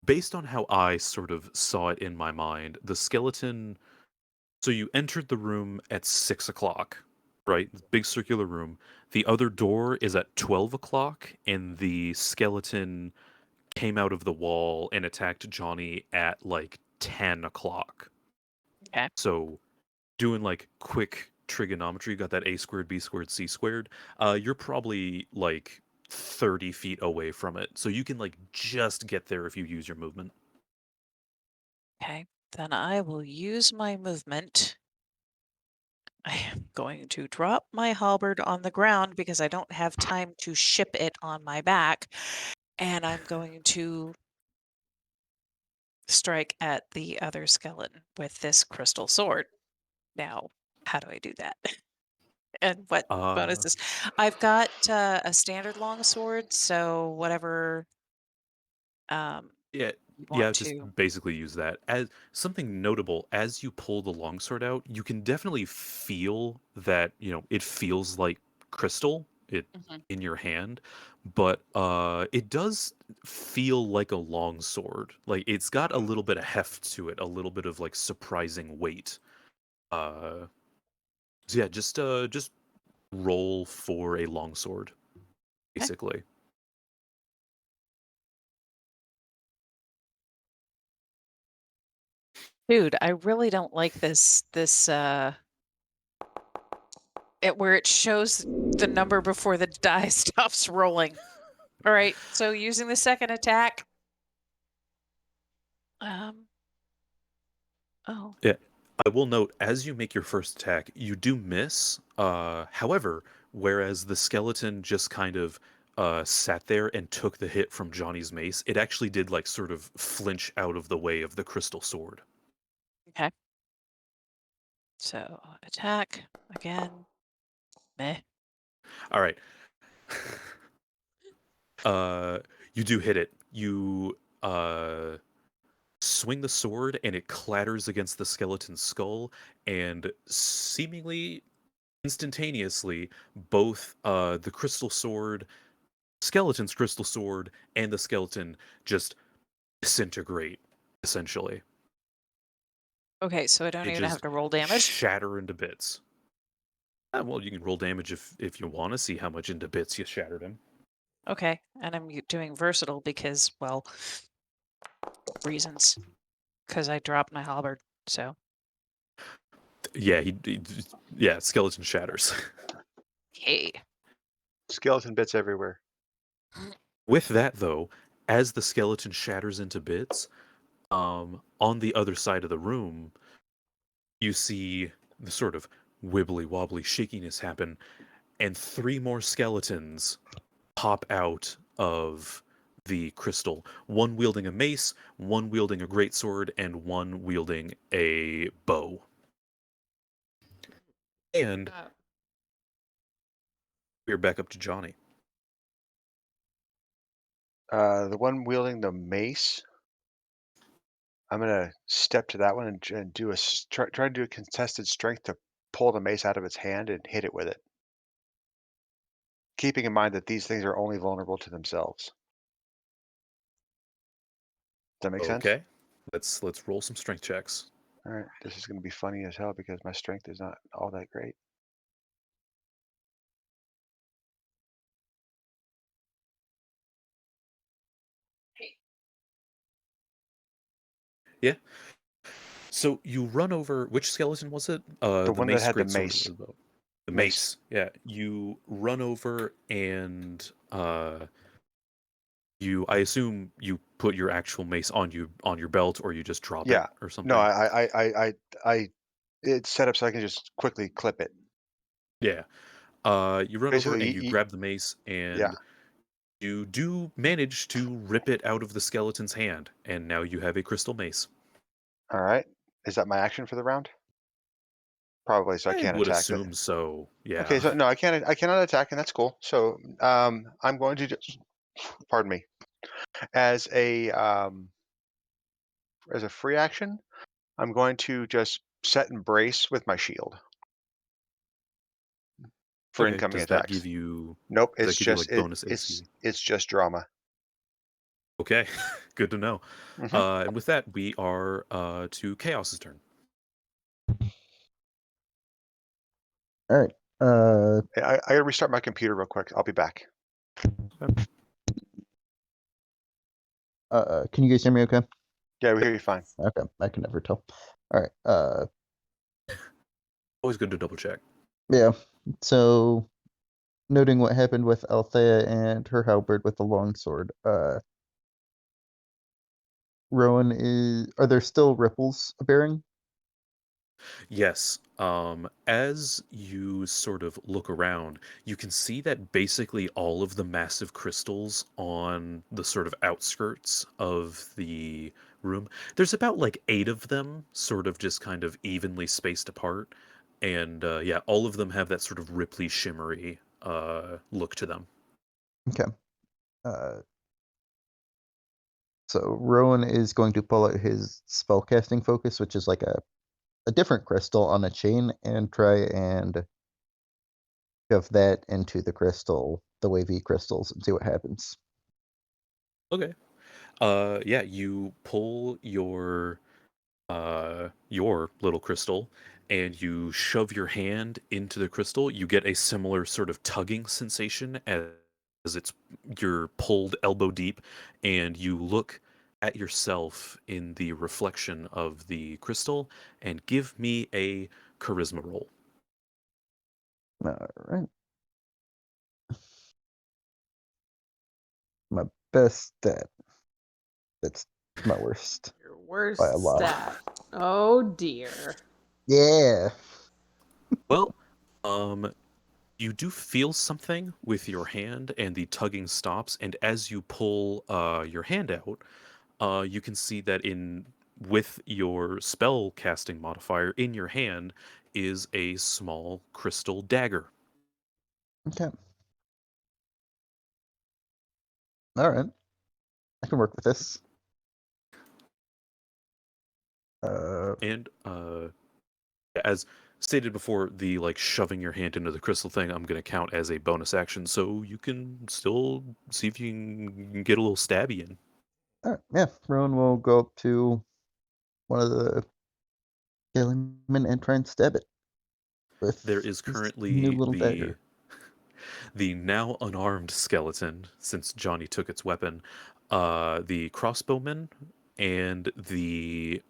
based on how I sort of saw it in my mind, the skeleton. So you entered the room at 6 o'clock, right? Big circular room. The other door is at 12 o'clock, and the skeleton came out of the wall and attacked Johnny at like 10 o'clock. Okay. So doing like quick trigonometry, got that a squared b squared c squared. You're probably like 30 feet away from it, so you can like just get there if you use your movement. Okay. Then I will use my movement. I am going to drop my halberd on the ground because I don't have time to ship it on my back. And I'm going to strike at the other skeleton with this crystal sword. Now, how do I do that? And what bonus Uh, is? I've got a standard long sword, so whatever yeah, you yeah. want Just to. basically use that as something notable. As you pull the longsword out, you can definitely feel that it feels like crystal. it Mhm. in your hand, but it does feel like a long sword. Like it's got a little bit of heft to it, a little bit of like surprising weight. Uh, so yeah, just roll for a longsword, Okay. basically. Dude, I really don't like this where it shows the number before the die stops rolling. All right, so using the second attack. Oh. Yeah. I will note, as you make your first attack, you do miss. However, whereas the skeleton just kind of sat there and took the hit from Johnny's mace, it actually did like sort of flinch out of the way of the crystal sword. Okay. So attack again. Meh. All right. You do hit it. You swing the sword and it clatters against the skeleton's skull, and seemingly instantaneously, both the crystal sword, skeleton's crystal sword, and the skeleton just disintegrate, essentially. Okay, so I don't It even have just to roll damage. shatter into bits. Well, you can roll damage if you want to see how much into bits you shattered him. Okay, and I'm doing versatile because, well, reasons. Because I dropped my halberd, so. Yeah, yeah, skeleton shatters. Hey. Skeleton bits everywhere. With that, though, as the skeleton shatters into bits, on the other side of the room, you see the sort of wibbly wobbly shakiness happen, and 3 more skeletons pop out of the crystal. One wielding a mace, one wielding a greatsword, and one wielding a bow. And we're back up to Johnny. The one wielding the mace, I'm gonna step to that one and do try to do a contested strength to pull the mace out of its hand and hit it with it. Keeping in mind that these things are only vulnerable to themselves. Does that make sense? Okay, let's roll some strength checks. All right, this is gonna be funny as hell because my strength is not all that great. Yeah. So you run over, which skeleton was it? The The one that mace, had the greatsword, mace. or the bow? The Mace. mace. Yeah. You run over and I assume you put your actual mace on your belt, or you just drop it Yeah. or No, something. it's set up so I can just quickly clip it. Yeah. You run over Basically, and you grab the mace, yeah. and you do manage to rip it out of the skeleton's hand, and now you have a crystal mace. All right. Is that my action for the round? Probably, so I I can't would attack it. assume so. Okay, Yeah. so no, I cannot attack, and that's cool. So I'm going to just, pardon me, as a free action, I'm going to just set and brace with my shield for Okay. incoming attacks. Nope, Does that it's give you just like bonus AC? it's just drama. Okay. Good to know. hmm And with that, we are to Chaos's turn. All right. I gotta restart my computer real quick. I'll be back. Can you guys hear me okay? Yeah, we hear you fine. Okay, I can never tell. All right. Always good to double check. Yeah. So, noting what happened with Althea and her halberd with the longsword, Rowan are there still ripples appearing? Yes. As you sort of look around, you can see that basically all of the massive crystals on the sort of outskirts of the room, there's about like 8 of them, sort of just kind of evenly spaced apart. And yeah, all of them have that sort of ripply, shimmery look to them. Okay. So Rowan is going to pull out his spellcasting focus, which is like a different crystal on a chain, and try and shove that into the crystal, the wavy crystals, and see what happens. Okay. Yeah, you pull your little crystal and you shove your hand into the crystal. You get a similar sort of tugging sensation as you're pulled elbow deep, and you look at yourself in the reflection of the crystal and give me a charisma roll. All right. My best stat. That's my worst Your by a worst lot. stat. Oh dear. Yeah. Well, you do feel something with your hand, and the tugging stops. And as you pull your hand out, you can see that with your spell casting modifier in your hand is a small crystal dagger. Okay. All right. I can work with this. And as stated before, the like shoving your hand into the crystal thing, I'm going to count as a bonus action, so you can still see if you can get a little stabby in. All right. Yeah. Rowan will go up to one of the Gilliman and try and stab it with There is his new currently little dagger. the now unarmed skeleton, since Johnny took its weapon, the crossbowman and the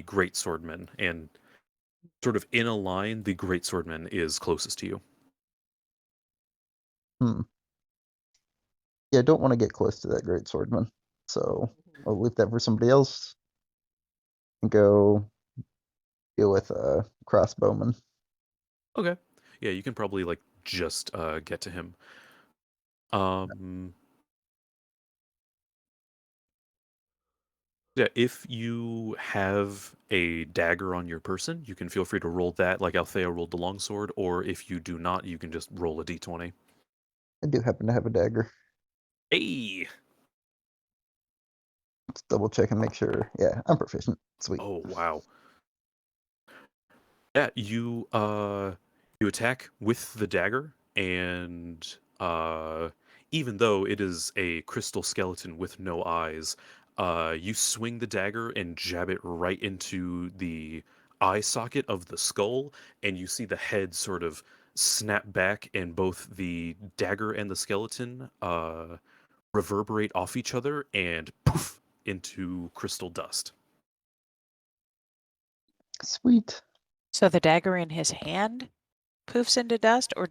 great swordman, and sort of in a line, the great swordman is closest to you. Hmm. Yeah, I don't want to get close to that great swordman, so I'll leave that for somebody else and go deal with a crossbowman. Okay, yeah, you can probably like just get to him. Um, yeah, if you have a dagger on your person, you can feel free to roll that like Althea rolled the longsword, or if you do not, you can just roll a d20. I do happen to have a dagger. Hey! Let's double check and make sure. Yeah, I'm proficient. Sweet. Oh, wow. Yeah, you attack with the dagger, and even though it is a crystal skeleton with no eyes, you swing the dagger and jab it right into the eye socket of the skull, and you see the head sort of snap back, and both the dagger and the skeleton reverberate off each other and poof into crystal dust. Sweet. So the dagger in his hand poofs into dust, or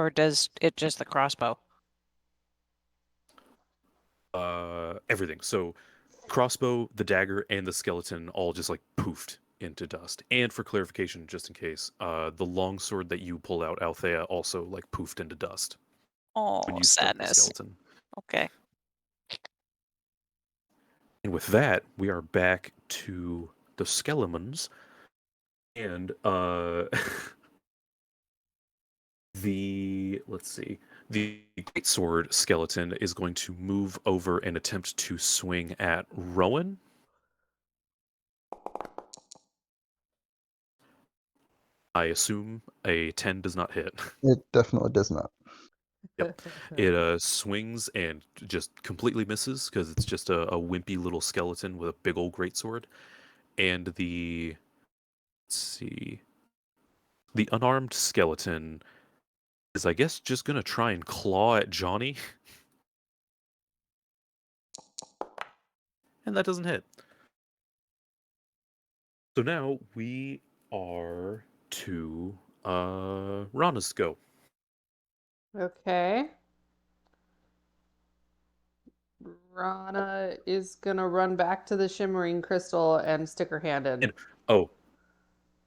does it just the crossbow? Everything. So crossbow, the dagger, and the skeleton all just like poofed into dust. And for clarification, just in case, the longsword that you pull out, Althea, also like poofed into dust when Oh, you struck the sadness. skeleton. Okay. And with that, we are back to the skeletons, and let's see, the greatsword skeleton is going to move over and attempt to swing at Rowan. I assume a 10 does not hit. It definitely does not. Yep. It swings and just completely misses because it's just a wimpy little skeleton with a big old greatsword. And let's see, the unarmed skeleton is, I guess, just gonna try and claw at Johnny, and that doesn't hit. So now we are to Rana's go. Okay. Rana is gonna run back to the shimmering crystal and stick her hand in. And oh,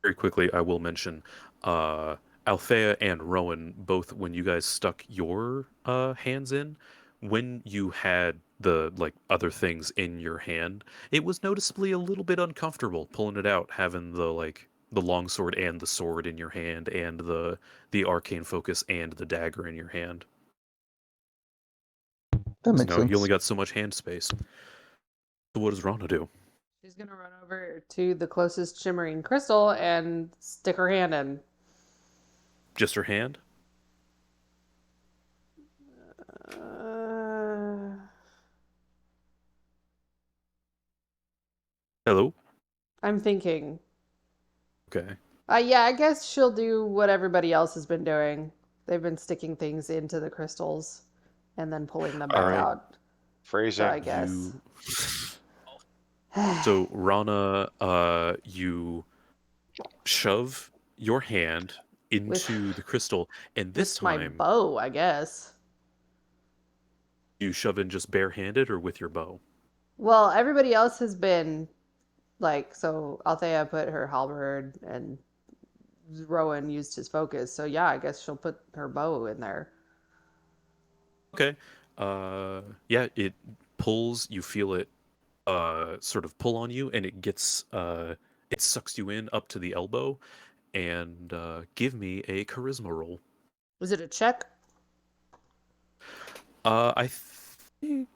very quickly, I will mention Althea and Rowan, both when you guys stuck your hands in, when you had the like other things in your hand, it was noticeably a little bit uncomfortable pulling it out, having the longsword and the sword in your hand, and the arcane focus and the dagger in your hand. That So makes no, you only sense. got so much hand space. So what does Rana do? She's gonna run over to the closest shimmering crystal and stick her hand in. Just her hand? Hello? I'm thinking. Okay. Yeah, I guess she'll do what everybody else has been doing. They've been sticking things into the crystals and then pulling them All back right. out. So I Phrasing. guess. So Rana, you shove your hand with into the crystal, and this with my time bow, I guess. you shove in just barehanded or with your bow. Well, everybody else has been like, so Althea put her halberd and Rowan used his focus. So yeah, I guess she'll put her bow in there. Okay. Yeah, it pulls, you feel it sort of pull on you, and it gets it sucks you in up to the elbow, and give me a charisma roll. Was it a check? I think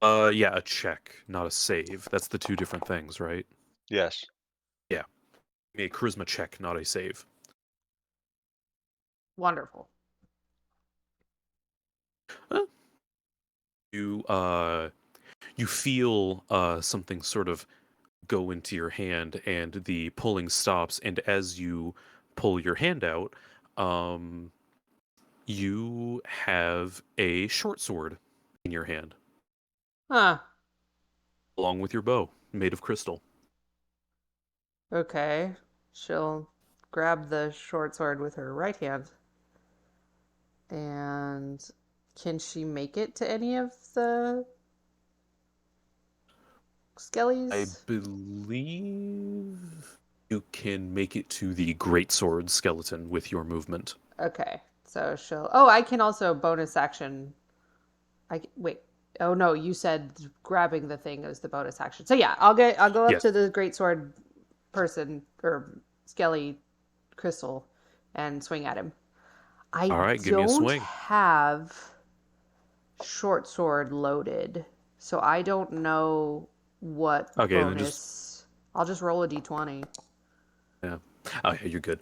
yeah, a check, not a save. That's the two different things, right? Yes. Yeah. Give me a charisma check, not a save. Wonderful. You you feel something sort of go into your hand, and the pulling stops, and as you pull your hand out, you have a short sword in your hand, Huh. along with your bow, made of crystal. Okay. She'll grab the short sword with her right hand. And can she make it to any of the I skellies? believe you can make it to the greatsword skeleton with your movement. Okay. So she'll. Oh, I can also bonus action. Wait. Oh no, you said grabbing the thing is the bonus action. So yeah, I'll go up Yes. to the greatsword person or skelly crystal and swing at him. I All right, give me a don't swing. have short sword loaded, so I don't know what Okay, then just bonus. I'll just roll a d20. yeah. Oh, yeah, you're good.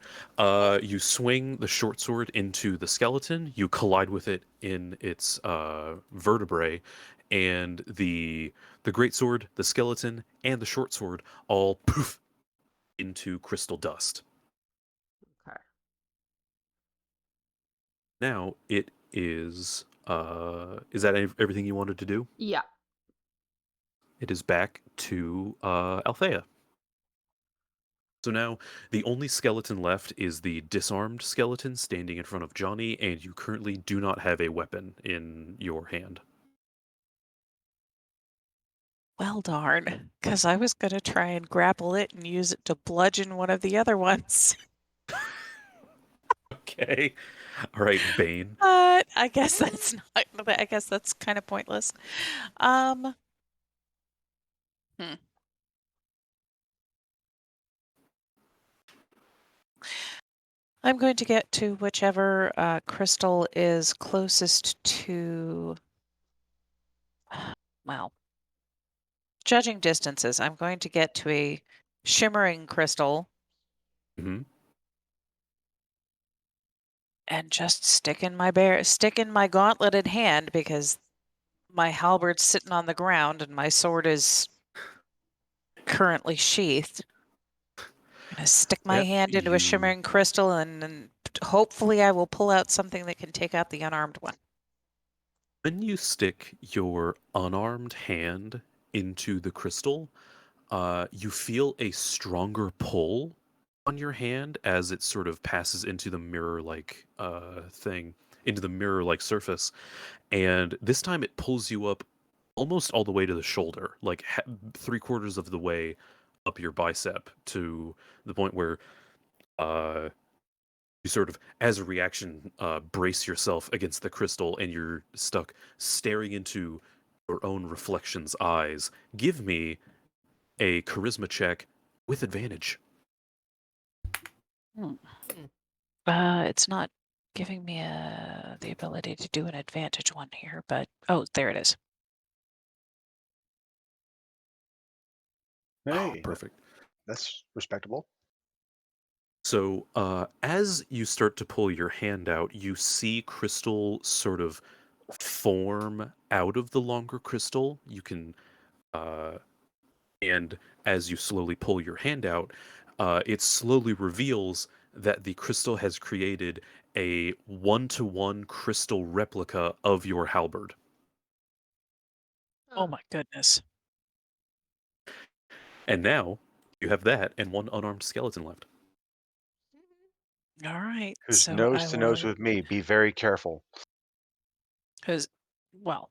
You swing the short sword into the skeleton. You collide with it in its vertebrae, and the great sword, the skeleton, and the short sword all poof into crystal dust. Okay. Now it is. Is that everything you wanted to do? Yeah. It is back to Althea. So now the only skeleton left is the disarmed skeleton standing in front of Johnny, and you currently do not have a weapon in your hand. Well, darn, because I was going to try and grapple it and use it to bludgeon one of the other ones. Okay. All right, Bane. But I guess that's not. I guess that's kind of pointless. Hmm. I'm going to get to whichever crystal is closest to. Well, judging distances, I'm going to get to a shimmering crystal Hmm. and just stick in my gauntleted hand because my halberd's sitting on the ground and my sword is currently sheathed. I'm gonna stick my Yeah, hand into a shimmering crystal and hopefully I will pull out something that can take out the unarmed one. when you stick your unarmed hand into the crystal, you feel a stronger pull on your hand as it sort of passes into the mirror-like thing, into the mirror-like surface, and this time it pulls you up almost all the way to the shoulder, like three-quarters of the way up your bicep, to the point where you sort of, as a reaction, brace yourself against the crystal, and you're stuck staring into your own reflection's eyes. Give me a charisma check with advantage. Hmm. It's not giving me the ability to do an advantage one here, but oh, there it is. Oh, Hey, perfect. that's respectable. So, as you start to pull your hand out, you see Crystal sort of form out of the longer crystal. You can, and as you slowly pull your hand out, it slowly reveals that the crystal has created a 1-to-1 crystal replica of your halberd. Oh my goodness. And now you have that and one unarmed skeleton left. All right. Who's So nose I to nose will, with me? Be very careful. because, well,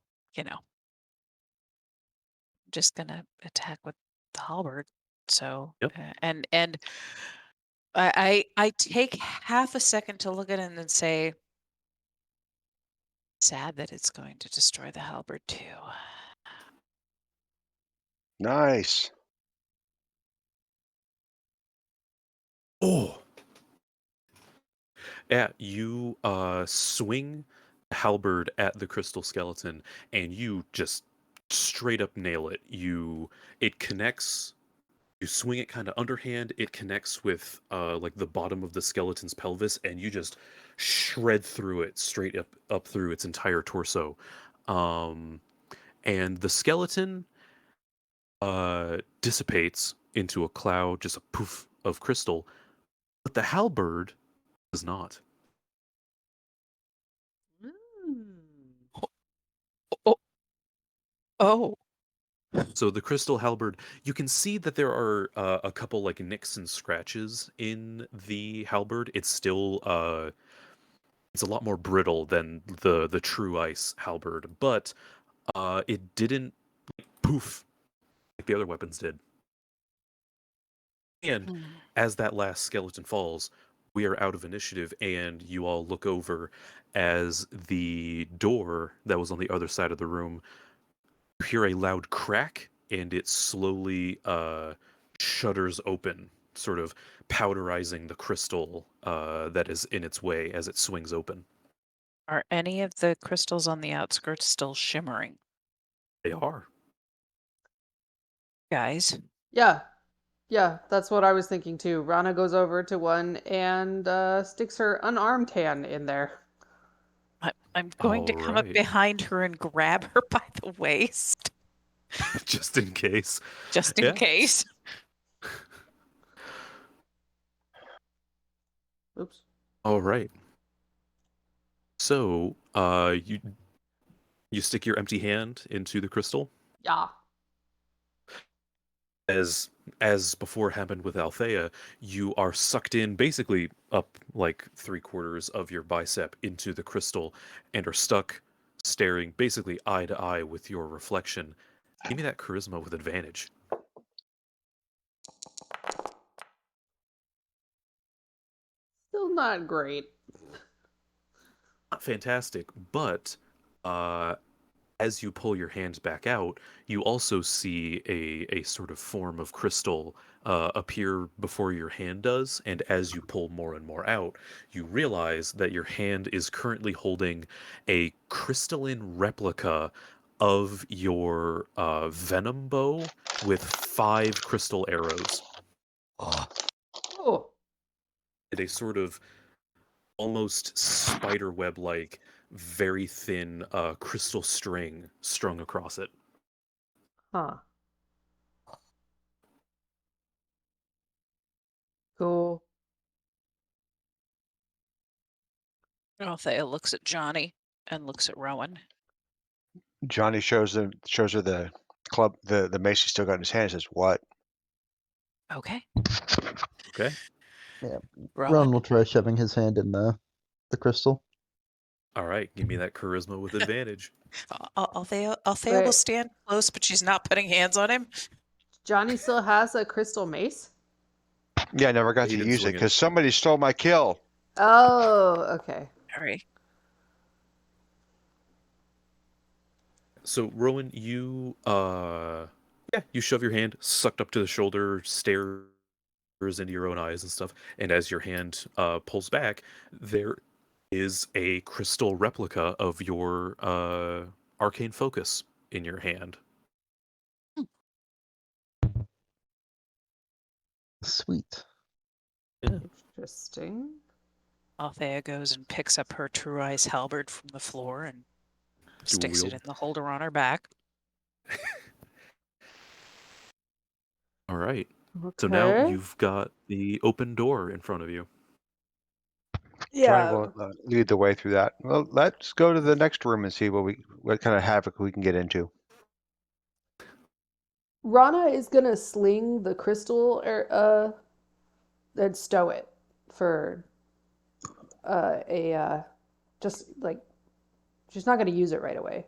just gonna attack with the halberd. So, Yep. and I take half a second to look at it and then say, sad that it's going to destroy the halberd too. Nice. Oh, yeah. You swing the halberd at the crystal skeleton, and you just straight up nail it. It connects. You swing it kind of underhand. It connects with like the bottom of the skeleton's pelvis, and you just shred through it straight up through its entire torso. Um, and the skeleton dissipates into a cloud, just a poof of crystal, but the halberd does not. Oh, oh, So the crystal halberd, you can see that there are a couple like nicks and scratches in the halberd. It's still it's a lot more brittle than the true ice halberd, but it didn't poof like the other weapons did. And as that last skeleton falls, we are out of initiative, and you all look over as the door that was on the other side of the room. You hear a loud crack, and it slowly shudders open, sort of powderizing the crystal that is in its way as it swings open. are any of the crystals on the outskirts still shimmering? They are. Guys, Yeah. Yeah, that's what I was thinking too. Rana goes over to one and sticks her unarmed hand in there. I'm going to All come up right. behind her and grab her by the waist, Just in case. just in Yeah. case. Oops. All right. So, you stick your empty hand into the crystal, Yeah. as before happened with Althea. You are sucked in basically up like 3/4 of your bicep into the crystal and are stuck staring basically eye to eye with your reflection. Give me that charisma with advantage. Still not great. Not fantastic, but uh as you pull your hand back out, you also see a sort of form of crystal appear before your hand does, and as you pull more and more out, you realize that your hand is currently holding a crystalline replica of your venom bow with 5 crystal arrows. Oh. And a sort of almost spider web like, very thin crystal string strung across it. Huh. Cool. Althea looks at Johnny and looks at Rowan. Johnny shows her the club, the mace he's still got in his hand. And says, "What?" Okay. Okay. Yeah. Rowan. Ron will try shoving his hand in the crystal. All right, give me that charisma with advantage. Althea will Wait. stand close, but she's not putting hands on him. Johnny still has a crystal mace? Yeah, I never got He to didn't use it swing it. because somebody stole my kill. Oh, okay. All right. So Rowan, you you shove your hand sucked up to the shoulder, stares into your own eyes and stuff, and as your hand pulls back, there is a crystal replica of your arcane focus in your hand. Sweet. Yeah. Interesting. Althea goes and picks up her True Eyes halberd from the floor and Sticks it wield. in the holder on her back. All right. So now Okay. you've got the open door in front of you. Johnny Yeah. will lead the way through that. Well, let's go to the next room and see what kind of havoc we can get into. Rana is gonna sling the crystal and stow it for just like she's not gonna use it right away.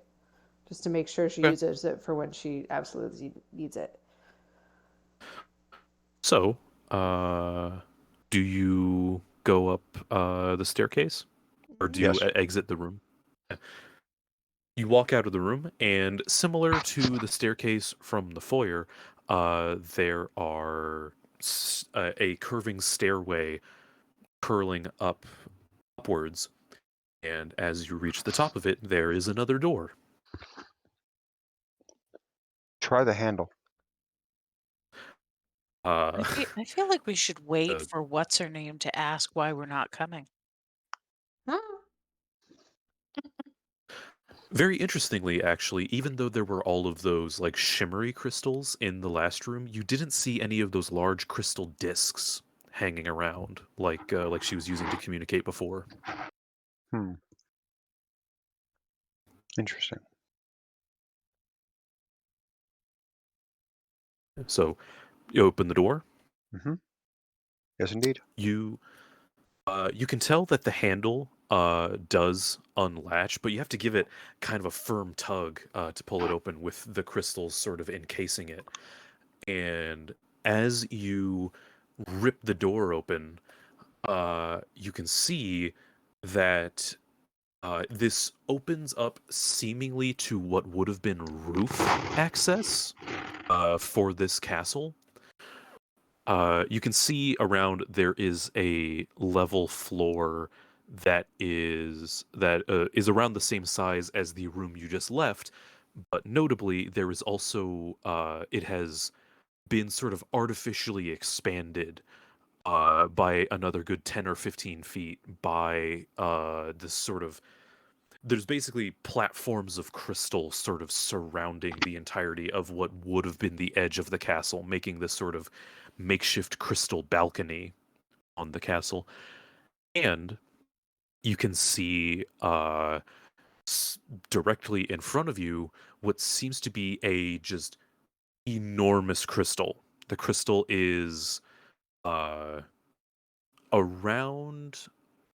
Just to make sure she Okay. uses it for when she absolutely needs it. So, do you go up the staircase, or do you Yes. exit the room? You walk out of the room, and similar to the staircase from the foyer, there are a curving stairway curling upwards, and as you reach the top of it, there is another door. Try the handle. Uh, I feel like we should wait uh, for what's her name to ask why we're not coming. Huh? Very interestingly, actually, even though there were all of those like shimmery crystals in the last room, you didn't see any of those large crystal discs hanging around like she was using to communicate before. Hmm. Interesting. So you open the door. Mm-hmm. Yes, indeed. You can tell that the handle does unlatch, but you have to give it kind of a firm tug to pull it open with the crystals sort of encasing it. And as you rip the door open, you can see that this opens up seemingly to what would have been roof access for this castle. You can see around there is a level floor that is around the same size as the room you just left, but notably there is also it has been sort of artificially expanded by another good 10 or 15 feet by this sort of there's basically platforms of crystal sort of surrounding the entirety of what would have been the edge of the castle, making this sort of makeshift crystal balcony on the castle. And you can see directly in front of you what seems to be a just enormous crystal. The crystal is uh, around,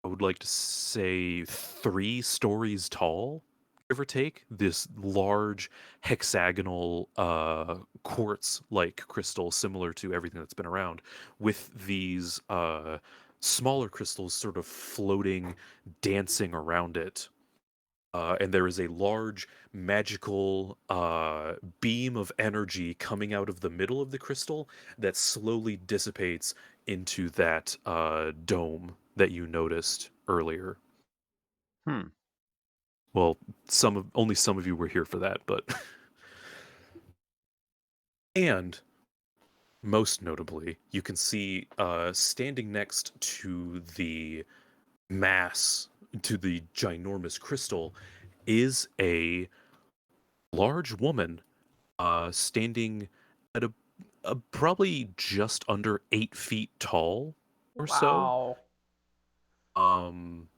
I would like to say, 3 stories tall, give or take. This large hexagonal quartz-like crystal, similar to everything that's been around, with these smaller crystals sort of floating, dancing around it. And there is a large magical beam of energy coming out of the middle of the crystal that slowly dissipates into that dome that you noticed earlier. Hmm. Well, only some of you were here for that, but and most notably, you can see standing next to the mass, to the ginormous crystal, is a large woman standing at a probably just under 8 feet tall or so. Wow. Um,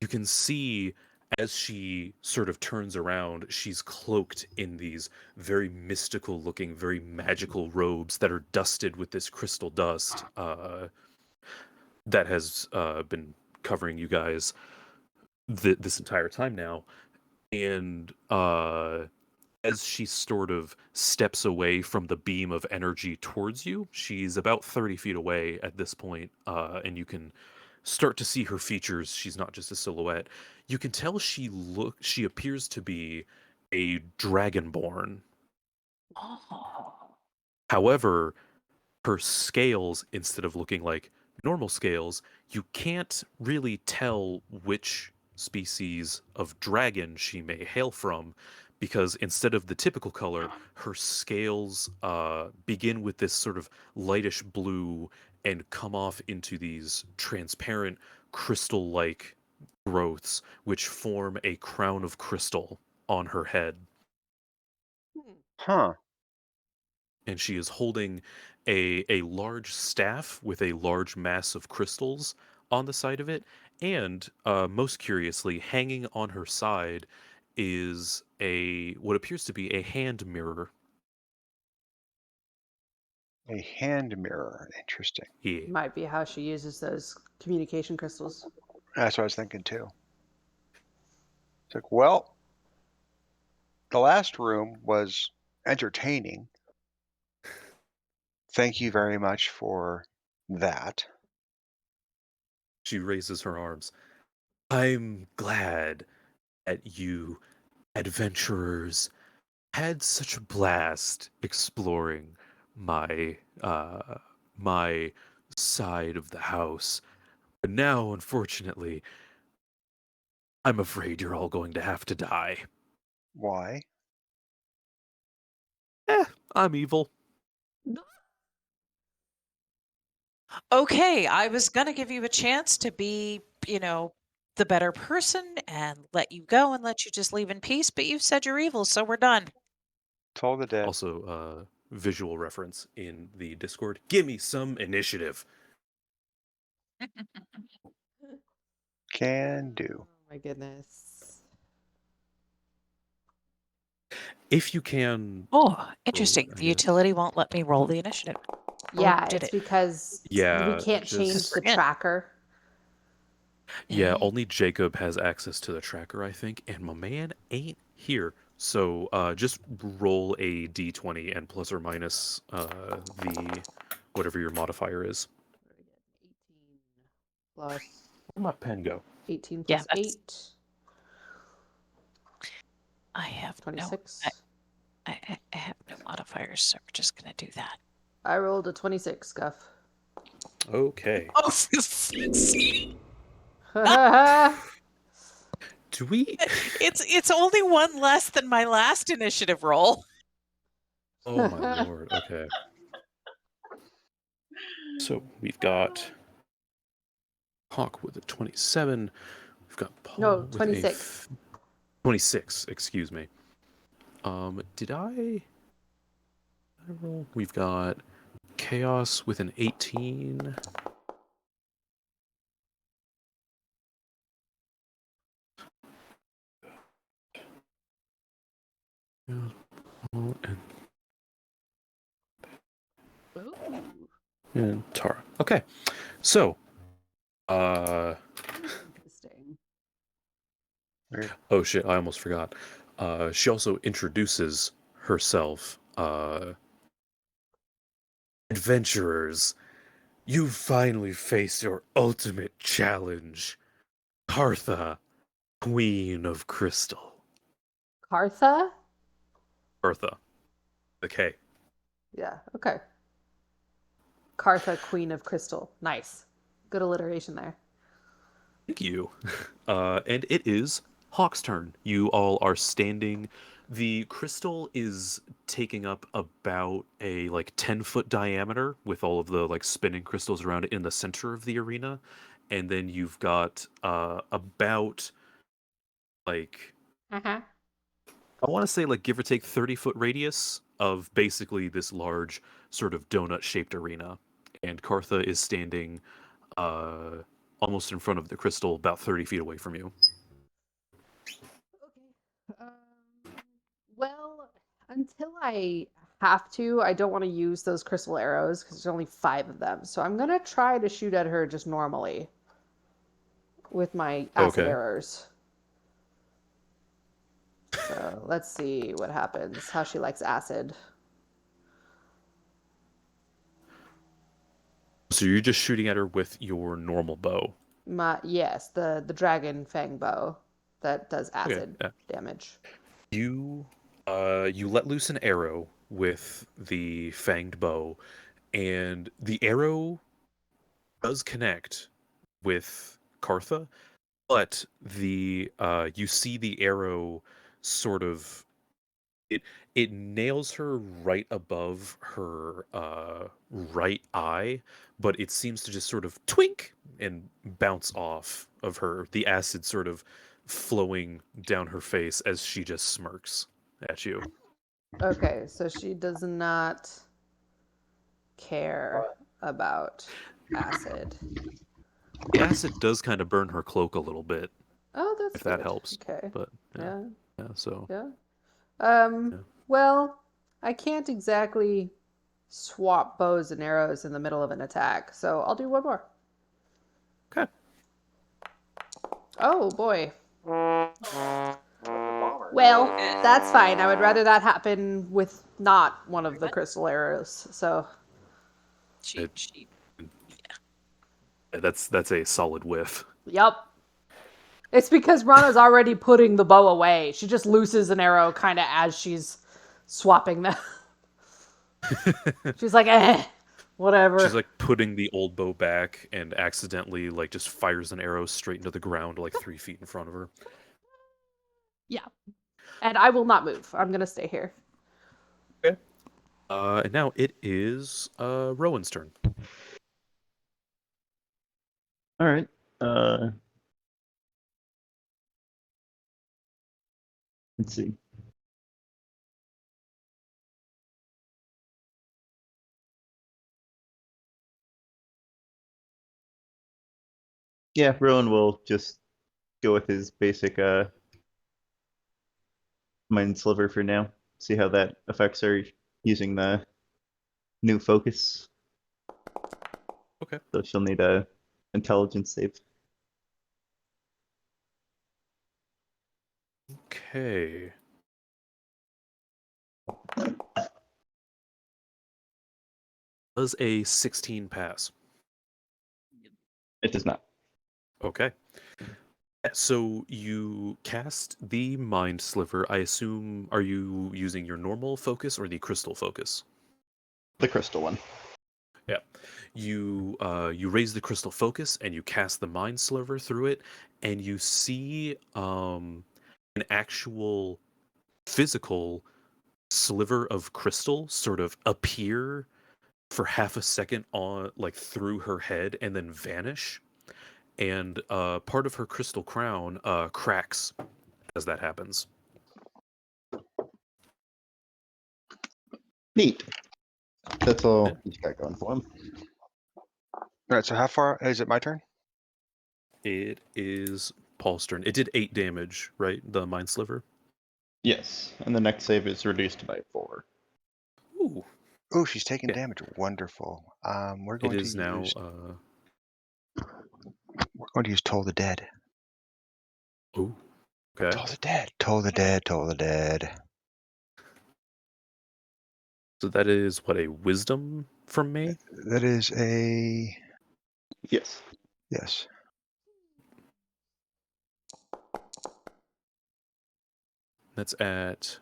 you can see as she sort of turns around, she's cloaked in these very mystical looking, very magical robes that are dusted with this crystal dust that has been covering you guys this entire time now. And as she sort of steps away from the beam of energy towards you, she's about 30 feet away at this point, and you can start to see her features. She's not just a silhouette. You can tell she appears to be a dragonborn. Oh. However, her scales, instead of looking like normal scales, you can't really tell which species of dragon she may hail from, because instead of the typical color, her scales begin with this sort of lightish blue and come off into these transparent crystal like growths which form a crown of crystal on her head. Huh. And she is holding a large staff with a large mass of crystals on the side of it. And most curiously, hanging on her side is what appears to be a hand mirror. A hand mirror. Interesting. Yeah. Might be how she uses those communication crystals. That's what I was thinking too. It's like, well, the last room was entertaining. Thank you very much for that. She raises her arms. I'm glad that you adventurers had such a blast exploring my my side of the house. But now, unfortunately, I'm afraid you're all going to have to die. Why? I'm evil. Okay, I was gonna give you a chance to be, the better person and let you go and let you just leave in peace, but you said you're evil, so we're done. Toll the dead. Also, visual reference in the Discord. Give me some initiative. Can do. Oh my goodness. If you can. Oh, interesting. I The guess. utility won't let me roll the initiative. Yeah, did it's it? because we Yeah, can't just change the Forget. tracker. Yeah, Eh. only Jacob has access to the tracker, I think, and my man ain't here. So just roll a d20 and plus or minus the whatever your modifier is. 18 plus Where'd my pen go? 18 Yeah, plus that's 8, I have no 26. I have no modifiers, so we're just gonna do that. I rolled a 26, Guff. Okay. Oh, see, Do we? it's only one less than my last initiative roll. Oh my lord. Okay. So we've got Hawk with a 27. We've got Paul No, with 26. 26. Excuse me. Did I roll? We've got Chaos with an 18. And Tara. Okay. So, Interesting. Weird. oh shit, I almost forgot. She also introduces herself. Adventurers, you finally face your ultimate challenge. Kartha, Queen of Crystal. Kartha? Kartha. The K. Yeah, okay. Kartha, Queen of Crystal. Nice. Good alliteration there. Thank you. And it is Hawk's turn. You all are standing. The crystal is taking up about a 10-foot diameter with all of the spinning crystals around it in the center of the arena. And then you've got about Uh-huh. I want to say give or take 30-foot radius of basically this large sort of donut shaped arena. And Kartha is standing almost in front of the crystal, about 30 feet away from you. Okay. Well, until I have to, I don't want to use those crystal arrows because there's only 5 of them. So I'm going to try to shoot at her just normally with my acid Okay. arrows. So let's see what happens, how she likes acid. So you're just shooting at her with your normal bow. Yes, the dragon fang bow that does Okay. acid Yeah. damage. You let loose an arrow with the fanged bow, and the arrow does connect with Kartha, but the you see the arrow sort of it nails her right above her right eye, but it seems to just sort of twink and bounce off of her. The acid sort of flowing down her face as she just smirks at you. Okay, so she does not care about acid. The acid does kind of burn her cloak a little bit, Oh, that's if that good. helps. Okay. But Yeah. so Yeah. yeah. Well, I can't exactly swap bows and arrows in the middle of an attack, so I'll do one more. Okay. Oh boy. Well, that's fine. I would rather that happen with not one of the crystal arrows. So, She That's a solid whiff. yep. It's because Rana's already putting the bow away. She just looses an arrow kind of as she's swapping them. She's like, whatever. She's like putting the old bow back and accidentally like just fires an arrow straight into the ground like 3 feet in front of her. Yeah. And I will not move. I'm going to stay here. Okay. And now it is Rowan's turn. All right. Let's see. Yeah, Rowan will just go with his basic mind sliver for now. See how that affects her using the new focus. Okay. So she'll need a intelligence save. Okay. Does a 16 pass? It does not. Okay. So you cast the mind sliver. I assume, are you using your normal focus or the crystal focus? The crystal one. Yeah. You raise the crystal focus and you cast the mind sliver through it, and you see an actual physical sliver of crystal sort of appear for half a second on like through her head and then vanish. And part of her crystal crown cracks as that happens. Neat. That's all Yeah. he's got going for him. All right, so how far is it? My turn. It is Paul's turn. It did 8 damage, right? The mind sliver. Yes, and the next save is reduced by 4. Ooh. Oh, she's taking Yeah. damage. Wonderful. We're It going is to now. use. We're going to use Toll the Dead. Ooh. Okay. Toll the Dead. Toll the Dead. Toll the Dead. So that is what, a wisdom from me? That is a Yes. yes. That's at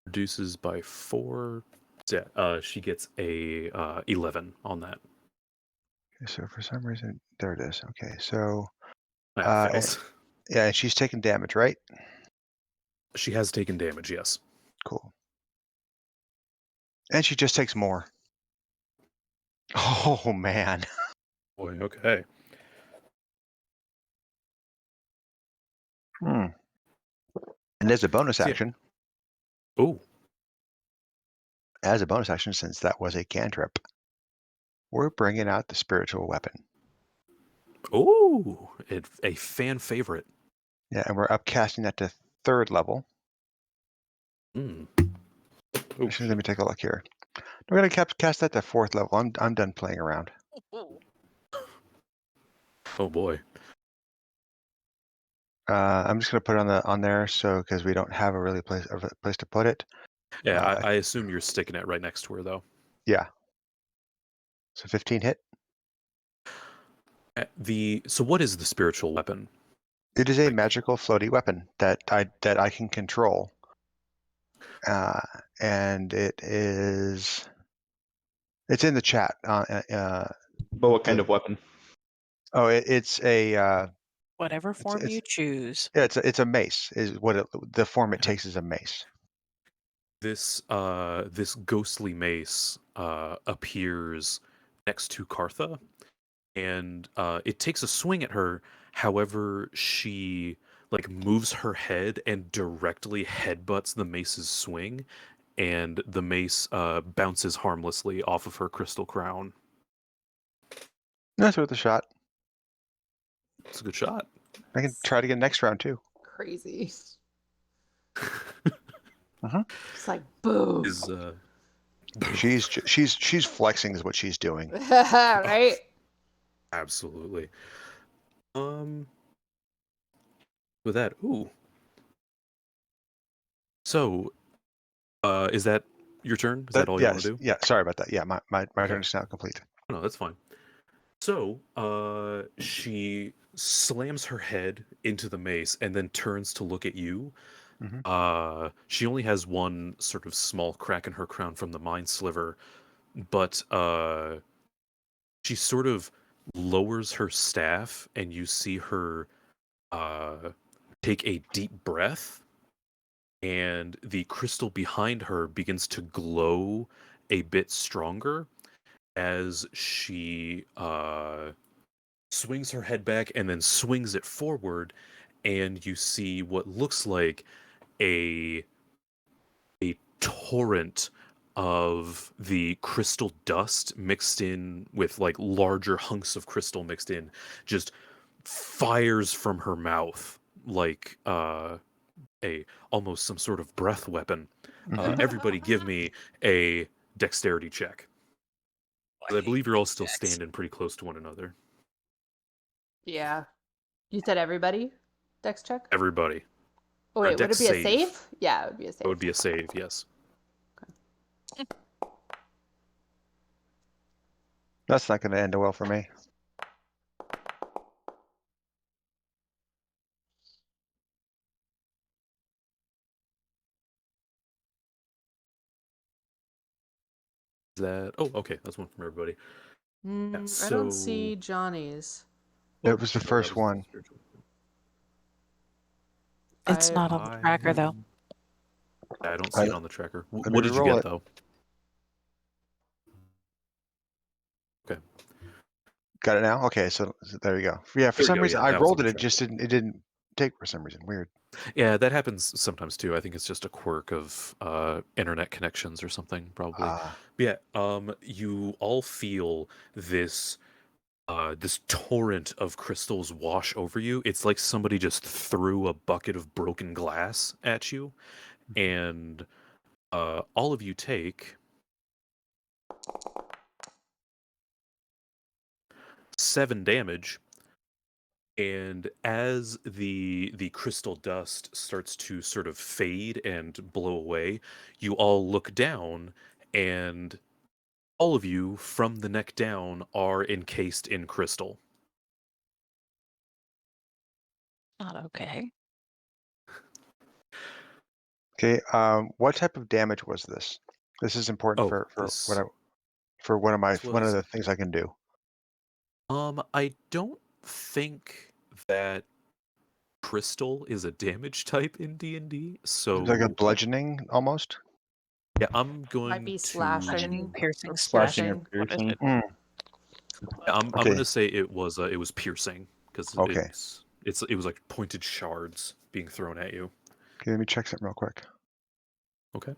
reduces by 4. Yeah, she gets a 11 on that. Okay, so for some reason, there it is. Okay, so That fails. yeah, and she's taking damage, right? She has taken damage, yes. Cool. And she just takes more. Oh man. Boy, okay. And as a bonus So, yeah. action, Ooh. since that was a cantrip, we're bringing out the spiritual weapon. Ooh. A fan favorite. Yeah, and we're upcasting that to 3rd level. Mm. Actually, let me take a look here. We're going to cast that to 4th level. I'm done playing around. Oh boy. I'm just going to put it on there, so because we don't have a place to put it. Yeah, I assume you're sticking it right next to her, though. Yeah. So 15 hit. So what is the spiritual weapon? It is a magical floaty weapon that I can control. And it's in the chat. But what kind of weapon? Oh, it's a Whatever form you choose. yeah, it's a mace. Is what the form it takes is a mace. This ghostly mace appears next to Kartha, and it takes a swing at her. However, she like moves her head and directly headbutts the mace's swing, and the mace bounces harmlessly off of her crystal crown. That's worth a shot. It's a good shot. I can try it again next round too. Crazy. Uh-huh. It's like boom. Is She's flexing is what she's doing. Right? absolutely. With that, ooh. So, is that your turn? Is that all you want to do? Yeah, sorry about that. Yeah, my Okay. turn is now complete. No, that's fine. So, she slams her head into the mace and then turns to look at you. Mhm. She only has one sort of small crack in her crown from the mind sliver, but she sort of lowers her staff, and you see her take a deep breath, and the crystal behind her begins to glow a bit stronger as she swings her head back and then swings it forward, and you see what looks like a torrent of the crystal dust mixed in with like larger hunks of crystal mixed in, just fires from her mouth like a almost some sort of breath weapon. Everybody give me a dexterity check. I believe you're all still standing pretty close to one another. Yeah. You said everybody? Dex check? Everybody. Oh, Or wait, would it dex be a save. save? Yeah, it would be a It save. would be a save, yes. That's not going to end well for me. Is that? Oh, okay. That's one from everybody. Yeah, I don't see Johnny's. That was the that first was one. spiritual. It's not on the tracker, though. I don't see it on the tracker. Let me What did you re-roll get, it. though? Okay. Got it now? Okay, so there you go. Yeah, for There we some go, reason yeah, I that was on rolled the it, it tracker. just didn't take for some reason. Weird. Yeah, that happens sometimes too. I think it's just a quirk of internet connections or something, probably. Ah. But yeah, you all feel this this torrent of crystals wash over you. It's like somebody just threw a bucket of broken glass at you, and all of you take 7 damage. And as the crystal dust starts to sort of fade and blow away, you all look down, and all of you from the neck down are encased in crystal. Not okay. Okay, what type of damage was this? This is important Oh, for this one of this was the things I can do. I don't think that crystal is a damage type in D&D, Like a so bludgeoning almost? yeah, I'm Might going be to slashing. Piercing, or Slashing or piercing. What is piercing. it? Mm, I'm okay. going to say it was piercing because Okay. it was like pointed shards being thrown at you. Okay, let me check something real quick. Okay.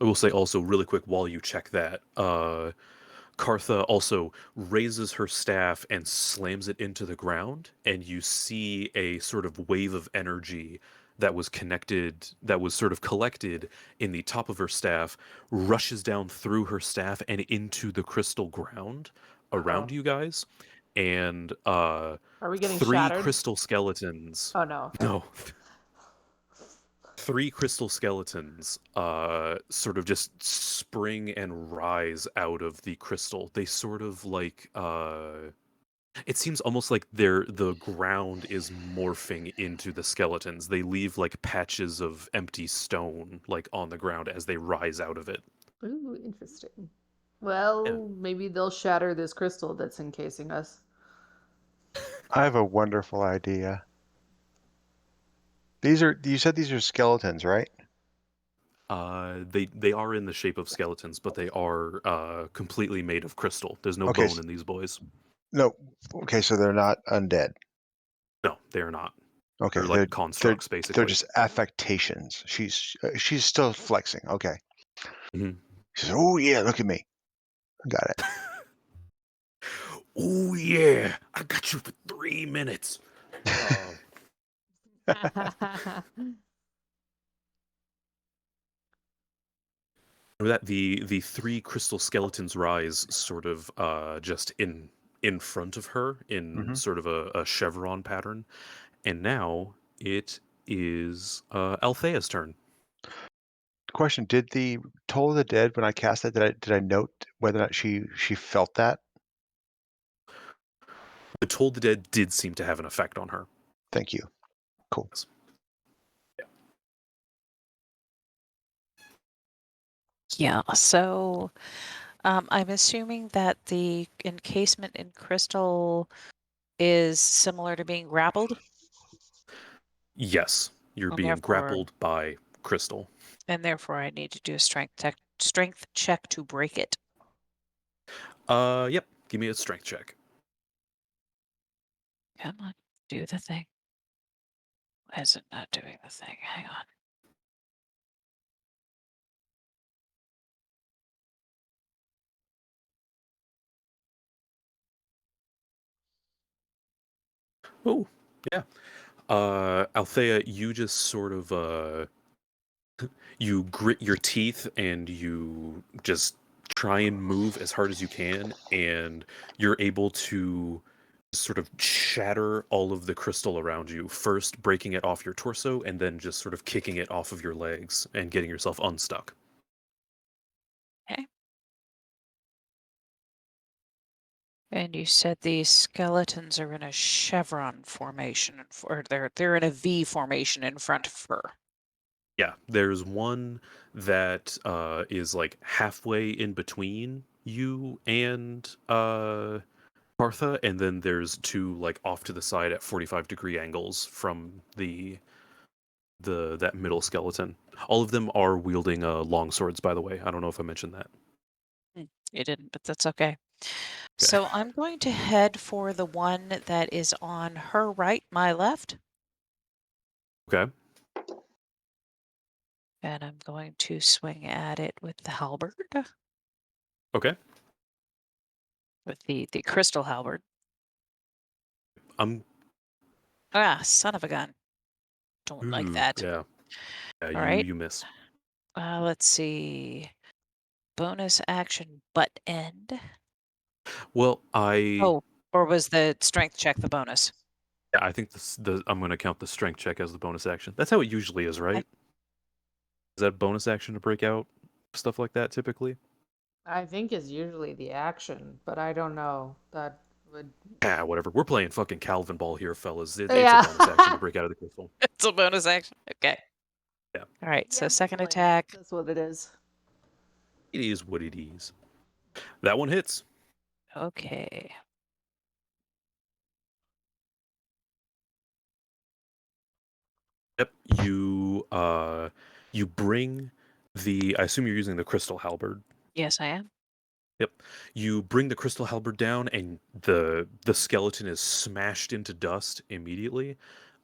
I will say also really quick while you check that, Kartha also raises her staff and slams it into the ground, and you see a sort of wave of energy that was sort of collected in the top of her staff, rushes down through her staff and into the crystal ground around Uh-oh. you guys, and Are we getting 3 shattered? crystal skeletons. Oh, no. Okay. No. 3 crystal skeletons sort of just spring and rise out of the crystal. They sort of like it seems almost like the ground is morphing into the skeletons. They leave like patches of empty stone like on the ground as they rise out of it. Ooh, interesting. Yeah. Well, maybe they'll shatter this crystal that's encasing us. I have a wonderful idea. You said these are skeletons, right? They are in the shape of skeletons, but they are completely made of crystal. There's no Okay, bone in these boys. No. Okay, so they're not undead. No, they are not. Okay, They're like constructs, they're basically. just affectations. She's still flexing. Okay. Mhm. She says, "Oh yeah, look at me. Got it." Oh yeah, I got you for 3 minutes. That the three crystal skeletons rise sort of just in front of her in Mhm. sort of a chevron pattern, and now it is Althea's turn. Question: did the Toll of the Dead, when I cast that, did I note whether or not she felt that? The Toll of the Dead did seem to have an effect on her. Thank you. Cool. Yes. Yeah, so I'm assuming that the encasement in crystal is similar to being grappled, Yes, you're and being therefore, grappled by crystal. I need to do a strength check to break it. Yep. Give me a strength check. Come on, do the thing. Why is it not doing the thing? Hang on. Oh, yeah. Althea, you just sort of you grit your teeth and you just try and move as hard as you can, and you're able to sort of shatter all of the crystal around you, first breaking it off your torso and then just sort of kicking it off of your legs and getting yourself unstuck. Okay. And you said these skeletons are in a chevron formation, or they're in a V formation in front of her. Yeah, there's one that is like halfway in between you and Partha, and then there's two like off to the side at 45-degree angles from that middle skeleton. All of them are wielding long swords, by the way. I don't know if I mentioned that. You didn't, but that's okay. Okay. So I'm going to head for the one that is on her right, my left. Okay. And I'm going to swing at it with the halberd, Okay. with the crystal halberd. I'm. Ah, son of a gun. Don't like Ooh, that. yeah. Yeah. All right. You miss. Let's see. Bonus action butt end. Well, Oh, or was the strength check the bonus? yeah, I think I'm going to count the strength check as the bonus action. That's how it usually is, right? Is that a bonus action to break out stuff like that typically? I think is usually the action, but I don't know. That would. Yeah, whatever. We're playing fucking Calvin Ball here, fellas. It's a Yeah. bonus action to break out of the crystal. It's a bonus action. Okay. Yeah. All right. So Yeah, second explain. attack. That's what it is. It is what it is. That one hits. Okay. Yep. You bring I assume you're using the crystal halberd. Yes, I am. Yep. You bring the crystal halberd down and the skeleton is smashed into dust immediately.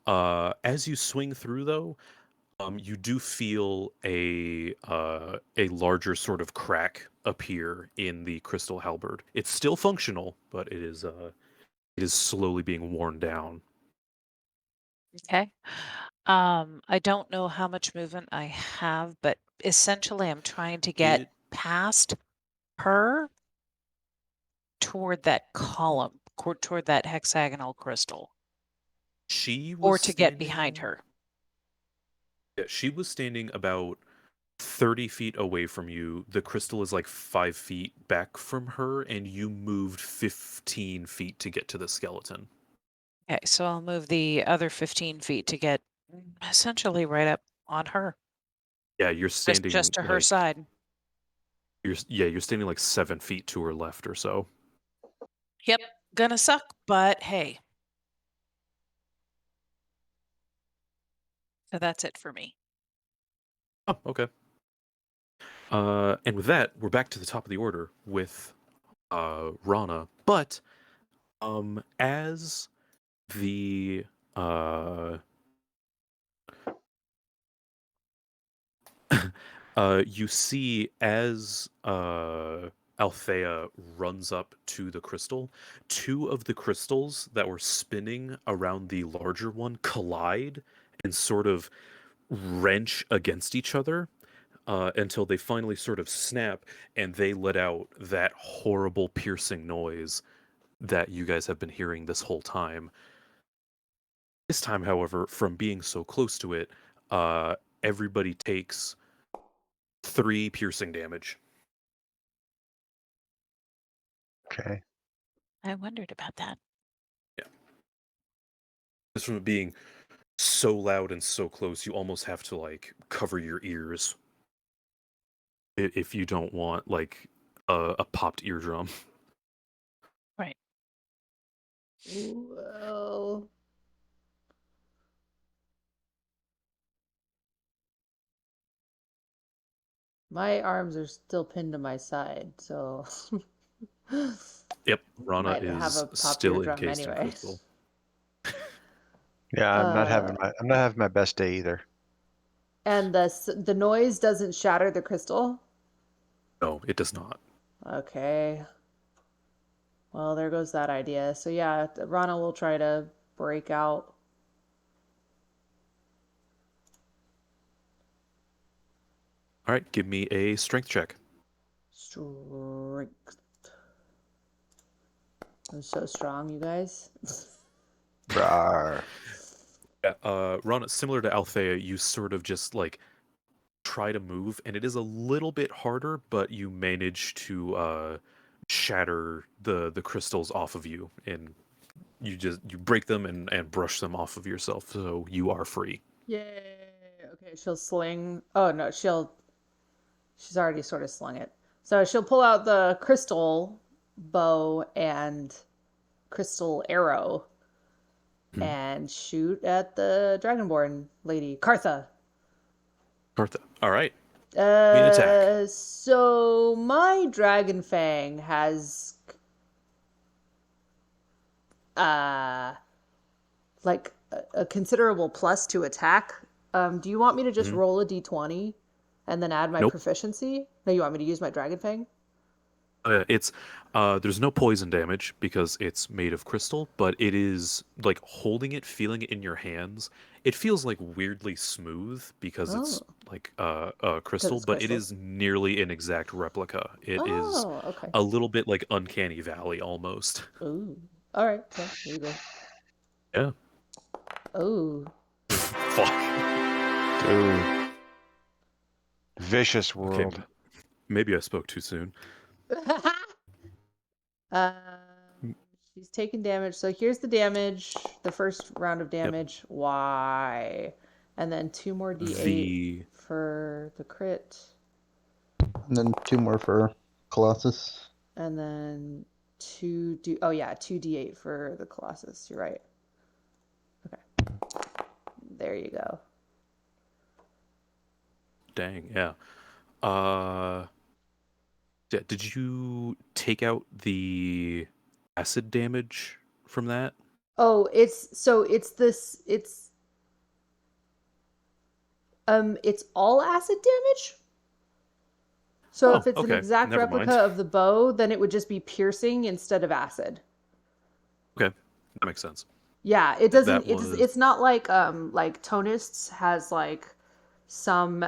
As you swing through though, you do feel a larger sort of crack appear in the crystal halberd. It's still functional, but it is slowly being worn down. Okay. I don't know how much movement I have, but essentially I'm trying to get It past her toward that column, toward that hexagonal crystal, she or was to get behind standing her. Yeah, she was standing about 30 feet away from you. The crystal is like 5 feet back from her, and you moved 15 feet to get to the skeleton. Okay, so I'll move the other 15 feet to get essentially right up on her, Yeah, you're just standing to her like side. you're standing like 7 feet to her left or so. Yep, gonna suck, but hey. So that's it for me. Oh, okay. And with that, we're back to the top of the order with Rana. But As the you see as Althea runs up to the crystal, two of the crystals that were spinning around the larger one collide and sort of wrench against each other until they finally sort of snap and they let out that horrible piercing noise that you guys have been hearing this whole time. This time, however, from being so close to it, everybody takes 3 piercing damage. Okay. I wondered about that. Yeah. Just from it being so loud and so close, you almost have to like cover your ears if you don't want like a popped eardrum. Right. Well, my arms are still pinned to my side, so Yep, Rana might have is a pop still eardrum encased in anyway. crystal. Yeah, I'm not having my best day either. And the noise doesn't shatter the crystal? No, it does not. Okay. Well, there goes that idea. So yeah, Rana will try to break out. All right, give me a strength check. Strength. I'm so strong, you guys. Rawr. Yeah, Rana, similar to Althea, you sort of just like try to move, and it is a little bit harder, but you manage to shatter the crystals off of you, and you break them and brush them off of yourself, so you are free. Yay. Okay, she'll sling. Oh no, she's already sort of slung it. So she'll pull out the crystal bow and crystal arrow and shoot at the dragonborn lady, Kartha. Partha. All right. Give me an attack. So my dragon fang has like a considerable plus to attack. Do you want me to just roll a d20 and then add my Nope. proficiency? No, you want me to use my dragon fang? It's there's no poison damage because it's made of crystal, but it is like holding it, feeling it in your hands. It feels like weirdly smooth because it's like crystal, it's but it crystal. is nearly an exact replica. It is Okay. a little bit like Uncanny Valley almost. Ooh. All right. Okay, here you go. Yeah. Oh. Fuck. Dude. Vicious world. Okay. Maybe I spoke too soon. She's taking damage. So here's the damage. The first round of damage. Why? And then 2 more d8 for the crit. And then 2 more for Colossus. And then 2 d8 for the Colossus. You're right. Okay. There you go. Dang, yeah. Yeah, did you take out the acid damage from that? Oh, it's all acid damage. So if it's an okay. exact Never replica mind. of the bow, then it would just be piercing instead of acid. Okay, that makes sense. Yeah, it doesn't. That was... It's not like Tonist's has like some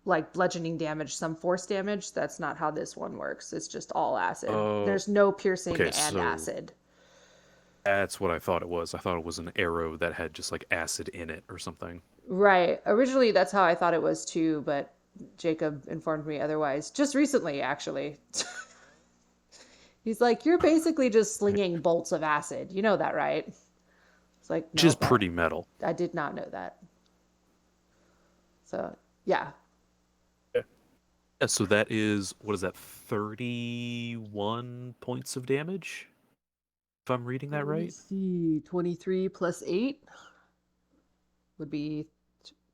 like bludgeoning damage, some force damage. That's not how this one works. It's just all acid. There's no piercing okay, and so acid. That's what I thought it was. I thought it was an arrow that had just like acid in it or something. Right. Originally, that's how I thought it was too, but Jacob informed me otherwise. Just recently, actually. He's like, you're basically just slinging bolts of acid. You know that, right? It's like, no, Which is pretty metal. I did not know that. So, yeah. Yeah, so that is, what is that, 31 points of damage? If I'm reading that right? Let's see, 23 plus 8 would be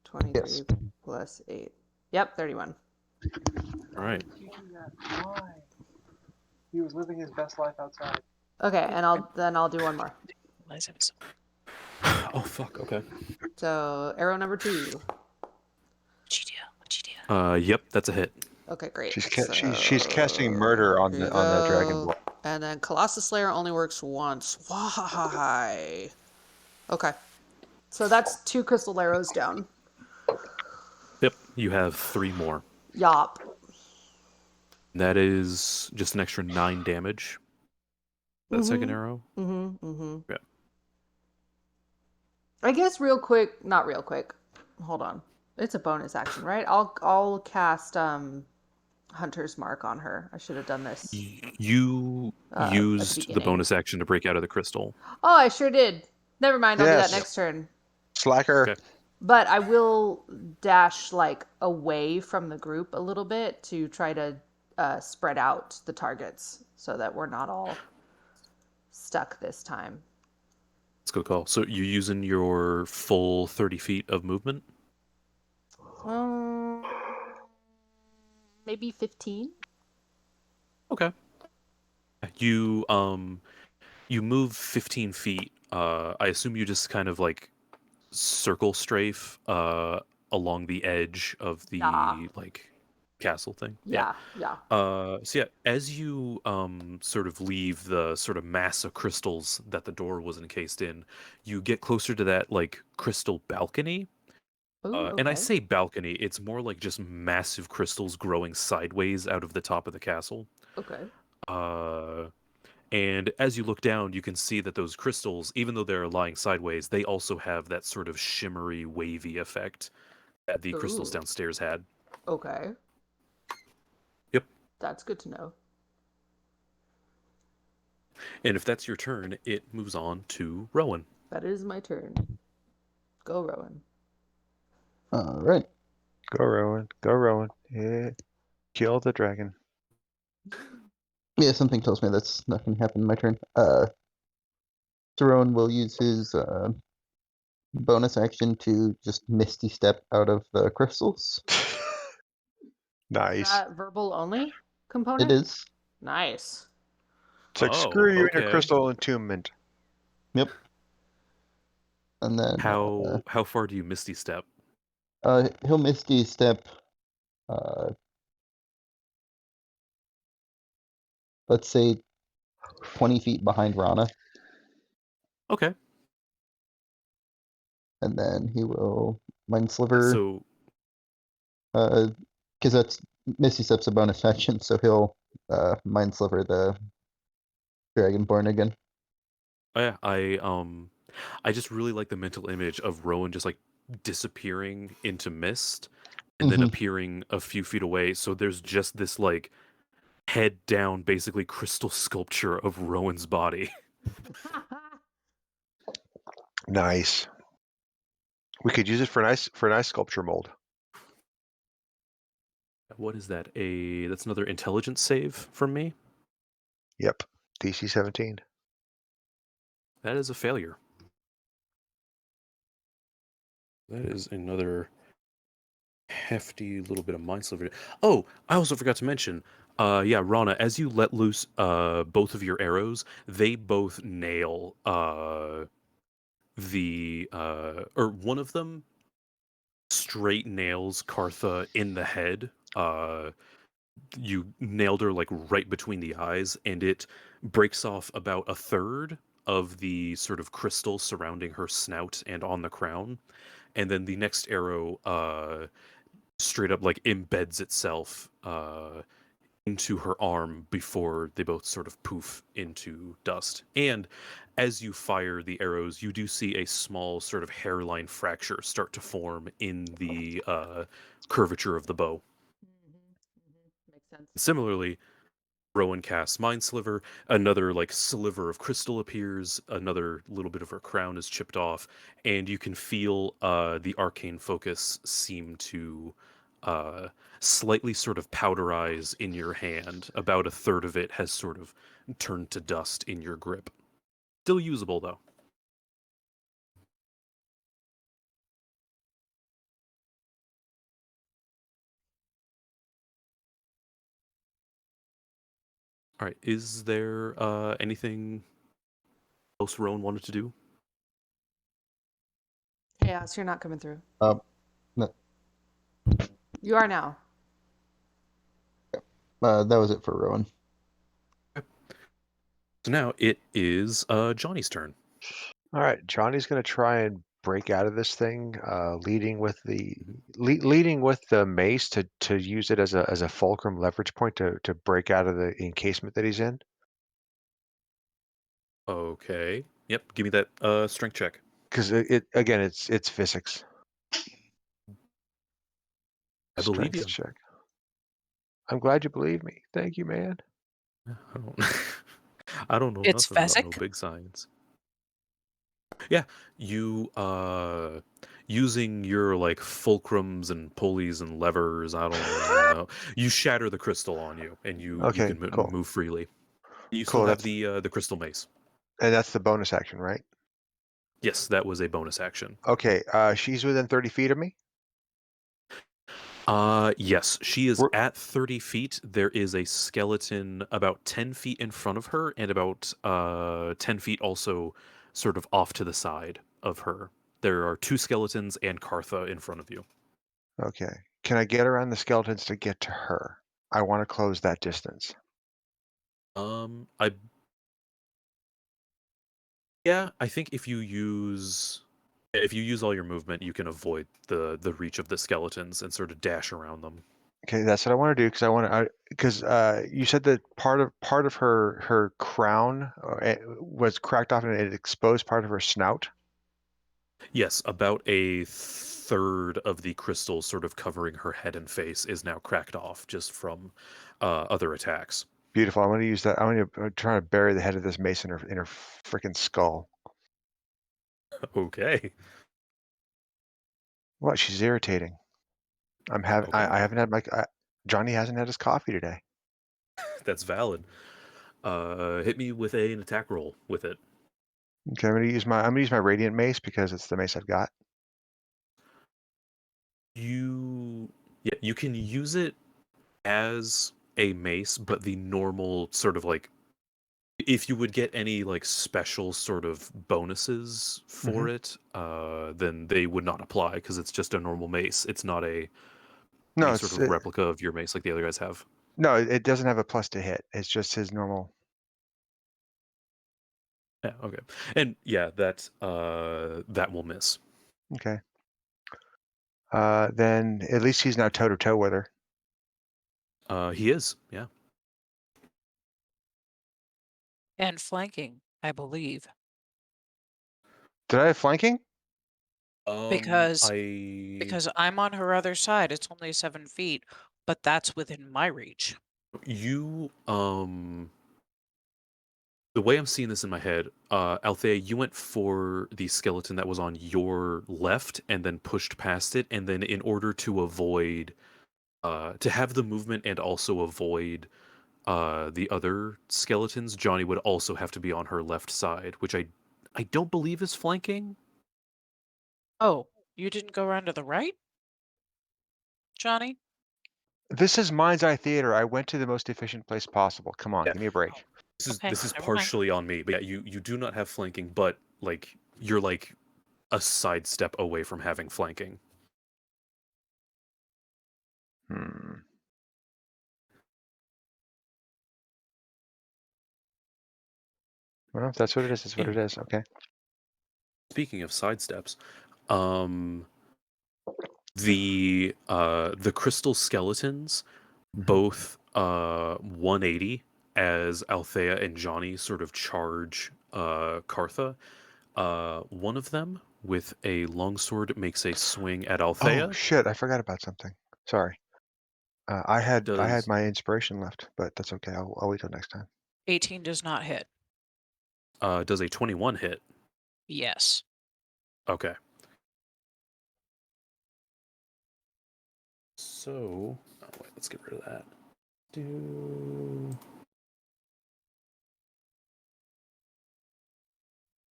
23 Yes. plus 8. Yep, 31. All right. Why? He was living his best life outside. Okay, and I'll do one more. Oh fuck. Okay. So arrow number 2. What'd you do? Yep, that's a hit. Okay, great. She's casting murder on Here you the dragon go. boy. And then Colossus Slayer only works once. Why? Okay. So that's 2 crystal arrows down. Yep, you have 3 more. Yop. That is just an extra 9 damage. That second arrow. Yeah. I guess not real quick. Hold on. It's a bonus action, right? I'll cast Hunter's Mark on her. I should have done this You at the used the beginning. bonus action to break out of the crystal. Oh, I sure did. Never mind. I'll do that Yes. next turn. Slacker. Okay. But I will dash like away from the group a little bit to try to spread out the targets so that we're not all stuck this time. That's a good call. So you're using your full 30 feet of movement? Maybe 15. Okay. You you move 15 feet. I assume you just kind of like circle strafe along the edge of the Yeah. like castle thing. Yeah. So yeah, as you sort of leave the sort of mass of crystals that the door was encased in, you get closer to that like crystal balcony. Ooh, And I okay. say balcony, it's more like just massive crystals growing sideways out of the top of the castle. Okay. And as you look down, you can see that those crystals, even though they're lying sideways, they also have that sort of shimmery, wavy effect that the crystals Ooh. downstairs had. Okay. Yep. That's good to know. And if that's your turn, it moves on to Rowan. That is my turn. Go, Rowan. All right. Go, Rowan. Go, Rowan. Yeah. Kill the dragon. Yeah, something tells me that's not going to happen in my turn. Tyrone will use his bonus action to just Misty Step out of the crystals. Is Nice. that verbal only component? It is. Nice. It's like, Oh, screw you and your okay. crystal entombment. Yep. And then How far do you Misty Step? he'll Misty Step. Let's say 20 feet behind Rana, Okay. and then he will Mind Sliver. So Because that's Misty Step's a bonus action, so he'll Mind Sliver the Dragonborn again. yeah, I just really like the mental image of Rowan just like disappearing into mist and then appearing a few feet away. So there's just this like head down, basically crystal sculpture of Rowan's body. Nice. We could use it for a nice sculpture mold. What is that? That's another intelligence save from me. Yep. DC 17. That is a failure. That is another hefty little bit of mind sliver. Oh, I also forgot to mention. Yeah, Rana, as you let loose both of your arrows, they both nail or one of them straight nails Kartha in the head. You nailed her like right between the eyes, and it breaks off about a third of the sort of crystal surrounding her snout and on the crown. And then the next arrow straight up like embeds itself into her arm before they both sort of poof into dust. And as you fire the arrows, you do see a small sort of hairline fracture start to form in the curvature of the bow. Makes sense. Similarly, Rowan casts Mind Sliver. Another like sliver of crystal appears. Another little bit of her crown is chipped off, and you can feel the arcane focus seem to slightly sort of powderize in your hand. About a third of it has sort of turned to dust in your grip. Still usable though. All right. Is there anything else Rowan wanted to do? Chaos, you're not coming through. No, You are now. that was it for Rowan. So now it is Johnny's turn. All right, Johnny's going to try and break out of this thing, leading with the mace to use it as a fulcrum leverage point to break out of the encasement that he's in. Okay. Yep. Give me that strength check. Because it's physics. I believe Strength you. check. I'm glad you believe me. Thank you, man. I don't, I don't know It's nothing about no Fezzik? big science. Yeah, you using your like fulcrums and pulleys and levers, I don't know. You shatter the crystal on you and you Okay, can cool. move freely. You still Cool. have That's the crystal mace. and that's the bonus action, right? Yes, that was a bonus action. Okay. She's within 30 feet of me. Yes, she is We're, at 30 feet. There is a skeleton about 10 feet in front of her and about 10 feet also sort of off to the side of her. There are two skeletons and Kartha in front of you. okay. Can I get around the skeletons to get to her? I want to close that distance. I Yeah, I think if you use all your movement, you can avoid the reach of the skeletons and sort of dash around them. Okay, that's what I want to do because you said that part of her crown was cracked off and it exposed part of her snout. Yes, about a third of the crystal sort of covering her head and face is now cracked off just from other attacks. Beautiful. I'm going to use that. I'm going to try to bury the head of this mace in her freaking skull. Okay. What? She's irritating. I Okay. haven't had Johnny hasn't had his coffee today. That's valid. Hit me with an attack roll with it. Okay, I'm going to use my radiant mace because it's the mace I've got. Yeah, you can use it as a mace, but the normal sort of like if you would get any like special sort of bonuses for it, then they would not apply because it's just a normal mace. It's not No, any sort of replica of your mace like the other guys have. no, it doesn't have a plus to hit. It's just his normal. Yeah, okay. And yeah, that will miss. Okay. Then at least he's now toe to toe with her. He is, yeah. And flanking, I believe. Did I have flanking? Because I I'm on her other side. It's only 7 feet, but that's within my reach. you the way I'm seeing this in my head, Althea, you went for the skeleton that was on your left and then pushed past it, and then in order to avoid to have the movement and also avoid the other skeletons, Johnny would also have to be on her left side, which I don't believe is flanking. Oh, you didn't go around to the right, Johnny? This is Mind's Eye Theater. I went to the most efficient place possible. Come on, Yeah. give me a break. Okay, This is never mind. partially on me, but yeah, you do not have flanking, but like you're like a sidestep away from having flanking. Well, if that's what it is, that's what it is. Okay. Speaking of sidesteps, the crystal skeletons both 180 as Althea and Johnny sort of charge Kartha. One of them with a longsword makes a swing at Althea. Oh shit! I forgot about something. Sorry. I had Does my inspiration left, but that's okay. I'll wait till next time. 18 does not hit. does a 21 hit? Yes. Okay. So, oh wait, let's get rid of that.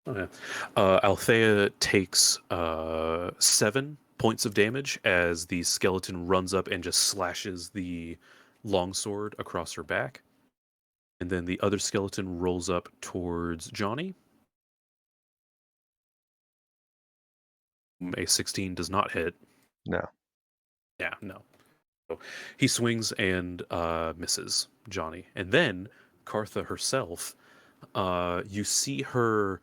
Okay. Althea takes 7 points of damage as the skeleton runs up and just slashes the longsword across her back. And then the other skeleton rolls up towards Johnny. A 16 does not hit. No. Yeah, no. So he swings and misses Johnny. And then Kartha herself, you see her.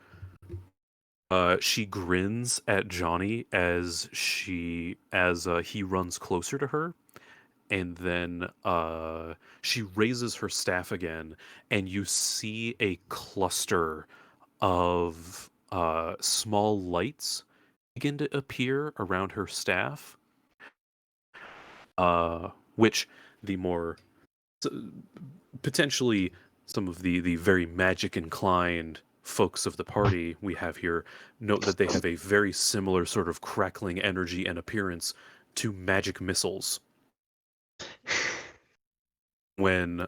She grins at Johnny as he runs closer to her, and then she raises her staff again, and you see a cluster of small lights begin to appear around her staff, which the more potentially some of the very magic inclined folks of the party we have here note that they have a very similar sort of crackling energy and appearance to magic missiles. When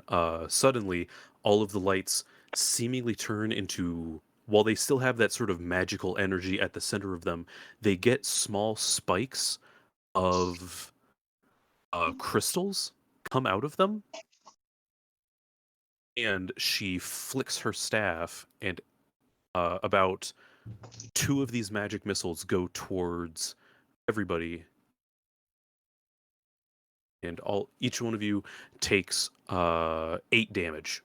suddenly all of the lights seemingly turn into, while they still have that sort of magical energy at the center of them, they get small spikes of crystals come out of them, and she flicks her staff, and about 2 of these magic missiles go towards everybody, and each one of you takes 8 damage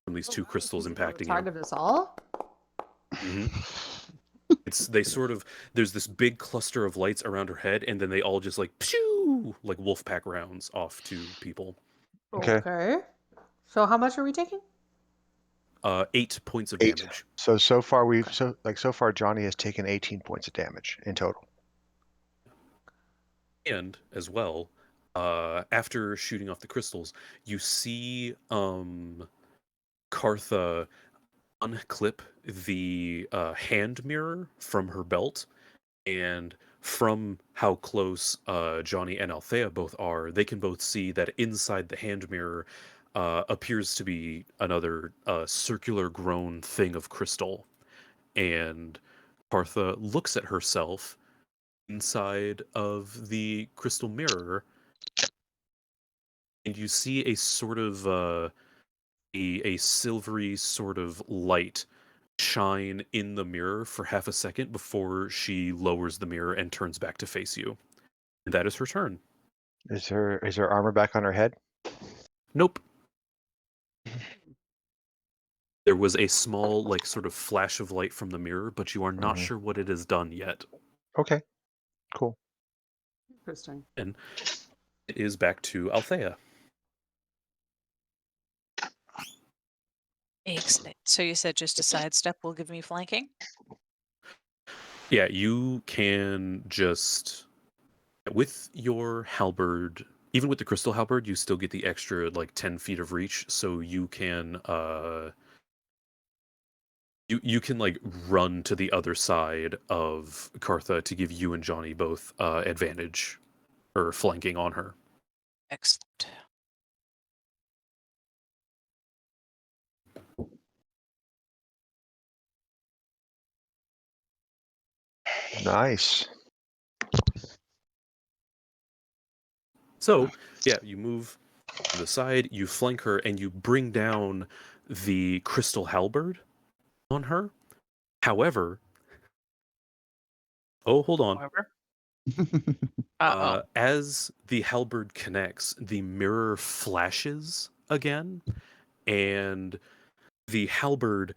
from these 2 crystals impacting you. Target us all? Hmm. They sort of, there's this big cluster of lights around her head, and then they all just like pew, like wolf pack rounds off to people. Okay. Okay. So how much are we taking? 8 points of 8. damage. So far Johnny has taken 18 points of damage in total. And as well, after shooting off the crystals, you see Kartha unclip the hand mirror from her belt, and from how close Johnny and Althea both are, they can both see that inside the hand mirror appears to be another circular grown thing of crystal. And Partha looks at herself inside of the crystal mirror, and you see a sort of a silvery sort of light shine in the mirror for half a second before she lowers the mirror and turns back to face you. And that is her turn. Is her armor back on her head? Nope. There was a small, like, sort of flash of light from the mirror, but you are not sure what it has done yet. Okay. Cool. Interesting. And it is back to Althea. Excellent. So you said just a sidestep will give me flanking? Yeah, you can just, with your halberd, even with the crystal halberd, you still get the extra like 10 feet of reach, so you can you can like run to the other side of Kartha to give you and Johnny both advantage or flanking on her. Excellent. Nice. So yeah, you move to the side, you flank her, and you bring down the crystal halberd on her. However, hold on. However. Uh-oh. As the halberd connects, the mirror flashes again, and the halberd,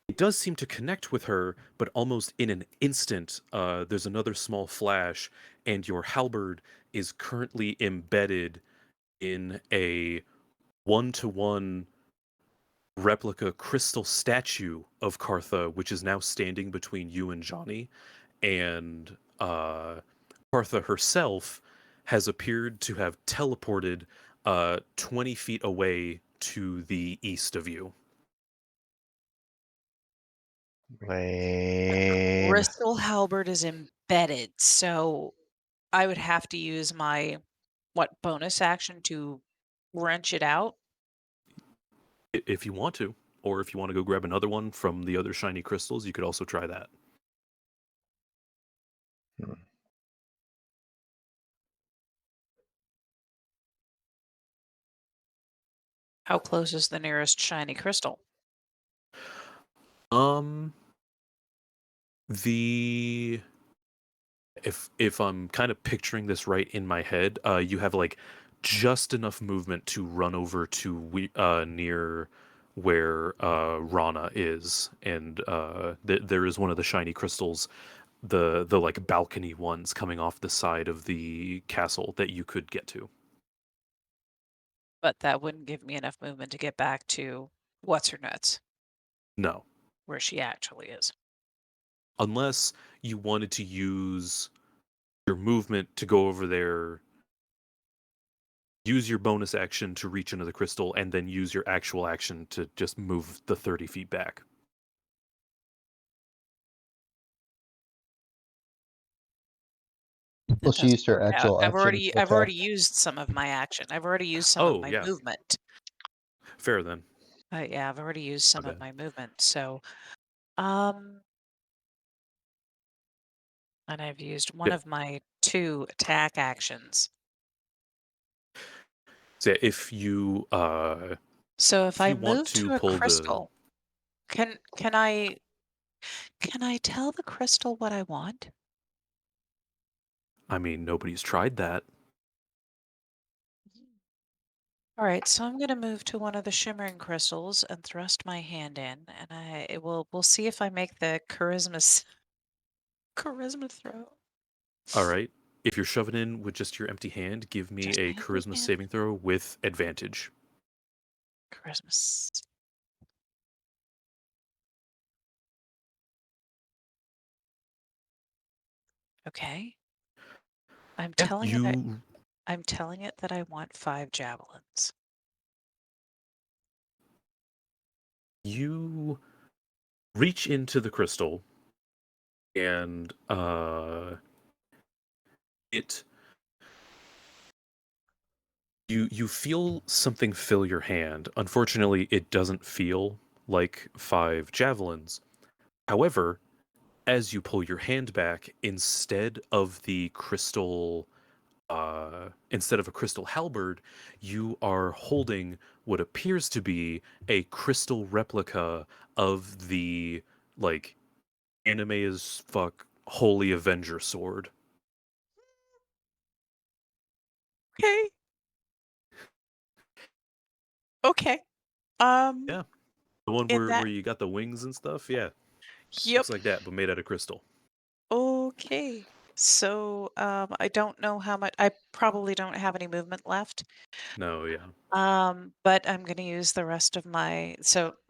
it does seem to connect with her, but almost in an instant, there's another small flash, and your halberd is currently embedded in a 1-to-1 replica crystal statue of Kartha, which is now standing between you and Johnny, and Kartha herself has appeared to have teleported 20 feet away to the east of you. Lame. Crystal halberd is embedded, so I would have to use my bonus action to wrench it out? If you want to, or if you want to go grab another one from the other shiny crystals, you could also try that. How close is the nearest shiny crystal? The if I'm kind of picturing this right in my head, you have like just enough movement to run over to near where Rana is, and there is one of the shiny crystals, the like balcony ones coming off the side of the castle that you could get to. But that wouldn't give me enough movement to get back to what's her nuts, No, where she actually is. unless you wanted to use your movement to go over there, use your bonus action to reach into the crystal, and then use your actual action to just move the 30 feet back. Well, That she doesn't used her work out. actual I've action already to I've already attack. used some of my action. I've already used some of Oh, my yeah. movement. Fair then. Yeah, I've already used some of bad. my movement. So, and I've used one Yeah. of my 2 attack actions. So if you So if if I you want move to to a pull the crystal, can I tell the crystal what I want? I mean, nobody's tried that. All right, so I'm going to move to one of the shimmering crystals and thrust my hand in, and we'll see if I make the charisma throw. All right. If you're shoving in with just your empty hand, give me Just my a empty charisma hand. saving throw with advantage. Charisma. Okay. I'm Yeah, telling it that I want 5 javelins. you reach into the crystal and it you feel something fill your hand. Unfortunately, it doesn't feel like 5 javelins. However, as you pull your hand back, instead of a crystal halberd, you are holding what appears to be a crystal replica of the like anime as fuck Holy Avenger sword. Okay. Okay. Yeah, the one In that where you got the wings and stuff. Yeah, Yep. looks like that, but made out of crystal. Okay. So, I don't know how much. I probably don't have any movement left. No, yeah. But I'm going to use the rest of my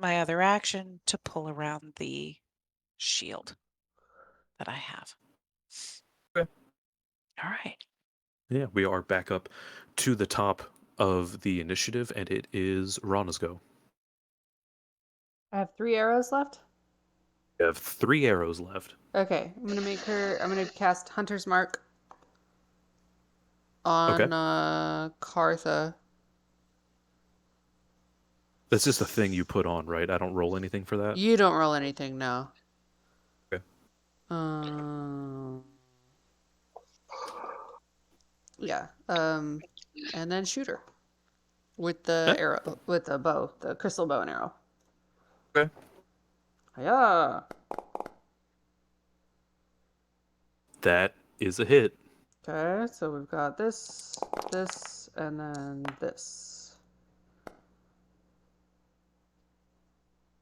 other action to pull around the shield that I have. Okay. All right. Yeah, we are back up to the top of the initiative, and it is Rana's go. I have 3 arrows left. You have 3 arrows left. Okay, I'm gonna cast Hunter's Mark Okay. on Kartha. That's just a thing you put on, right? I don't roll anything for that. You don't roll anything, no. Okay. Yeah. And then shoot her with the Okay. arrow, with the bow, the crystal bow and arrow. Okay. Yeah. That is a hit. Okay, so we've got this, and then this.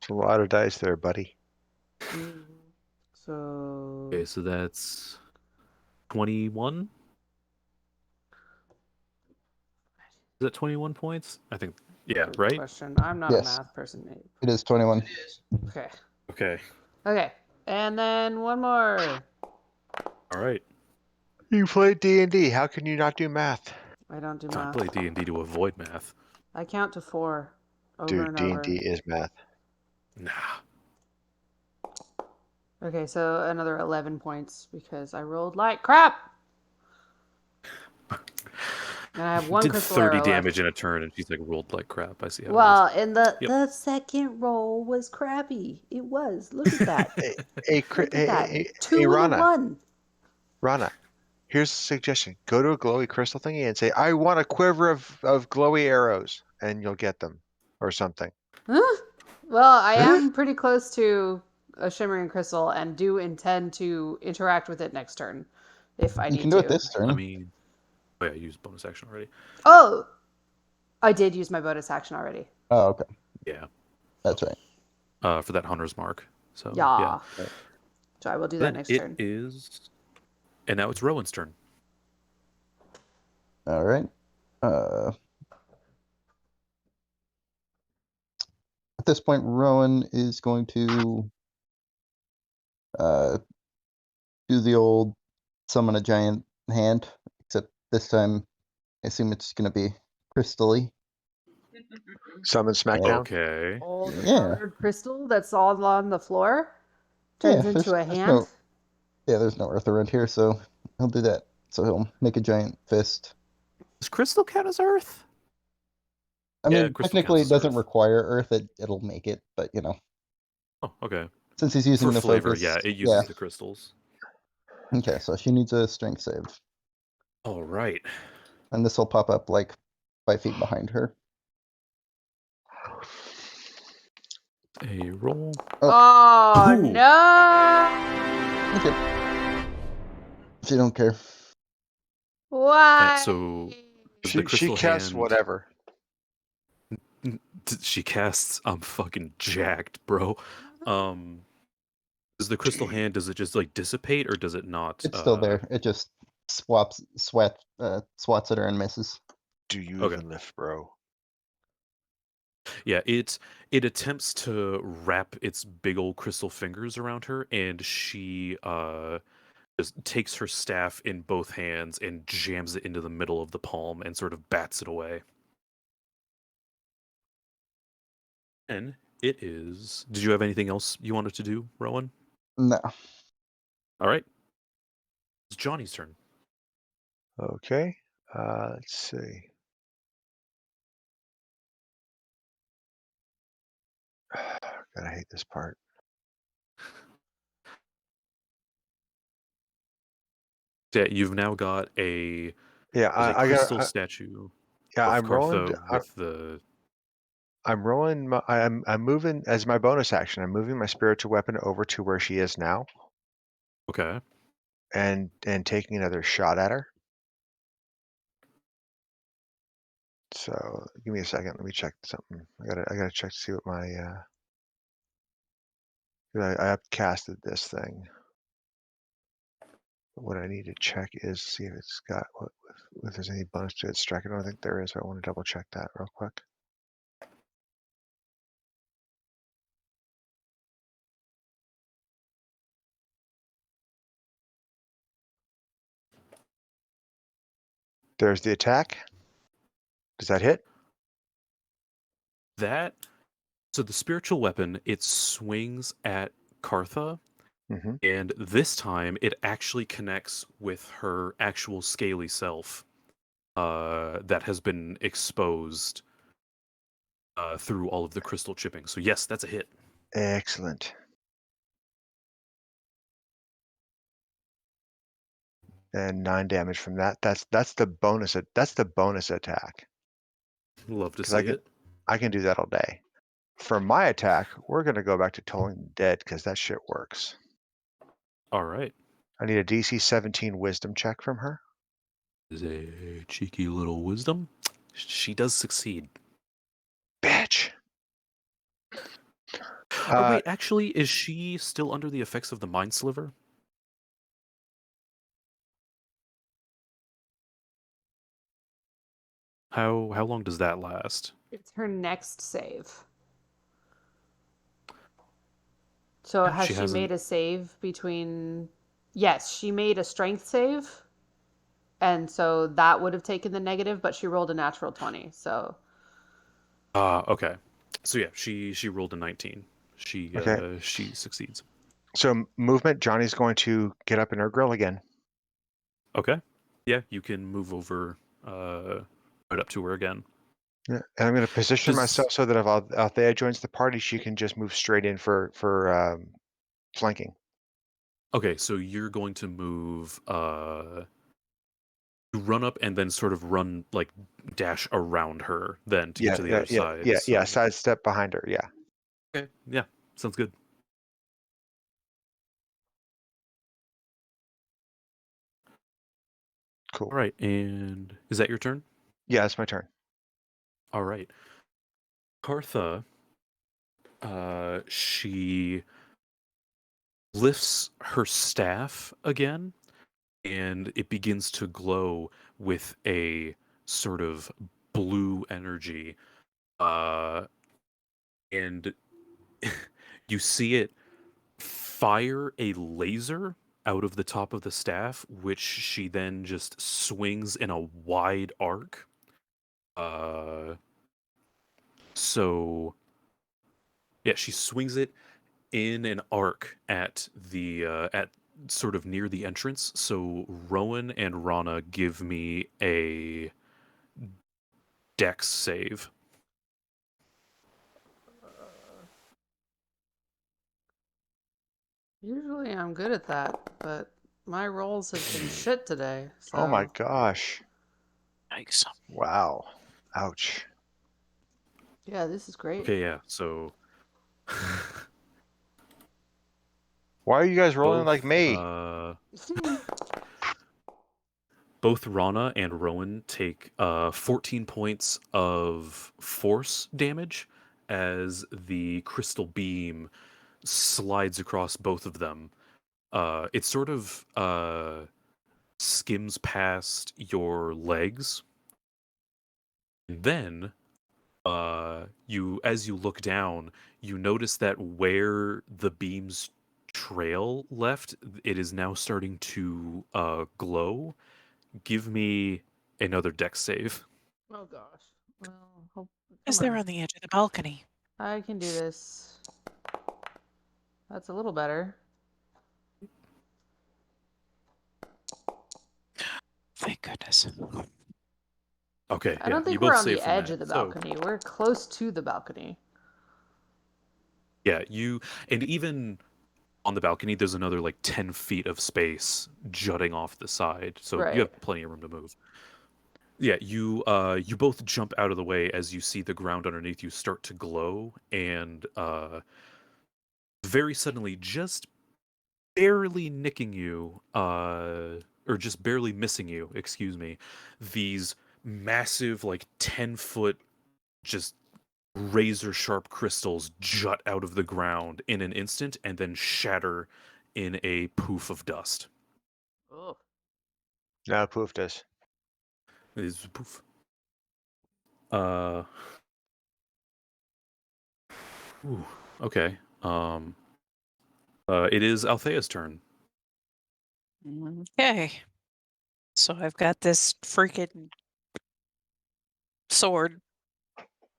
It's a lot of dice there, buddy. So. Okay, so that's 21. Is that 21 points? I think. Yeah. Good Right. question. I'm not a Yes. math person. It is 21. Okay. Okay. Okay. And then one more. All right. You play D&D. How can you not do math? I don't do I math. play D&D to avoid math. I count to 4 over Dude, and D&D over. is math. Nah. Okay, so another 11 points because I rolled like crap. And I have one Did crystal 30 arrow damage left. in a turn, and she's like rolled like crap. I see how Well, it is. and the second roll was crappy. It was. Look at that. Look at that. Hey, 2 and a Rana. 1. Rana, here's a suggestion. Go to a glowy crystal thingy and say, I want a quiver of glowy arrows, and you'll get them. or something. Well, I am pretty close to a shimmering crystal and do intend to interact with it next turn if I You need can do it to. this turn. I mean, oh yeah, I used bonus action already. Oh, I did use my bonus action already. Oh, okay. Yeah. That's right. For that hunter's mark. So Yeah. Right. So I will do that Then next it turn. is, and now it's Rowan's turn. All right. At this point, Rowan is going to do the old summon a giant hand, except this time I assume it's going to be crystally. Summon Smackdown. Okay. Old Yeah. colored crystal that's all on the floor turns into a hand. There's no earth around here, so he'll do that. So he'll make a giant fist. Does crystal count as Earth? I Yeah, mean, crystal technically, it counts as doesn't earth. require earth. It'll make it, but Oh, okay. since he's using For the flavor, focus, yeah, it uses the crystals. Okay, so she needs a strength save, All right. and this will pop up like 5 feet behind her. A roll. Oh Ooh. no! Okay. She don't care. Why? So does the She crystal casts hand? whatever. She casts. I'm fucking jacked, bro. Does the crystal hand? Does it just like dissipate, or does it not? It's still there. It just swats at her and misses. Do you Okay. even lift, bro? Yeah, it attempts to wrap its big old crystal fingers around her, and she just takes her staff in both hands and jams it into the middle of the palm and sort of bats it away. And it is. Did you have anything else you wanted to do, Rowan? No. All right. It's Johnny's turn. Okay. Let's see. God, I hate this part. Yeah, you've now got a Yeah, there's a I got. crystal statue Yeah, of I'm rolling. Cartha with the. I'm rolling. I'm moving as my bonus action. I'm moving my spiritual weapon over to where she is now, Okay. and taking another shot at her. So give me a second. Let me check something. I gotta check to see what my I upcasted this thing. What I need to check is see if it's got if there's any bonus to its strike. I don't think there is. But I want to double check that real quick. There's the attack. Does that hit? So the spiritual weapon, it swings at Cartha, Mm-hmm. and this time it actually connects with her actual scaly self that has been exposed through all of the crystal chipping. So yes, that's a hit. Excellent. And 9 damage from that. That's the bonus. That's the bonus attack. Love to 'Cause see it. I can do that all day. For my attack, we're gonna go back to Tolling the Dead because that shit works. All right. I need a DC 17 Wisdom check from her. Is a cheeky little wisdom. She does succeed. Bitch. Oh wait, actually, is she still under the effects of the mind sliver? How long does that last? It's her next save. So Yeah, has she she made hasn't- a save between? Yes, she made a strength save, and so that would have taken the negative, but she rolled a natural 20. So Okay. So yeah, she rolled a 19. Okay. She succeeds. So movement. Johnny's going to get up in her grill again. Okay. Yeah, you can move over right up to her again. Yeah. And I'm going to position myself so that if Althea joins the party, she can just move straight in for flanking. Okay, so you're going to move You run up and then sort of run like dash around her then to get to the other side. Yeah. So Sidestep behind her. Yeah. okay, yeah, sounds good. Cool. All right, and is that your turn? Yeah, it's my turn. All right. Kartha, she lifts her staff again, and it begins to glow with a sort of blue energy. And you see it fire a laser out of the top of the staff, which she then just swings in a wide arc. So yeah, she swings it in an arc at the at sort of near the entrance. So Rowan and Rana give me a dex save. Usually I'm good at that, but my rolls have been shit today. So Oh my gosh. Yikes. Wow. Ouch. yeah, this is great. Okay, yeah. So Why are you guys rolling both like me? both Rana and Rowan take 14 points of force damage as the crystal beam slides across both of them. It sort of skims past your legs. And then as you look down, you notice that where the beam's trail left, it is now starting to glow. Give me another dex save. Oh gosh. Well, hope, Is come there on. on the edge of the balcony? I can do this. That's a little better. Thank goodness. Okay, I yeah, don't think you we're both on the save from edge that. of the So, balcony. We're close to the balcony. yeah, and even on the balcony, there's another like 10 feet of space jutting off the side, so you Right. have plenty of room to move. Yeah, you both jump out of the way as you see the ground underneath you start to glow, and very suddenly, just barely nicking you, or just barely missing you, excuse me, these massive, like 10-foot, just razor sharp crystals jut out of the ground in an instant and then shatter in a poof of dust. Oh. No, poof this. It is poof. Uh. Ooh, okay. It is Althea's turn. Okay. So I've got this freaking sword.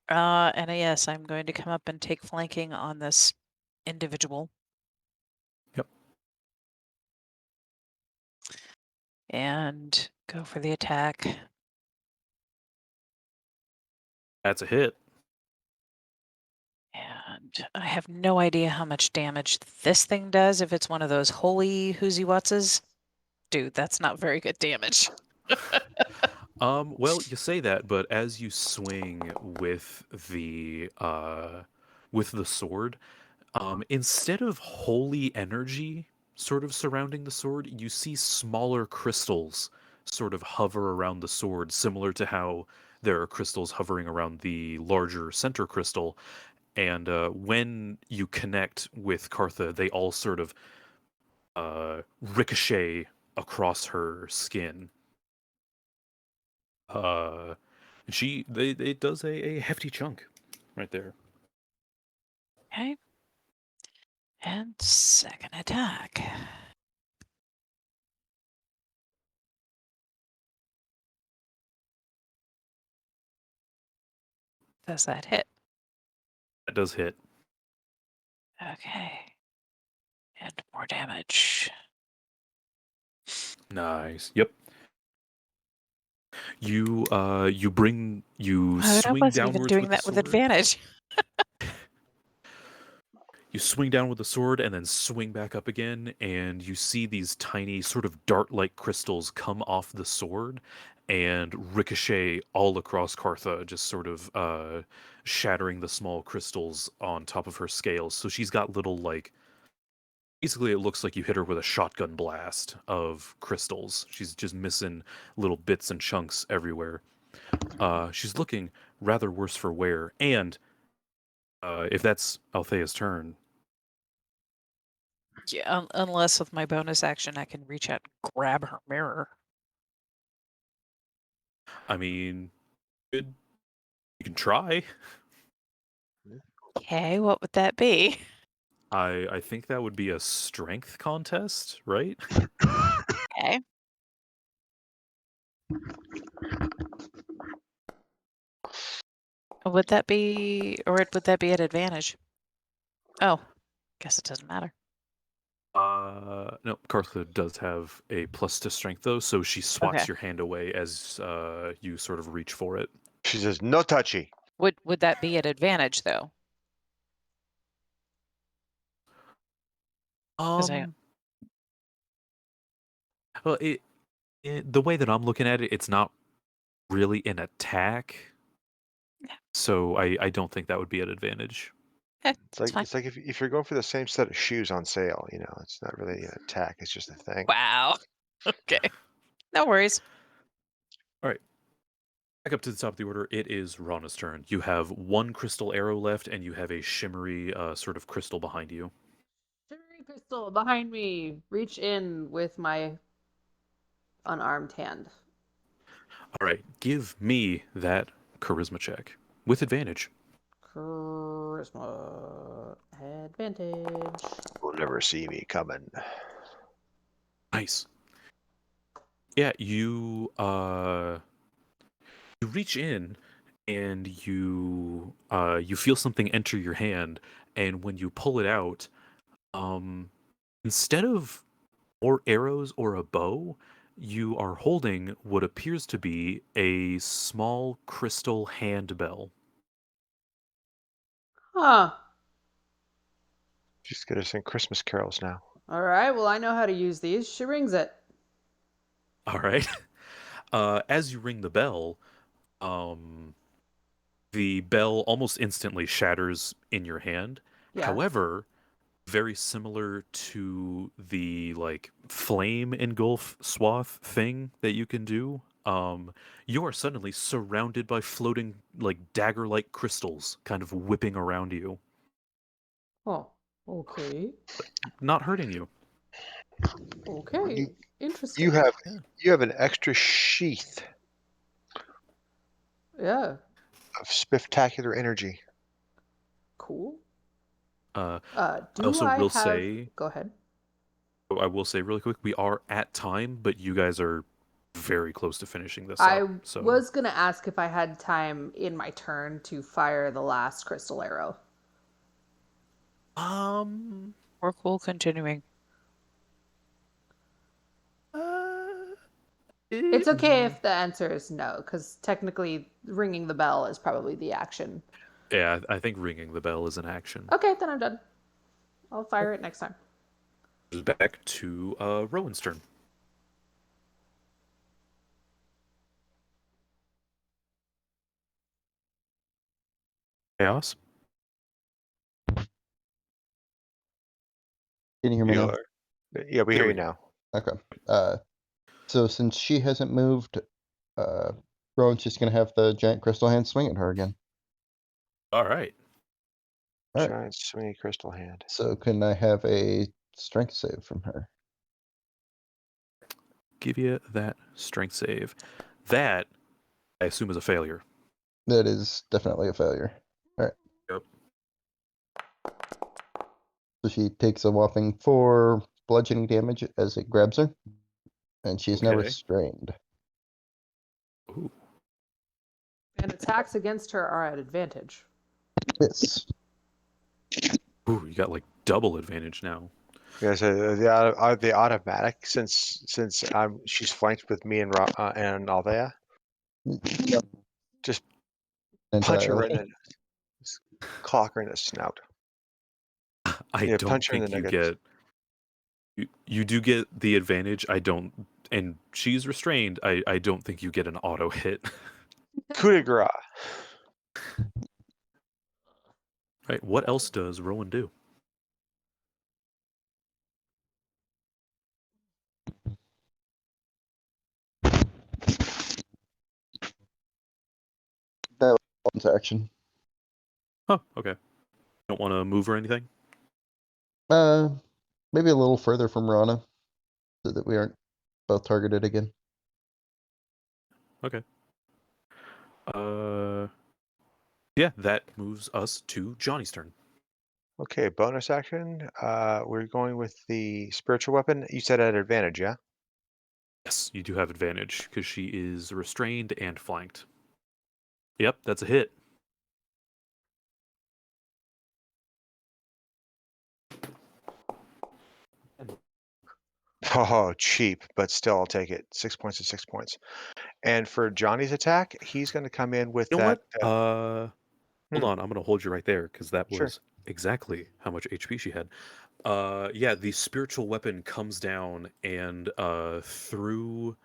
And yes, I'm going to come up and take flanking on this individual. Yep. And go for the attack. That's a hit. And I have no idea how much damage this thing does if it's one of those holy whoozy wattses. Dude, that's not very good damage. Well, you say that, but as you swing with the sword, instead of holy energy sort of surrounding the sword, you see smaller crystals sort of hover around the sword, similar to how there are crystals hovering around the larger center crystal. And when you connect with Kartha, they all sort of ricochet across her skin. Uh, it does a hefty chunk right there. Okay. And second attack. Does that hit? That does hit. Okay. And more damage. Nice. Yep. You I swing wasn't even downwards doing with the that with sword. advantage. You swing down with the sword and then swing back up again, and you see these tiny, sort of dart-like crystals come off the sword and ricochet all across Kartha, just sort of shattering the small crystals on top of her scales. So she's got little, like, basically it looks like you hit her with a shotgun blast of crystals. She's just missing little bits and chunks everywhere. She's looking rather worse for wear, and if that's Althea's turn, Yeah, unless with my bonus action I can reach out and grab her mirror. I mean, you can try. Okay, what would that be? I think that would be a strength contest, right? Okay. Would that be, or would that be at advantage? Oh, guess it doesn't matter. No, Kartha does have a plus to strength though, so she swats Okay. your hand away as you sort of reach for it. She says, "No touchy." Would that be at advantage though? 'Cause I Well, the way that I'm looking at it, it's not really an attack, Yeah. so I don't think that would be at advantage. it's It's fine. like if you're going for the same set of shoes on sale, you know, it's not really an attack. It's just a thing. Wow. Okay. No worries. All right. Back up to the top of the order, it is Rana's turn. You have one crystal arrow left, and you have a shimmery sort of crystal behind you. Shimmery crystal behind me. Reach in with my unarmed hand. All right, give me that charisma check with advantage. Charisma advantage. Will never see me coming. Nice. Yeah, you reach in and you feel something enter your hand, and when you pull it out, instead of more arrows or a bow, you are holding what appears to be a small crystal handbell. Huh. She's gonna sing Christmas carols now. All right. Well, I know how to use these. She rings it. All right. As you ring the bell, the bell almost instantly shatters in your hand. Yeah. However, very similar to the like flame engulf swath thing that you can do, you are suddenly surrounded by floating like dagger-like crystals kind of whipping around you, Oh. Okay. not hurting you. Okay. Interesting. You have Yeah. you have an extra sheath Yeah. of spectacular energy. Cool. I Do also I will have? say, Go ahead. I will say really quick, we are at time, but you guys are very close to finishing this I up. So was gonna ask if I had time in my turn to fire the last crystal arrow. We're cool continuing. It's okay if the answer is no, because technically ringing the bell is probably the action. yeah, I think ringing the bell is an action. Okay, then I'm done. I'll fire it next time. Back to Rowan's turn. Chaos. Can you hear me now? Yeah, we There hear we you go. now. Okay. So since she hasn't moved, Rowan's just gonna have the giant crystal hand swing at her again. All right. All right. Giant swingy crystal hand. So can I have a strength save from her? Give you that strength save. That, I assume, is a failure. That is definitely a failure. All right. Yep. So she takes a whopping 4 bludgeoning damage as it grabs her, and she's now Okay. restrained. Ooh. And attacks against her are at advantage. Yes. Ooh, you got like double advantage now. Yeah, so the automatic since she's flanked with me and Althea. Yep. Just punch her Entirely. right in the clock her in the snout. I Yeah, don't punch her in the think you nuggets. get. You do get the advantage. I don't, and she's restrained. I don't think you get an auto hit. Coup de grace. Right. What else does Rowan do? That was action. Oh, okay. Don't want to move or anything. Maybe a little further from Rana, so that we aren't both targeted again. Okay. Yeah, that moves us to Johnny's turn. Okay, bonus action. We're going with the spiritual weapon. You said at advantage, yeah? Yes, you do have advantage because she is restrained and flanked. Yep, that's a hit. Oh, cheap, but still, I'll take it. 6 points is 6 points. And for Johnny's attack, he's going to come in with You know that. what? Hold Hmm. on, I'm gonna hold you right there because that Sure. was exactly how much HP she had. Yeah, the spiritual weapon comes down and through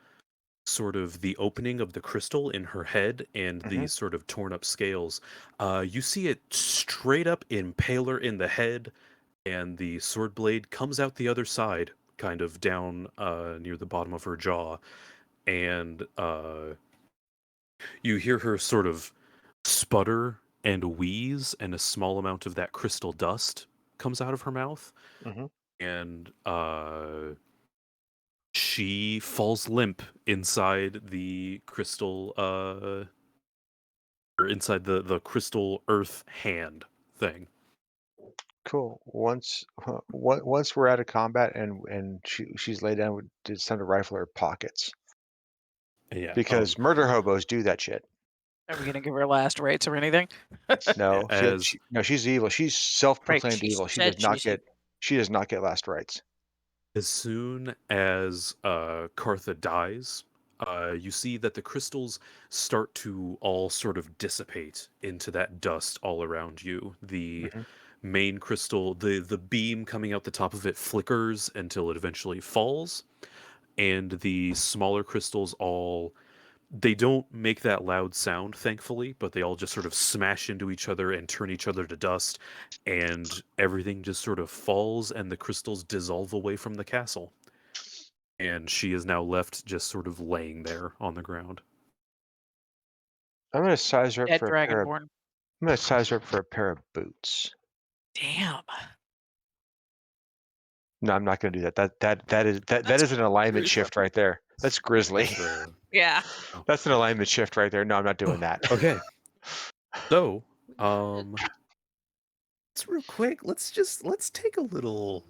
sort of the opening of the crystal in her head and Mhm. the sort of torn up scales, you see it straight up impale her in the head, and the sword blade comes out the other side, kind of down near the bottom of her jaw, and you hear her sort of sputter and wheeze, and a small amount of that crystal dust comes out of her mouth, Mhm. and she falls limp inside the crystal, or inside the crystal earth hand thing. Cool. Once we're out of combat and she's laid down, it's time to rifle her pockets Yeah, because murder hobos do that shit. Are we gonna give her last rites or anything? No, as no, she's evil. She's Right, self-proclaimed she evil. She said does not she's evil. get last rites. as soon as Cartha dies, you see that the crystals start to all sort of dissipate into that dust all around you. The Mhm. main crystal, the beam coming out the top of it flickers until it eventually falls, and the smaller crystals all, they don't make that loud sound, thankfully, but they all just sort of smash into each other and turn each other to dust, and everything just sort of falls, and the crystals dissolve away from the castle. And she is now left just sort of laying there on the ground. I'm gonna size her up Dead for a pair of. dragonborn. I'm gonna size her up for a pair of boots. Damn. No, I'm not gonna do that. That is That's an alignment rude. shift right there. That's grisly. That's Yeah. That's an alignment shift right there. No, I'm not doing that. okay. So, let's real quick. Let's take a little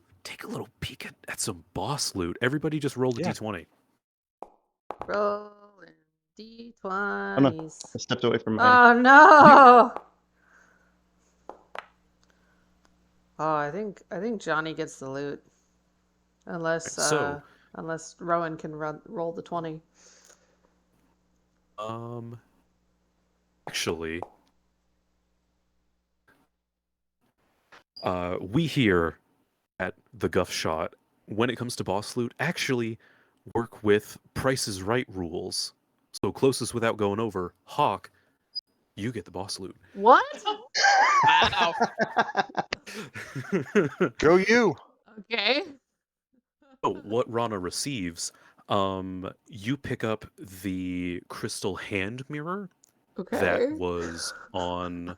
peek at some boss loot. Everybody, just roll a Yeah. d20. Rolling Oh no, D20s. I stepped away from my. Oh no! Oh, I think Johnny gets the loot, unless So, unless Rowan can roll the 20. actually, we here at the Guffshot, when it comes to boss loot, actually work with Price is Right rules. So closest without going over, Hawk, you get the boss loot. What? Wow. Go you. Okay. So what Rana receives, you pick up the crystal hand mirror that Okay. was on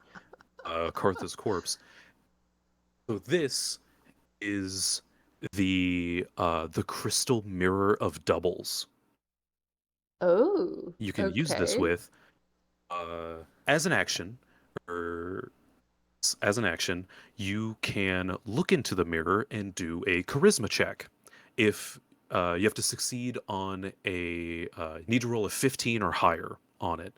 Cartha's corpse. So this is the crystal mirror of doubles. Oh. You can use this Okay. with as an action, or as an action, you can look into the mirror and do a charisma check. If you have to succeed on you need to roll a 15 or higher on it.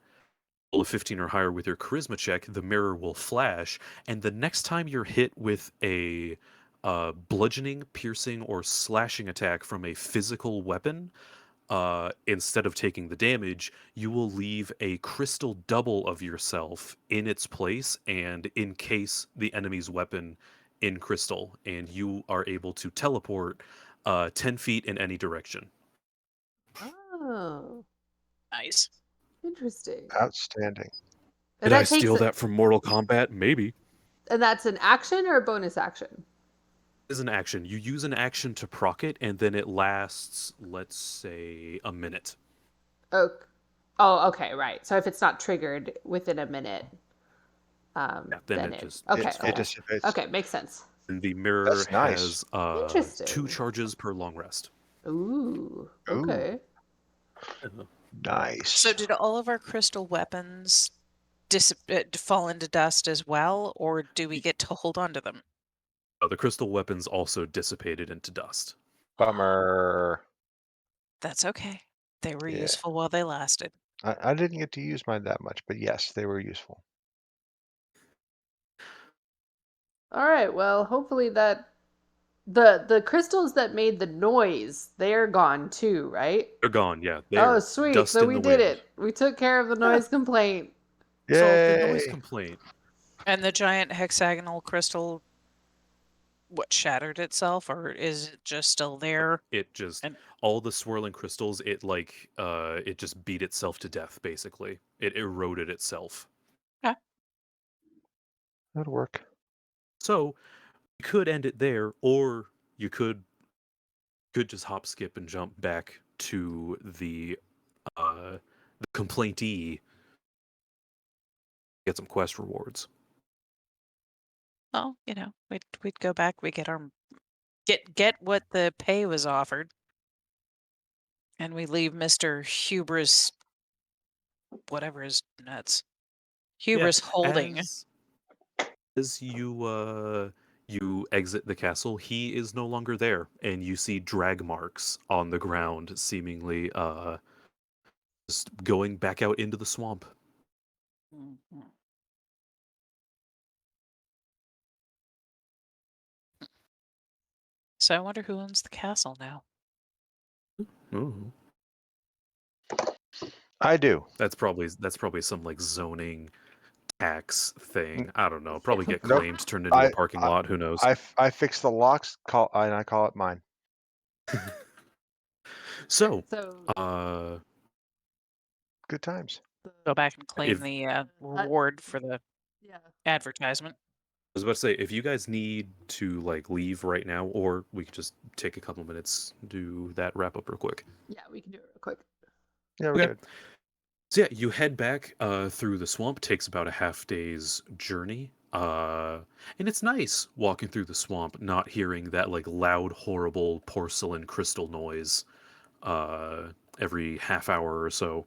Roll a 15 or higher with your charisma check, the mirror will flash, and the next time you're hit with a bludgeoning, piercing, or slashing attack from a physical weapon, instead of taking the damage, you will leave a crystal double of yourself in its place and encase the enemy's weapon in crystal, and you are able to teleport 10 feet in any direction. Oh, Nice. interesting. Outstanding. And Did I that takes steal that from Mortal Kombat? Maybe. and that's an action or a bonus action? Is an action. You use an action to proc it, and then it lasts, let's say, a minute. Oh, oh, okay, right. So if it's not triggered within a minute, Yeah, then then it it just okay, It okay, dissipates. okay, makes sense. And the mirror That's nice. has 2 Interesting. charges per long rest. Ooh, Ooh. okay. Nice. So did all of our crystal weapons fall into dust as well, or do we get to hold on to them? The crystal weapons also dissipated into dust. Bummer. That's okay. They were Yeah. useful while they lasted. I didn't get to use mine that much, but yes, they were useful. All right. Well, hopefully that the crystals that made the noise, they're gone too, right? They're gone, yeah. Oh, They're sweet. dust So in we the did wind. it. We took care of the noise complaint. Solved the noise Yay! complaint. And the giant hexagonal crystal, what, shattered itself, or is it just still there? It just And all the swirling crystals, it just beat itself to death, basically. It eroded itself. okay. That'd work. So you could end it there, or you could just hop, skip, and jump back to the complaintee, get some quest rewards. Well, we'd go back, we get what the pay was offered, and we leave Mr. Hubris, whatever his nuts, Hubris holding. As you exit the castle, he is no longer there, and you see drag marks on the ground, seemingly just going back out into the swamp. Mhm. So I wonder who owns the castle now. Ooh. I do. That's probably some like zoning tax thing. N- I don't know. Probably get Nope. claimed, turned into a I parking lot. Who knows? I fix the locks. And I call it mine. So, So Good times. Go back and claim if the reward for the yeah. advertisement. I was about to say, if you guys need to like leave right now, or we could just take a couple minutes, do that wrap up real quick. Yeah, we can do it real quick. Yeah, we're Okay. good. So yeah, you head back through the swamp. Takes about a half day's journey. And it's nice walking through the swamp, not hearing that like loud, horrible porcelain crystal noise every half hour or so.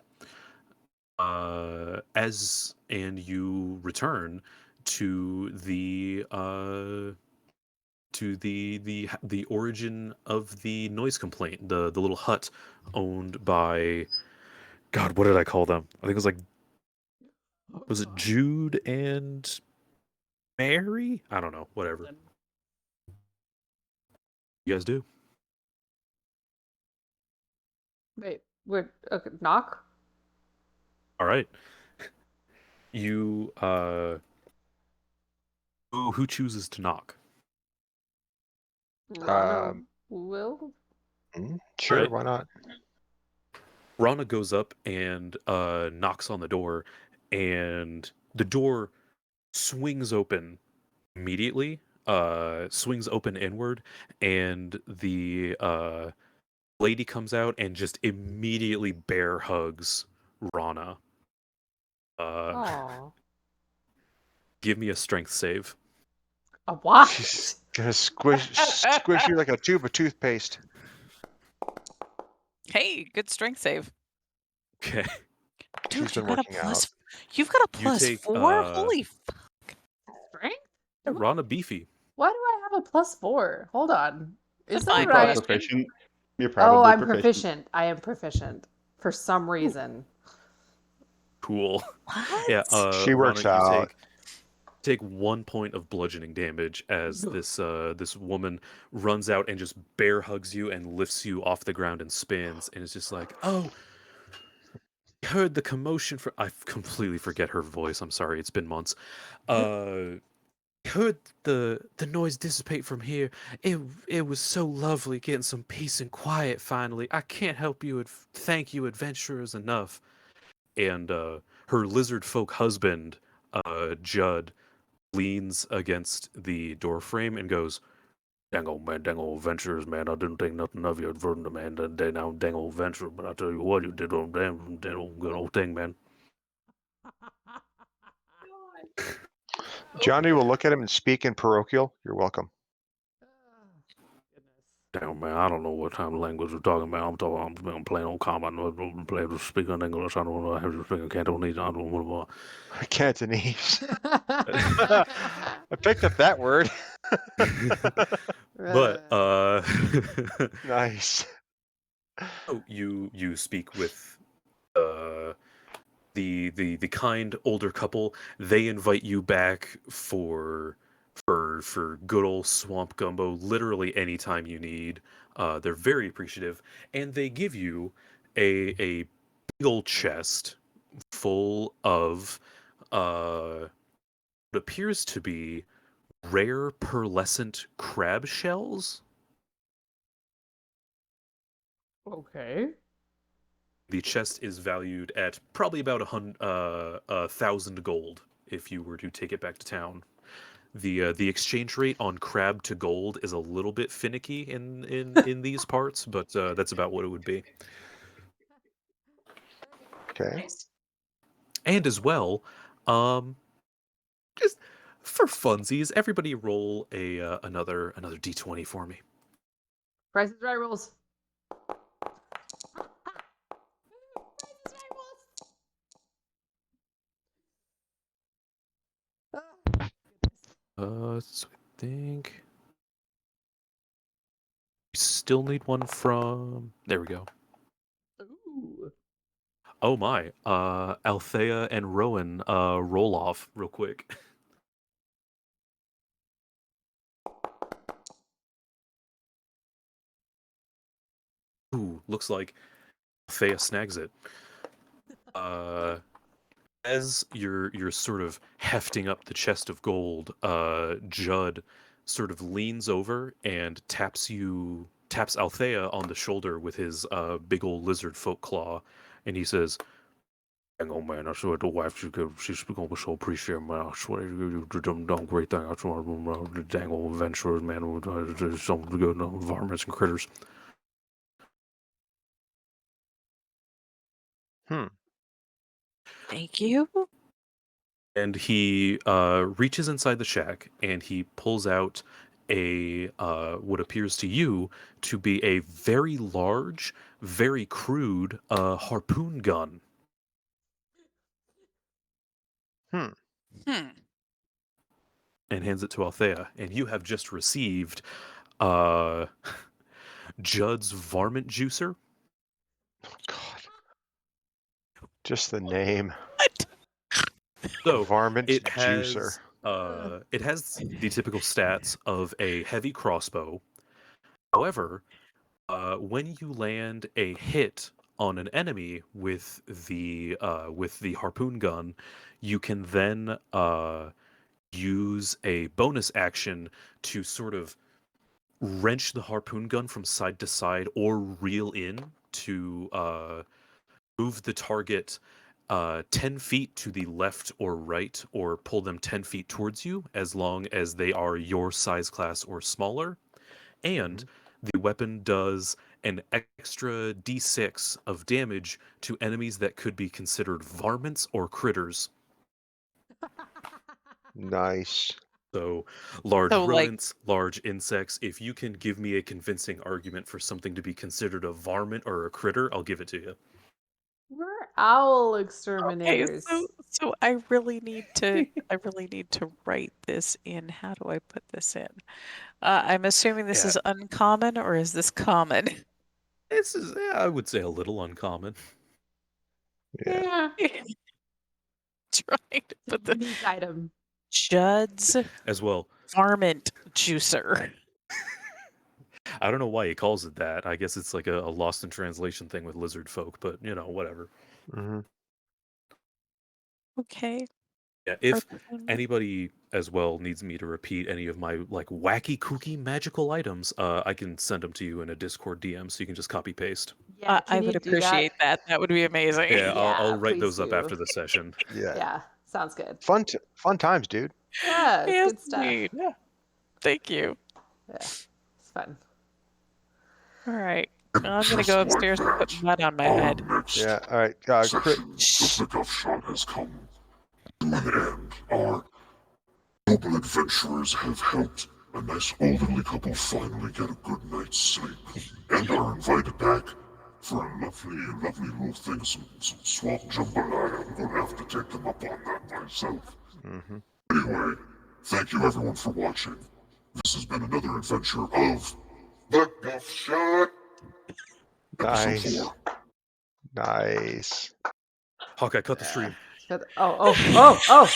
And you return to the origin of the noise complaint, the little hut owned by, God, what did I call them? I think it was like, was it Jude and Mary? I don't know, whatever. You guys do. Wait, we're okay, knock? All right. You who chooses to knock? Rana Um, will? Sure, Alright. why not? Rana goes up and knocks on the door, and the door swings open immediately, swings open inward, and the lady comes out and just immediately bear hugs Rana. Aw. Give me a strength save. A what? She's gonna squish you like a tube of toothpaste. Hey, good strength save. Okay. Dude, She's you been got a working plus. out. You've got a You plus take, 4? Holy Strength? Rana beefy. Why do I have a +4? Hold on. Is That's that fine. You're probably right? proficient. You're Oh, probably I'm proficient. I am proficient. For some reason. Cool. What? Yeah, She works Rana, you out. take 1 point of bludgeoning damage as this woman runs out and just bear hugs you and lifts you off the ground and spins, and it's just like, oh, I heard the commotion. I completely forget her voice. I'm sorry, it's been months. heard the noise dissipate from here. It was so lovely getting some peace and quiet finally. I can't help you thank you adventurers enough. And her lizard folk husband, Judd, leans against the door frame and goes, "Dang old man, dang old adventurers, man. I didn't think nothing of you, adverting man. Dang old adventurer. But I tell you what, you did on damn old good old thing, man." Johnny will look at him and speak in parochial. You're welcome. Damn man, I don't know what kind of language we're talking about. I'm playing on common. I'm playing to speak in English. I don't know how to speak in Cantonese. I don't know Cantonese. I picked up that word. But Nice. oh, you speak with the kind older couple. They invite you back for good old swamp gumbo literally anytime you need. They're very appreciative, and they give you a big old chest full of what appears to be rare pearlescent crab shells. Okay. The chest is valued at probably about 1,000 gold if you were to take it back to town. The exchange rate on crab to gold is a little bit finicky in these parts, but that's about what it would be. Okay. And as well, just for funsies, everybody roll another d20 for me. Price is Right rules. So I think we still need one from. There we go. Ooh. Oh my. Althea and Rowan, roll off real quick. Ooh, looks like Althea snags it. As you're sort of hefting up the chest of gold, Judd sort of leans over and taps Althea on the shoulder with his big old lizard folk claw, and he says, "Hang on, man. I swear the wife she's gonna so appreciate man. I swear you done great thing. I swear the dang old adventurers, man. There's some good varmints and critters." Thank you. And he reaches inside the shack and he pulls out a what appears to you to be a very large, very crude harpoon gun. Hmm. And hands it to Althea. And you have just received uh, Judd's varmint juicer. God. Just the name. What? So Varmint it juicer. has the typical stats of a heavy crossbow. However, when you land a hit on an enemy with the harpoon gun, you can then use a bonus action to sort of wrench the harpoon gun from side to side or reel in to move the target 10 feet to the left or right, or pull them 10 feet towards you, as long as they are your size class or smaller. And the weapon does an extra d6 of damage to enemies that could be considered varmints or critters. Nice. So, large So, like- rodents, large insects. If you can give me a convincing argument for something to be considered a varmint or a critter, I'll give it to you. We're owl Okay, exterminators. so I really need to write this in. How do I put this in? I'm assuming this Yeah. is uncommon, or is this common? This is, I would say, a little uncommon. Yeah. Trying to put the Unique item. Judd's As well, varmint juicer. I don't know why he calls it that. I guess it's like a lost in translation thing with lizard folk, but whatever. Mm-hmm. Okay. Yeah, if Person. anybody as well needs me to repeat any of my like wacky, kooky, magical items, I can send them to you in a Discord DM, so you can just copy paste. Yeah, I can you would do that? appreciate that. That would be amazing. Yeah, I'll Yeah, write please those up after do. the session. Yeah. Yeah, sounds good. Fun times, dude. Yeah, it's Yes, good stuff. indeed. Yeah. Thank you. Yeah, it's fun. All right. And I'm gonna just go like upstairs and put that, mud on my our head. next Yeah. All right. Crit. section of the Guffshot has come to an end. Our noble adventurers have helped a nice elderly couple finally get a good night's sleep, and are invited back for a lovely little thing, some swamp jambalaya. I'm gonna have to take them up on that myself. Mm-hmm. Anyway, thank you everyone for watching. This has been another adventure of the Guffshot. Nice. Episode 4. Nice. Hawkeye, cut the stream. Oh.